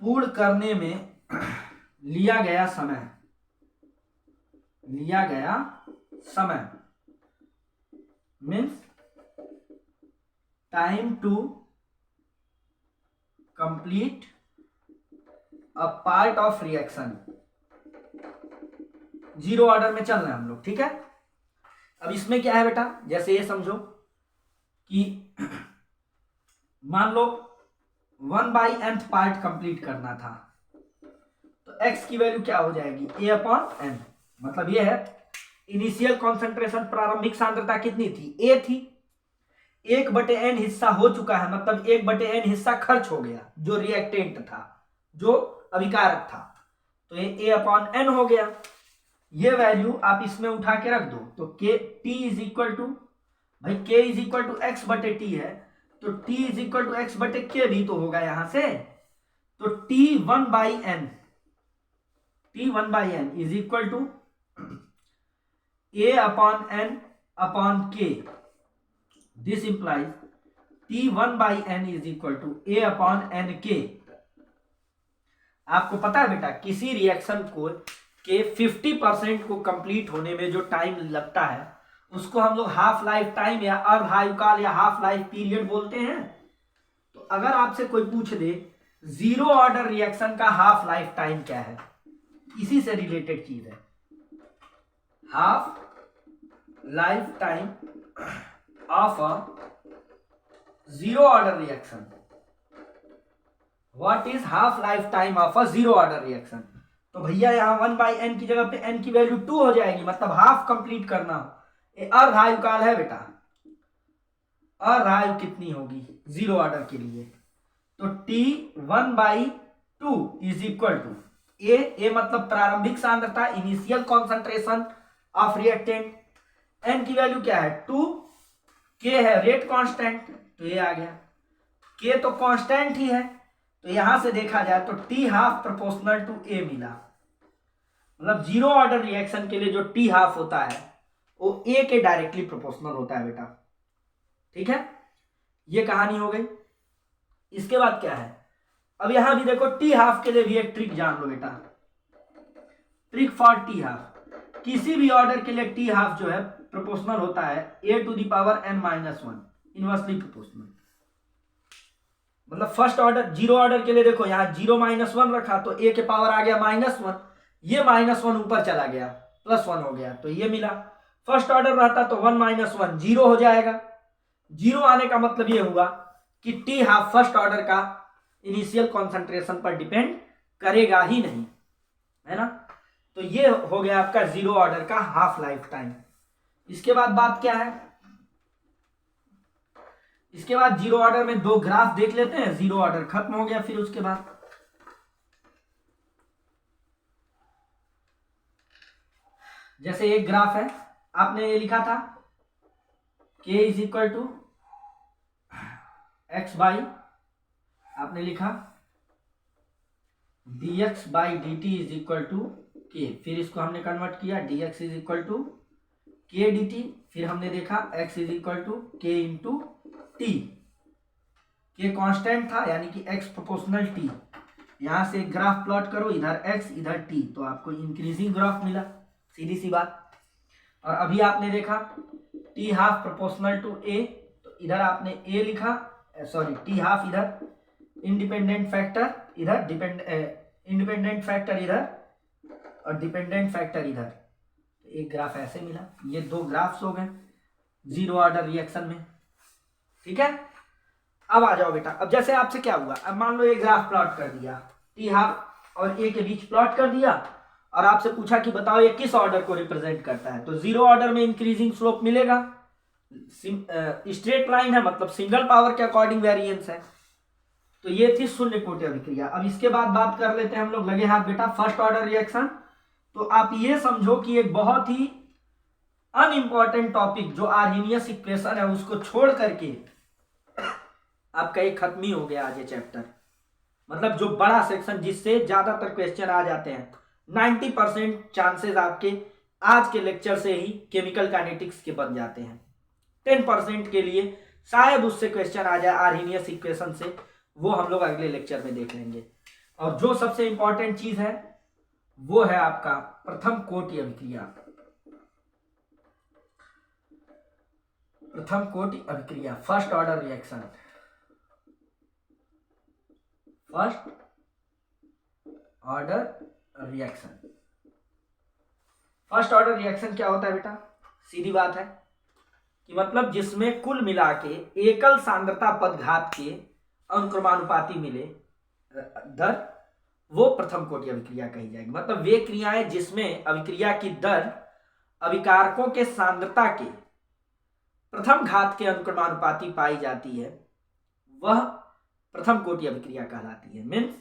पूर्ण करने में लिया गया समय, लिया गया समय means time to complete a part of reaction. 0 order में चल रहे हैं हम लोग, ठीक है। अब इसमें क्या है बेटा, जैसे ये समझो कि मान लो 1/n पार्ट कंप्लीट करना था, तो x की वैल्यू क्या हो जाएगी, a/n, मतलब ये है इनिशियल कॉन्सेंट्रेशन, प्रारंभिक सांद्रता कितनी थी, a थी, 1/n हिस्सा हो चुका है, मतलब 1/n हिस्सा खर्च हो गया, जो रिएक्टेंट था, जो अभिकारक था, तो ये a/n हो गया। ये वैल्यू आप इसमें उठा के रख दो तो के टी इज इक्वल टू, भाई k is equal to x बटे टी है, तो t is equal to x बटे के भी तो होगा यहां से। तो t one by n, t one by n is equal to a upon n upon k. This implies t one by n is equal to a upon n k. आपको पता है बेटा किसी रिएक्शन को के 50% को कंप्लीट होने में जो टाइम लगता है उसको हम लोग हाफ लाइफ टाइम या अर्धआयुकाल या हाफ लाइफ पीरियड बोलते हैं। तो अगर आपसे कोई पूछ दे जीरो ऑर्डर रिएक्शन का हाफ लाइफ टाइम क्या है, इसी से रिलेटेड चीज है। Half life time of a zero order reaction, what is half life time of a zero order reaction. तो भैया यहाँ 1/n की जगह पे n की वैल्यू 2 हो जाएगी, मतलब हाफ कंप्लीट करना हो। ये अर्धआयुकाल है बेटा, अर्धआयु कितनी होगी जीरो ऑर्डर के लिए, तो t 1/2 इज इक्वल टू ए मतलब प्रारंभिक सांद्रता, initial concentration of reactant, n की वैल्यू क्या है 2, k है रेट कांस्टेंट, तो ये आ गया, k तो कांस्टेंट ही है, तो यहां से देखा जाए तो t half proportional to a मिला, मतलब जीरो ऑर्डर रिएक्शन के लिए जो t हाफ होता है वो a के डायरेक्टली प्रोपोर्शनल होता है बेटा। ठीक है, ये कहानी हो गई। इसके बाद क्या है, अब यहां भी देखो t हाफ के लिए भी एक ट्रिक जान लो बेटा, ट्रिक फॉर t हाफ। किसी भी ऑर्डर के लिए t हाफ जो है प्रोपोर्शनल होता है a to the power n minus 1, inversely proportional. मतलब फर्स्ट ऑर्डर जीरो ऑर्डर के लिए देखो यहाँ 0 - 1 रखा तो a के पावर आ गया -1, ये -1 ऊपर चला गया +1 हो गया, तो ये मिला। फर्स्ट ऑर्डर रहता तो 1 - 1 0 हो जाएगा। 0 आने का मतलब ये हुआ कि टी हाफ फर्स्ट ऑर्डर का इनिशियल कॉन्सेंट्रेशन पर डिपेंड करेगा ही नहीं, है ना। तो ये हो गया आपका जीरो ऑर्डर का हाफ लाइफ टाइम। इसके बाद बात क्या है, इसके बाद जीरो ऑर्डर में दो ग्राफ देख लेते हैं, जीरो ऑर्डर खत्म हो गया। फिर उसके बाद जैसे एक ग्राफ है, आपने ये लिखा था k is equal to X by, आपने लिखा dx by dt is equal to k, फिर इसको हमने कन्वर्ट किया dx is equal to k dt, फिर हमने देखा x is equal to k into T, K constant था यानी कि x प्रोपोर्शनल t। यहां से ग्राफ प्लॉट करो, इधर x इधर t, तो आपको इंक्रीजिंग ग्राफ मिला, सीधी सी बात। और अभी आपने देखा t half proportional to a, तो इधर आपने a लिखा, सॉरी t हाफ इधर, इंडिपेंडेंट फैक्टर इधर, इंडिपेंडेंट फैक्टर इधर और डिपेंडेंट फैक्टर इधर, तो एक ग्राफ ऐसे मिला। ये दो ग्राफ्स हो गए जीरो ऑर्डर रिएक्शन में। ठीक है, अब आ जाओ बेटा, अब जैसे आपसे क्या हुआ, अब मान लो ये ग्राफ प्लॉट कर दिया, टी हाफ और ए के बीच प्लॉट कर दिया, और आपसे पूछा कि बताओ ये किस ऑर्डर को रिप्रेजेंट करता है, तो जीरो ऑर्डर में इंक्रीजिंग स्लोप मिलेगा, स्ट्रेट लाइन है मतलब सिंगल पावर के अकॉर्डिंग वेरिएंस है। तो ये थी शून्य कोटि अभिक्रिया। अब इसके बाद बात कर लेते हैं हम लोग, लगे हाथ बेटा, फर्स्ट ऑर्डर रिएक्शन। तो आप ये समझो कि एक बहुत ही अनइम्पॉर्टेंट टॉपिक जो आर्हेनियस इक्वेशन है उसको छोड़ करके आपका ये खत्म ही हो गया आज ये चैप्टर। मतलब जो बड़ा सेक्शन जिससे ज्यादातर क्वेश्चन आ जाते हैं, 90% चांसेस आपके आज के लेक्चर से ही केमिकल काइनेटिक्स के बन जाते हैं। 10% के लिए शायद उससे क्वेश्चन आ जाए आर्हेनियस इक्वेशन से, वो हम लोग अगले लेक्चर में देख लेंगे। और जो सबसे इंपॉर्टेंट चीज है वो है आपका प्रथम कोटि अभिक्रिया। प्रथम कोटि अभिक्रिया, first order reaction. First order reaction, first order reaction क्या होता है बेटा, सीधी बात है कि मतलब जिसमें कुल मिला के एकल सांद्रता पदघात के अनुक्रमानुपाती मिले दर, वो प्रथम कोटि अभिक्रिया कही जाएगी। मतलब वे क्रियाएं जिसमें अभिक्रिया की दर अभिकारकों के सांद्रता के प्रथम घात के अनुक्रमानुपाती पाई जाती है, वह प्रथम कोटि अभिक्रिया कहलाती है। Means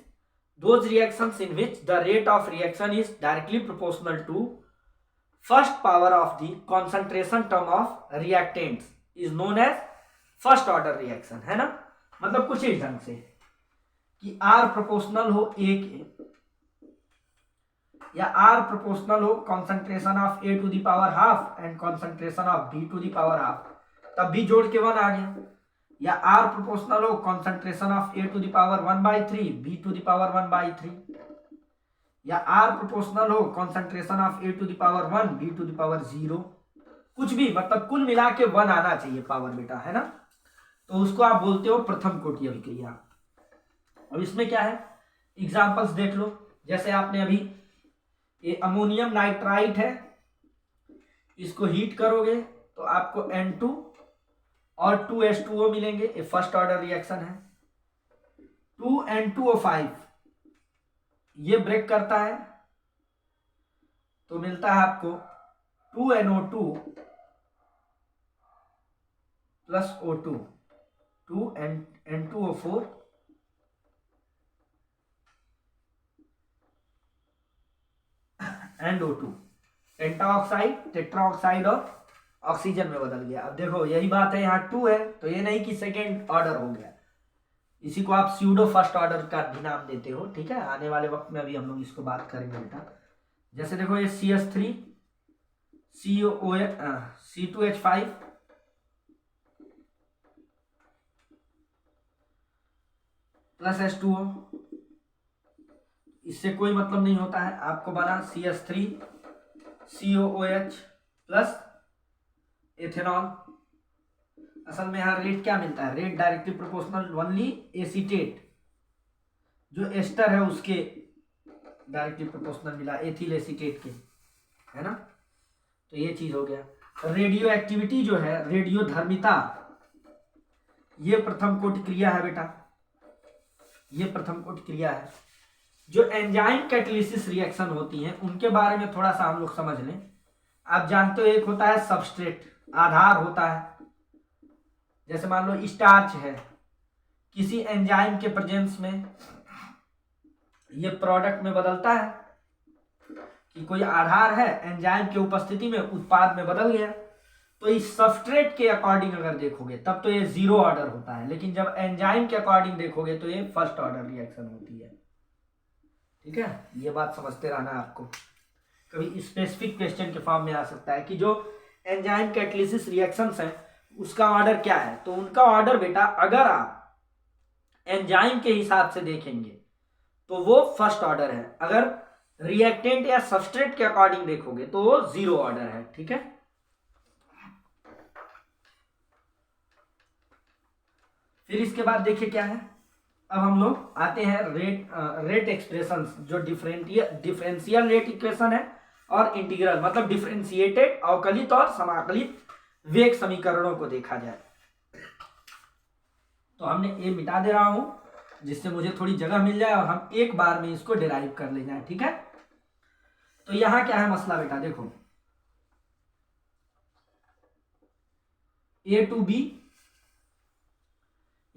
those reactions in which the rate of reaction is directly proportional to first power of the concentration term of reactants is known as first order reaction, है ना। मतलब कुछ इस ढंग से कि आर प्रोपोर्शनल हो ए के, या आर प्रोपोर्शनल हो concentration of A to the power half and concentration of B to the power half, तब भी जोड़ के 1 आ गया। या आर प्रोपोर्शनल हो concentration of A to the power 1/3 B to the power 1/3, या आर प्रोपोर्शनल हो concentration of A to the power 1 B to the power 0, कुछ भी, मतलब कुल मिला के 1 आना चाहिए पावर बेटा, है ना। तो उसको आप बोलते हो प्रथम कोटि अभिक्रिया। अब इसमें क्या है, एग्जांपल्स देख लो। जैसे आपने अभी ये अमोनियम नाइट्राइट है, इसको हीट करोगे तो आपको N2 और 2H2O मिलेंगे, ये फर्स्ट ऑर्डर रिएक्शन है। 2N2O5 ये ब्रेक करता है तो मिलता है आपको 2NO2 plus O2, 2N2O4 and O2, pentoxide, tetroxide और ऑक्सीजन में बदल गया। अब देखो यही बात है, यहाँ 2 है तो ये नहीं कि सेकेंड ऑर्डर हो गया, इसी को आप स्यूडो फर्स्ट ऑर्डर का भी नाम देते हो, ठीक है। आने वाले वक्त में अभी हम लोग इसको बात करेंगे बेटा। जैसे देखो ये CH3 C2H5 प्लस H2O, इससे कोई मतलब नहीं होता है, आपको बना CH3 COOH प्लस एथेनॉल। असल में यहाँ रेट क्या मिलता है, rate directly proportional only acetate, जो एस्टर है उसके डायरेक्टली प्रोपोर्शनल मिला एथिल एसीटेट के, है ना। तो ये चीज हो गया। रेडियो एक्टिविटी जो है, रेडियो धर्मिता, ये प्रथम कोटि क्रिया है बेटा, ये प्रथम कोटि क्रिया है। जो एंजाइम कैटालिसिस रिएक्शन होती हैं उनके बारे में थोड़ा सा हम लोग समझ लें। आप जानते हो एक होता है सबस्ट्रेट, आधार होता है। जैसे मान लो स्टार्च है, किसी एंजाइम के प्रेजेंस में ये प्रोडक्ट में बदलता है, कि कोई आधार है एंजाइम की उपस्थिति में उत्पाद में बदल गया, तो इस सबस्ट्रेट के अकॉर्डिंग अगर देखोगे तब तो ये 0 ऑर्डर होता है, लेकिन जब एंजाइम के अकॉर्डिंग देखोगे तो ये फर्स्ट ऑर्डर रिएक्शन होती है, ठीक है। ये बात समझते रहना आपको, कभी स्पेसिफिक क्वेश्चन के फॉर्म में आ सकता है कि जो एंजाइम कैटालिसिस रिएक्शंस हैं उसका ऑर्डर क्या है। तो उनका ऑर्डर बेटा अगर आप एंजाइम के हिसाब से देखेंगे तो वो फर्स्ट ऑर्डर है, अगर रिएक्टेंट या सबस्ट्रेट के अकॉर्डिंग देखोगे तो वो 0 ऑर्डर है, ठीक है। फिर इसके बाद देखिए क्या है, अब हम लोग आते हैं रेट एक्सप्रेशंस, जो डिफरेंशियल रेट इक्वेशन है और इंटीग्रल, मतलब डिफरेंशिएटेड अवकलित और समाकलित वेग समीकरणों को देखा जाए। तो हमने ये मिटा दे रहा हूं जिससे मुझे थोड़ी जगह मिल जाए और हम एक बार में इसको डिराइव कर ले जाए, ठीक है। तो यहां क्या है मसला बेटा, देखो A to B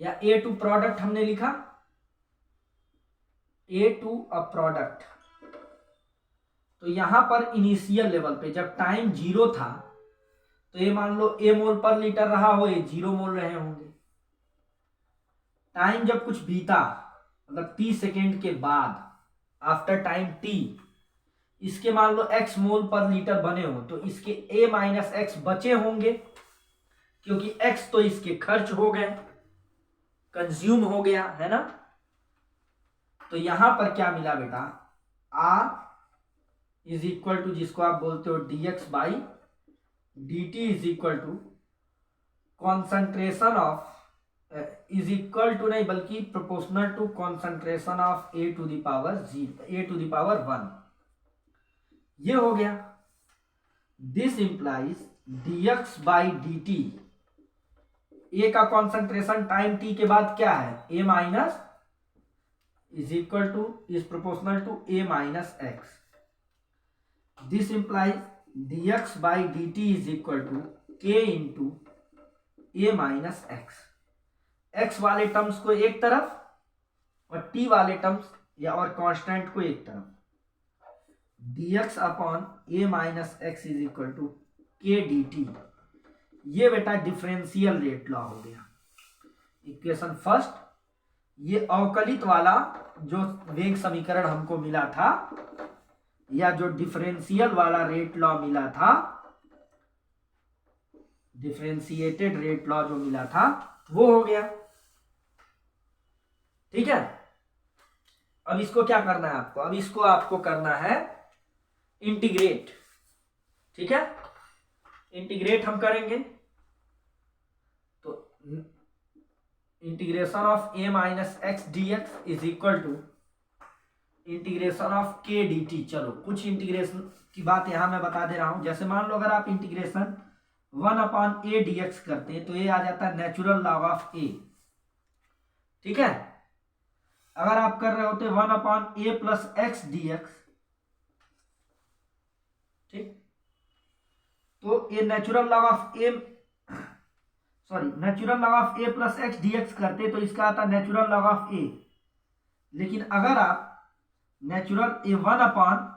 या A to प्रोडक्ट हमने लिखा, A to अ प्रोडक्ट। तो यहां पर इनिशियल लेवल पे जब टाइम 0 था तो ये मान लो A मोल पर लीटर रहा हो, ये 0 मोल रहे होंगे। टाइम जब कुछ बीता, मतलब t सेकेंड के बाद, आफ्टर टाइम t, इसके मान लो x मोल पर लीटर बने हो तो इसके a माइनस एक्स बचे होंगे, क्योंकि x तो इसके खर्च हो गए, कंज्यूम हो गया, है ना। तो यहां पर क्या मिला बेटा, r इज इक्वल टू, जिसको आप बोलते हो dx by dt is equal to concentration of, is equal to नहीं बल्कि proportional to concentration of a to the power 1, ये हो गया। This implies dx by dt, a का कॉन्सेंट्रेशन टाइम t के बाद क्या है, a minus, is equal to, is proportional to a minus x. This implies dx by dt is equal to k into a minus X. x वाले terms को एक तरफ और t वाले टर्म्स या और कांस्टेंट को एक तरफ, dx upon a minus x is equal to K D T. ये बेटा डिफरेंशियल रेट लॉ हो गया। इक्वेशन फर्स्ट, ये अवकलित वाला जो वेग समीकरण हमको मिला था, या जो डिफरेंशियल वाला रेट लॉ मिला था, डिफरेंशिएटेड रेट लॉ जो मिला था, वो हो गया। ठीक है, अब इसको क्या करना है आपको? अब इसको आपको करना है इंटीग्रेट। ठीक है, इंटीग्रेट हम करेंगे तो integration of a minus X D X is equal to integration of K D T. चलो कुछ इंटीग्रेशन की बात यहां मैं बता दे रहा हूं। जैसे मान लो अगर आप integration 1 upon A D x करते हैं तो ये आ जाता है नेचुरल लॉग ऑफ ए। ठीक है, अगर आप कर रहे होते 1 अपॉन ए प्लस एक्स डी एक्स, ठीक, तो ये natural log of A, sorry natural log of A plus x D x करते तो इसका आता नेचुरल लॉग ऑफ ए। लेकिन अगर आप नेचुरल ए 1 अपॉन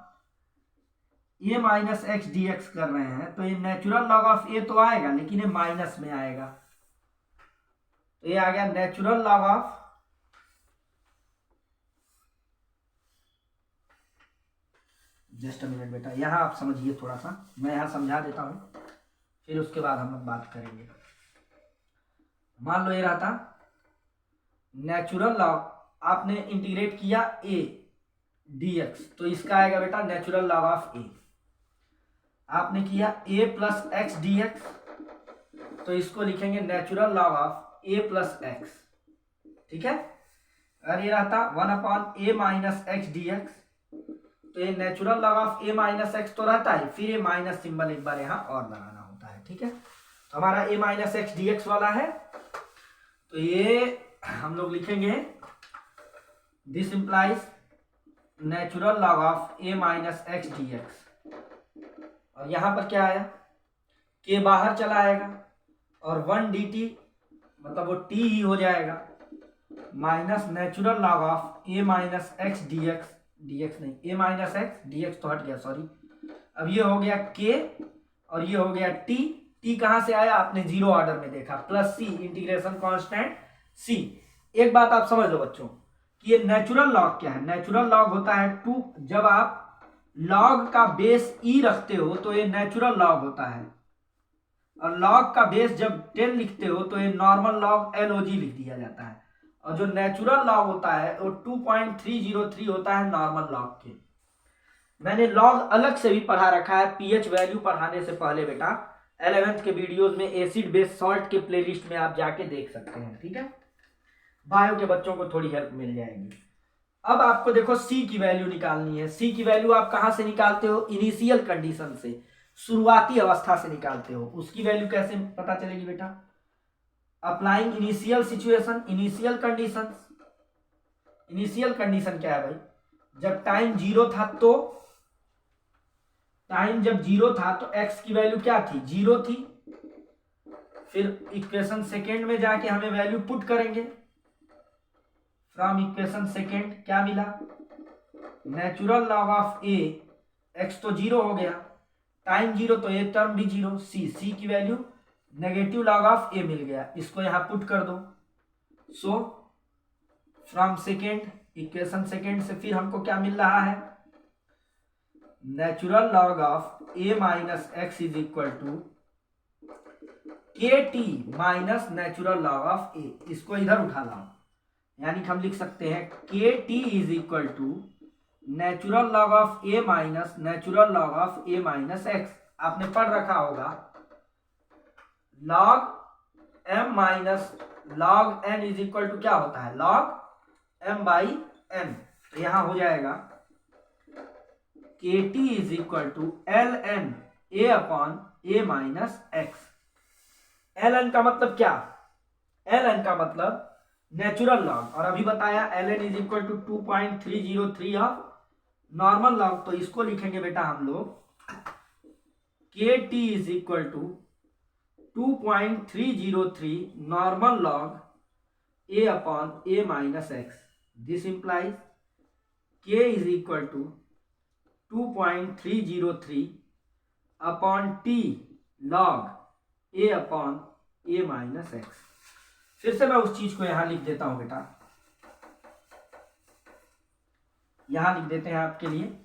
ए माइनस एक्स डी एक्स कर रहे हैं तो ये नेचुरल लॉग ऑफ ए तो आएगा, लेकिन ये माइनस में आएगा। तो ये आ गया natural log of, just a minute बेटा, यहां आप समझिए थोड़ा सा, मैं यहां समझा देता हूं, फिर उसके बाद हम लोग बात करेंगे। मान लो ये रहा था नेचुरल लॉग, आपने इंटीग्रेट किया ए डी एक्स, तो इसका आएगा बेटा नेचुरल लॉग ऑफ ए। आपने किया ए प्लस एक्स डी एक्स, तो इसको लिखेंगे natural log of A plus x. ठीक है, अगर ये रहता 1 अपॉन ए माइनस एक्स डी एक्स, तो ये natural log of A minus x तो रहता है, फिर ये माइनस सिंबल एक बार यहाँ और लगाना होता है। ठीक है, तो हमारा ए माइनस एक्स डी एक्स वाला है, तो ये हम लोग लिखेंगे this implies natural log of A minus X D x. और यहां पर क्या आया, के बाहर चला आएगा और 1 डी टी, मतलब वो टी ही हो जाएगा, minus natural log of A minus X D x, D x नहीं, ए माइनस एक्स डी एक्स तो हट गया, सॉरी। अब ये हो गया के और ये हो गया टी। टी कहां से आया, आपने जीरो ऑर्डर में देखा, प्लस सी इंटीग्रेशन कांस्टेंट सी। एक बात आप समझ लो बच्चों कि ये नेचुरल लॉग क्या है। नेचुरल लॉग होता है 2, जब आप लॉग का बेस ई रखते हो तो ये नेचुरल लॉग होता है, और लॉग का बेस जब 10 लिखते हो तो ये नॉर्मल लॉग एलओजी लिख दिया जाता है। और जो नेचुरल लॉग होता है वो 2.303 होता है नॉर्मल लॉग के। मैंने लॉग अलग से भी पढ़ा रखा है पीएच वैल्यू पढ़ाने से पहले बेटा, 11th के वीडियोस में एसिड बेस सॉल्ट के प्लेलिस्ट में आप जाके देख सकते हैं। ठीक है, बायो के बच्चों को थोड़ी हेल्प मिल जाएगी। अब आपको देखो सी की वैल्यू निकालनी है। सी की वैल्यू आप कहां से निकालते हो, इनिशियल कंडीशन से, शुरुआती अवस्था से निकालते हो। उसकी वैल्यू कैसे पता चलेगी बेटा, applying initial situation, initial condition. Initial condition क्या है भाई, जब टाइम जीरो था तो, टाइम जब जीरो था तो एक्स की वैल्यू क्या थी, जीरो थी। फिर इक्वेशन सेकेंड में जाके हमें वैल्यू पुट करेंगे, फ्रॉम इक्वेशन सेकेंड क्या मिला, natural log of A, x तो जीरो हो गया, टाइम जीरो तो ए टर्म भी जीरो, सी की value negative log of a मिल गया, इसको यहां पुट कर दो। So from second, equation second से फिर हमको क्या मिल रहा है, natural log of A minus x is equal to k t minus natural log of a. इसको इधर उठा लाओ, यानी कि हम लिख सकते हैं K T is equal to natural log of A minus natural log of A minus X. आपने पढ़ रखा होगा log M minus log N is equal to क्या होता है, लॉग एम बाई एन। तो यहां हो जाएगा K T is equal to L N A upon A minus X. L N का मतलब क्या, एल एन का मतलब नेचुरल लॉग, और अभी बताया l n is equal to 2.303 of normal log. तो इसको लिखेंगे बेटा हम लोग k T is equal to 2.303 normal log A upon A minus x. This implies k is equal to 2.303 upon T log A upon A minus x. फिर से मैं उस चीज को यहां लिख देता हूं बेटा, यहां लिख देते हैं आपके लिए।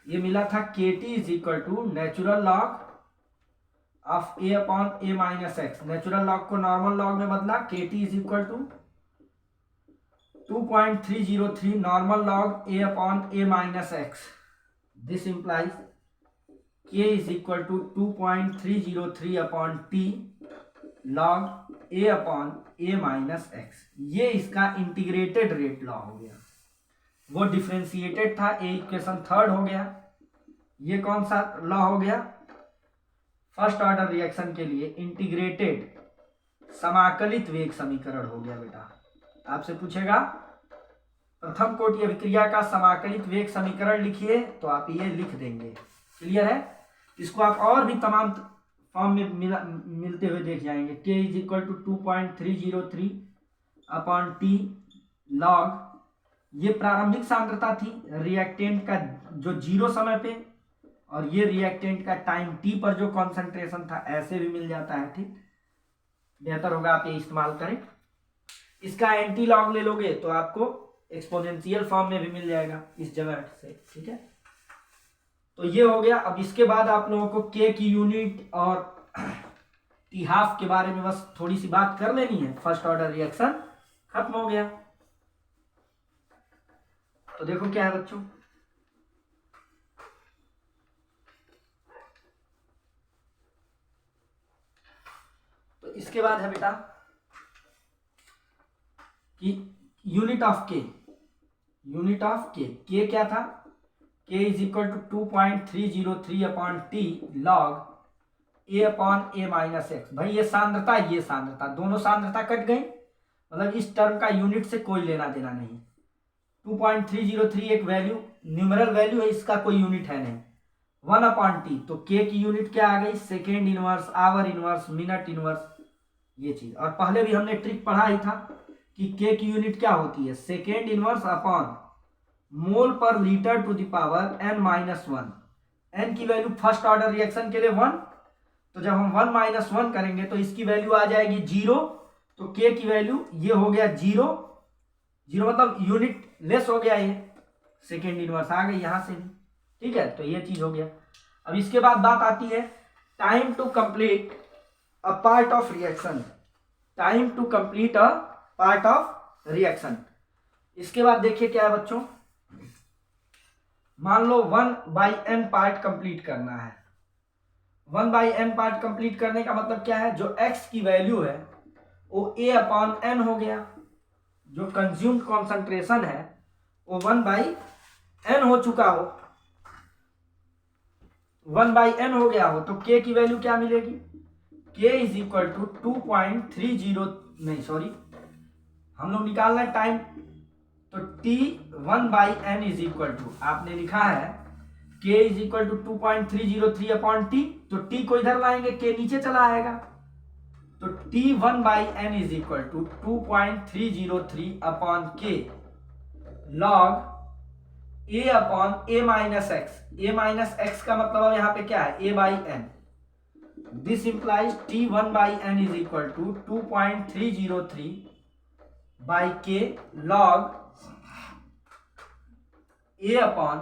ये मिला था K T is equal to natural log of A upon A minus X. Natural log को नॉर्मल लॉग में बदला, K T is equal to 2.303 normal log A upon A minus x. This implies k is equal to 2.303 upon T log A upon A minus X. ये इसका integrated rate law हो गया। वो differentiated था, ए equation third हो गया। ये कौन सा लॉ हो गया? फर्स्ट ऑर्डर रिएक्शन के लिए इंटीग्रेटेड समाकलित वेग समीकरण हो गया बेटा। आपसे पूछेगा प्रथम कोटि अभिक्रिया का समाकलित वेग समीकरण लिखिए, तो आप ये लिख देंगे। क्लियर है? इसको आप और भी तमाम फॉर्म में मिलते हुए देख जाएंगे। k is equal to 2.303 upon T log, ये प्रारंभिक सांद्रता थी रिएक्टेंट का जो जीरो समय पे, और ये रिएक्टेंट का टाइम टी पर जो कॉन्सेंट्रेशन था। ऐसे भी मिल जाता है, ठीक। बेहतर होगा आप ये इस्तेमाल करें। इसका एंटी लॉग ले लोगे तो आपको एक्सपोनेंशियल फॉर्म में भी मिल जाएगा इस जगह से, ठीक है। तो ये हो गया। अब इसके बाद आप लोगों को के की यूनिट और टी हाफ के बारे में बस थोड़ी सी बात कर लेनी है। फर्स्ट ऑर्डर रिएक्शन खत्म हो गया। तो देखो क्या है बच्चों, तो इसके बाद है बेटा कि unit of K. Unit of K क्या था? k is equal to 2.303 upon T log A upon A minus X. भाई ये सांद्रता, ये सांद्रता, दोनों सांद्रता कट गई, मतलब इस टर्म का यूनिट से कोई लेना देना नहीं। 2.303 एक वैल्यू, न्यूमेरल वैल्यू है, इसका कोई यूनिट है नहीं। 1 अपॉन टी, तो k की यूनिट क्या आ गई? Second inverse, hour inverse, minute inverse, ये चीज। और पहले भी हमने ट्रिक पढ़ा ही था कि k की यूनिट क्या होती है? Second inverse upon mole per litre to the power n minus 1। n की वैल्यू फर्स्ट ऑर्डर रिएक्शन के लिए 1, तो जब हम 1 माइनस 1 करेंगे तो इसकी वैल्यू आ जाएगी 0। तो k की वैल्यू ये हो गया 0, 0 मतलब यूनिट लेस हो गया, ये सेकेंड इनवर्स आ गई यहां से भी, ठीक है। तो ये चीज हो गया। अब इसके बाद बात आती है time to complete a part of reaction. Time to complete a part of reaction. इसके बाद देखिए क्या है बच्चों, मान लो 1/n पार्ट कंप्लीट करना है। 1/n पार्ट कंप्लीट करने का मतलब क्या है? जो x की वैल्यू है वो a अपॉन n हो गया। जो कंज्यूम्ड कॉन्सेंट्रेशन है वो 1/n हो चुका हो, 1/n हो गया हो, तो k की वैल्यू क्या मिलेगी? k इज इक्वल टू 2.30, नहीं सॉरी, हम लोग निकालना है टाइम, तो t 1/n is equal to, आपने लिखा है k is equal to 2.303 upon T, तो t को इधर लाएंगे, k नीचे चला आएगा, तो t 1/n is equal to 2.303 upon k log a upon a minus X. a minus X का मतलब अब यहाँ पे क्या है? a/n। This implies t 1/n is equal to 2.303 by k log a upon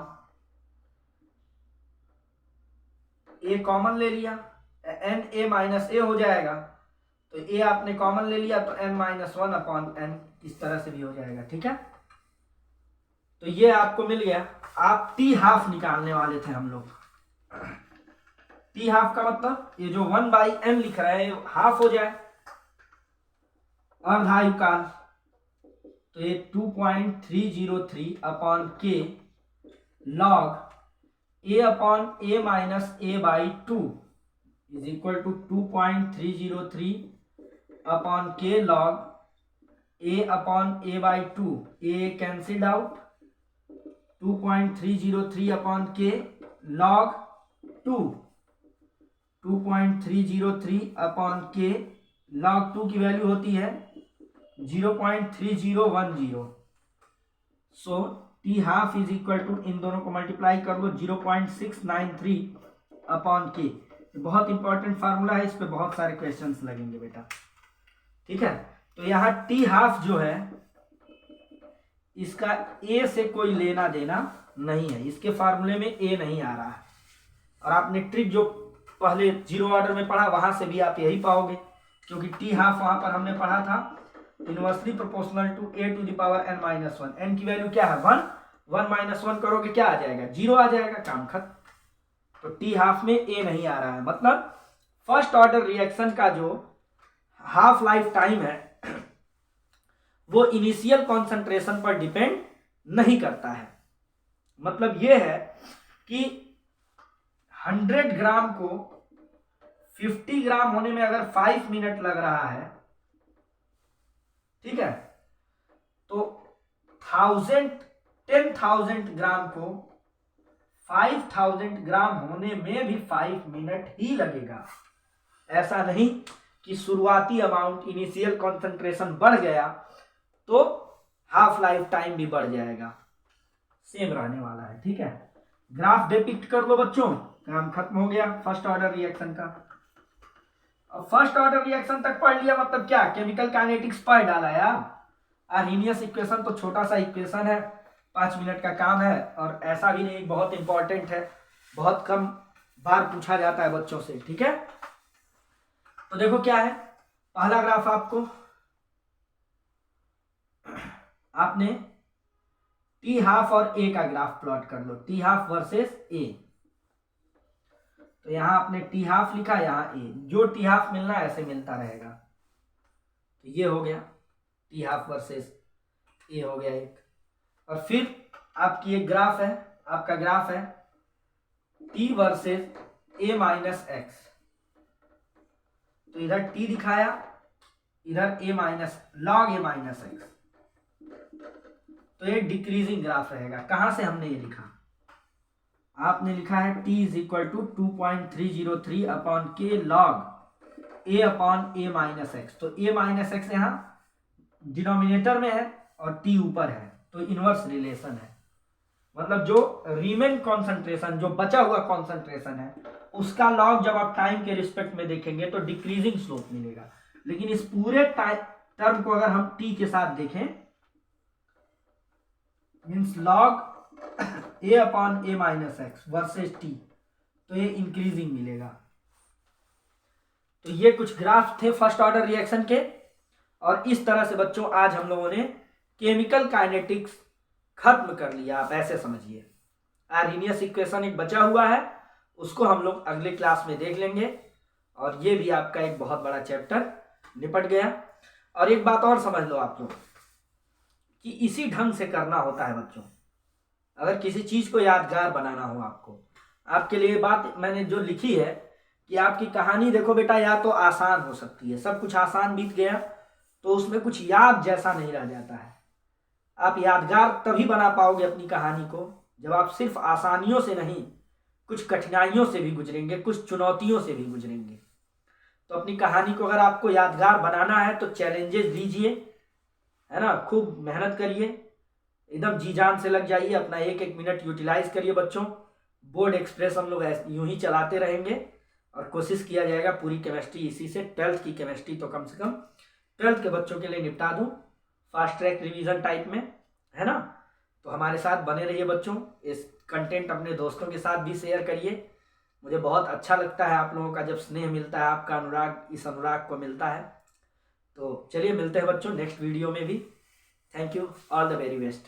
a common ले लिया, n a minus a हो जाएगा, तो a आपने कॉमन ले लिया तो n माइनस 1 अपॉन n, इस तरह से भी हो जाएगा, ठीक है। तो ये आपको मिल गया। आप टी हाफ निकालने वाले थे हम लोग। टी हाफ का मतलब ये जो 1/n लिख रहा है हाफ हो जाए, अर्धायुकाल, तो ये 2.303 upon k log a upon a minus a/2 is equal to 2.303 upon k log a upon a/2, a cancelled out, 2.303 upon k log 2, 2.303 upon k log 2 की वैल्यू होती है 0.3010। So t half is equal to, इन दोनों को multiply कर लो 0.693 upon के। बहुत important formula है, इस पे बहुत सारे क्वेश्चंस लगेंगे बेटा, ठीक है। तो यहाँ टी हाफ जो है इसका ए से कोई लेना देना नहीं है, इसके फार्मूले में ए नहीं आ रहा है। और आपने ट्रिक जो पहले जीरो ऑर्डर में पढ़ा वहां से भी आप यही पाओगे, क्योंकि टी हाफ वहां पर हमने पढ़ा था inversely proportional to A to the power n minus one. N की वैल्यू क्या है 1, 1 माइनस 1 करोगे क्या आ जाएगा, 0 आ जाएगा, काम खत्म। तो टी हाफ में ए नहीं आ रहा है, मतलब फर्स्ट ऑर्डर रिएक्शन का जो हाफ लाइफ टाइम है वो इनिशियल कॉन्सेंट्रेशन पर डिपेंड नहीं करता है। मतलब ये है कि 100 ग्राम को 50 ग्राम होने में अगर 5 मिनट लग रहा है, ठीक है, तो 10,000 ग्राम को 5,000 ग्राम होने में भी 5 मिनट ही लगेगा। ऐसा नहीं कि शुरुआती अमाउंट इनिशियल कॉन्सेंट्रेशन बढ़ गया तो हाफ लाइफ टाइम भी बढ़ जाएगा, सेम रहने वाला है, ठीक है। ग्राफ डिपिक्ट कर लो बच्चों, काम खत्म हो गया फर्स्ट ऑर्डर रिएक्शन का। अब फर्स्ट ऑर्डर रिएक्शन तक पढ़ लिया, मतलब क्या केमिकल काइनेटिक्स पढ़ डाला यार। आर्हेनियस इक्वेशन तो छोटा सा इक्वेशन है, 5 मिनट का काम है, और ऐसा भी नहीं बहुत इंपॉर्टेंट है, बहुत कम बार पूछा जाता है बच्चों से, ठीक है। तो देखो क्या है पहला ग्राफ, आपने टी हाफ और ए का ग्राफ प्लॉट कर लो, टी हाफ वर्सेस ए। तो यहां आपने टी हाफ लिखा, यहां ए, जो टी हाफ मिलना है ऐसे मिलता रहेगा। तो ये हो गया टी हाफ वर्सेस ए हो गया एक। और फिर आपकी एक ग्राफ है, आपका ग्राफ है T versus A minus x. तो इधर टी दिखाया, इधर ए माइनस लॉग ए माइनस एक्स, तो ये डिक्रीजिंग ग्राफ रहेगा। कहां से हमने ये लिखा, आपने लिखा है t is equal to 2.303 upon k log a upon A minus x. तो a माइनस एक्स यहाँ डिनोमिनेटर में है और t ऊपर है, तो इनवर्स रिलेशन है। मतलब जो रिमेन कॉन्सेंट्रेशन, जो बचा हुआ कॉन्सेंट्रेशन है, उसका लॉग जब आप टाइम के रिस्पेक्ट में देखेंगे तो डिक्रीजिंग स्लोप मिलेगा। लेकिन इस पूरे टर्म को अगर हम t के साथ देखें, means log a upon A minus x versus T, तो ये इंक्रीजिंग मिलेगा। तो ये कुछ ग्राफ थे फर्स्ट ऑर्डर रिएक्शन के, और इस तरह से बच्चों आज हम लोगों ने केमिकल काइनेटिक्स खत्म कर लिया, आप ऐसे समझिए। आर्हेनियस इक्वेशन एक बचा हुआ है, उसको हम लोग अगले क्लास में देख लेंगे, और ये भी आपका एक बहुत बड़ा चैप्टर निपट गया। और एक बात और समझ लो आप लोग कि इसी ढंग से करना होता है बच्चों। अगर किसी चीज को यादगार बनाना हो आपको, आपके लिए बात मैंने जो लिखी है कि आपकी कहानी देखो बेटा, या तो आसान हो सकती है, सब कुछ आसान बीत गया तो उसमें कुछ याद जैसा नहीं रह जाता है। आप यादगार तभी बना पाओगे अपनी कहानी को जब आप सिर्फ आसानियों से नहीं, कुछ कठिनाइयों से भी गुजरेंगे, कुछ चुनौतियों से भी गुजरेंगे। तो अपनी कहानी को अगर आपको यादगार बनाना है तो चैलेंजेस लीजिए, है ना, खूब मेहनत करिए, एकदम जी जान से लग जाइए, अपना एक एक मिनट यूटिलाइज करिए बच्चों। बोर्ड एक्सप्रेस हम लोग यूं ही चलाते रहेंगे, और कोशिश किया जाएगा पूरी केमिस्ट्री इसी से, 12th की केमिस्ट्री तो कम से कम 12th के बच्चों के लिए निपटा दूं, फास्ट ट्रैक रिवीजन टाइप में, है ना। तो हमारे साथ बने रहिए बच्चों, इस कंटेंट अपने दोस्तों के साथ भी शेयर करिए। मुझे बहुत अच्छा लगता है आप लोगों का जब स्नेह मिलता है, आपका अनुराग इस अनुराग को मिलता है। तो चलिए मिलते हैं बच्चों नेक्स्ट वीडियो में भी। Thank you, all the very best.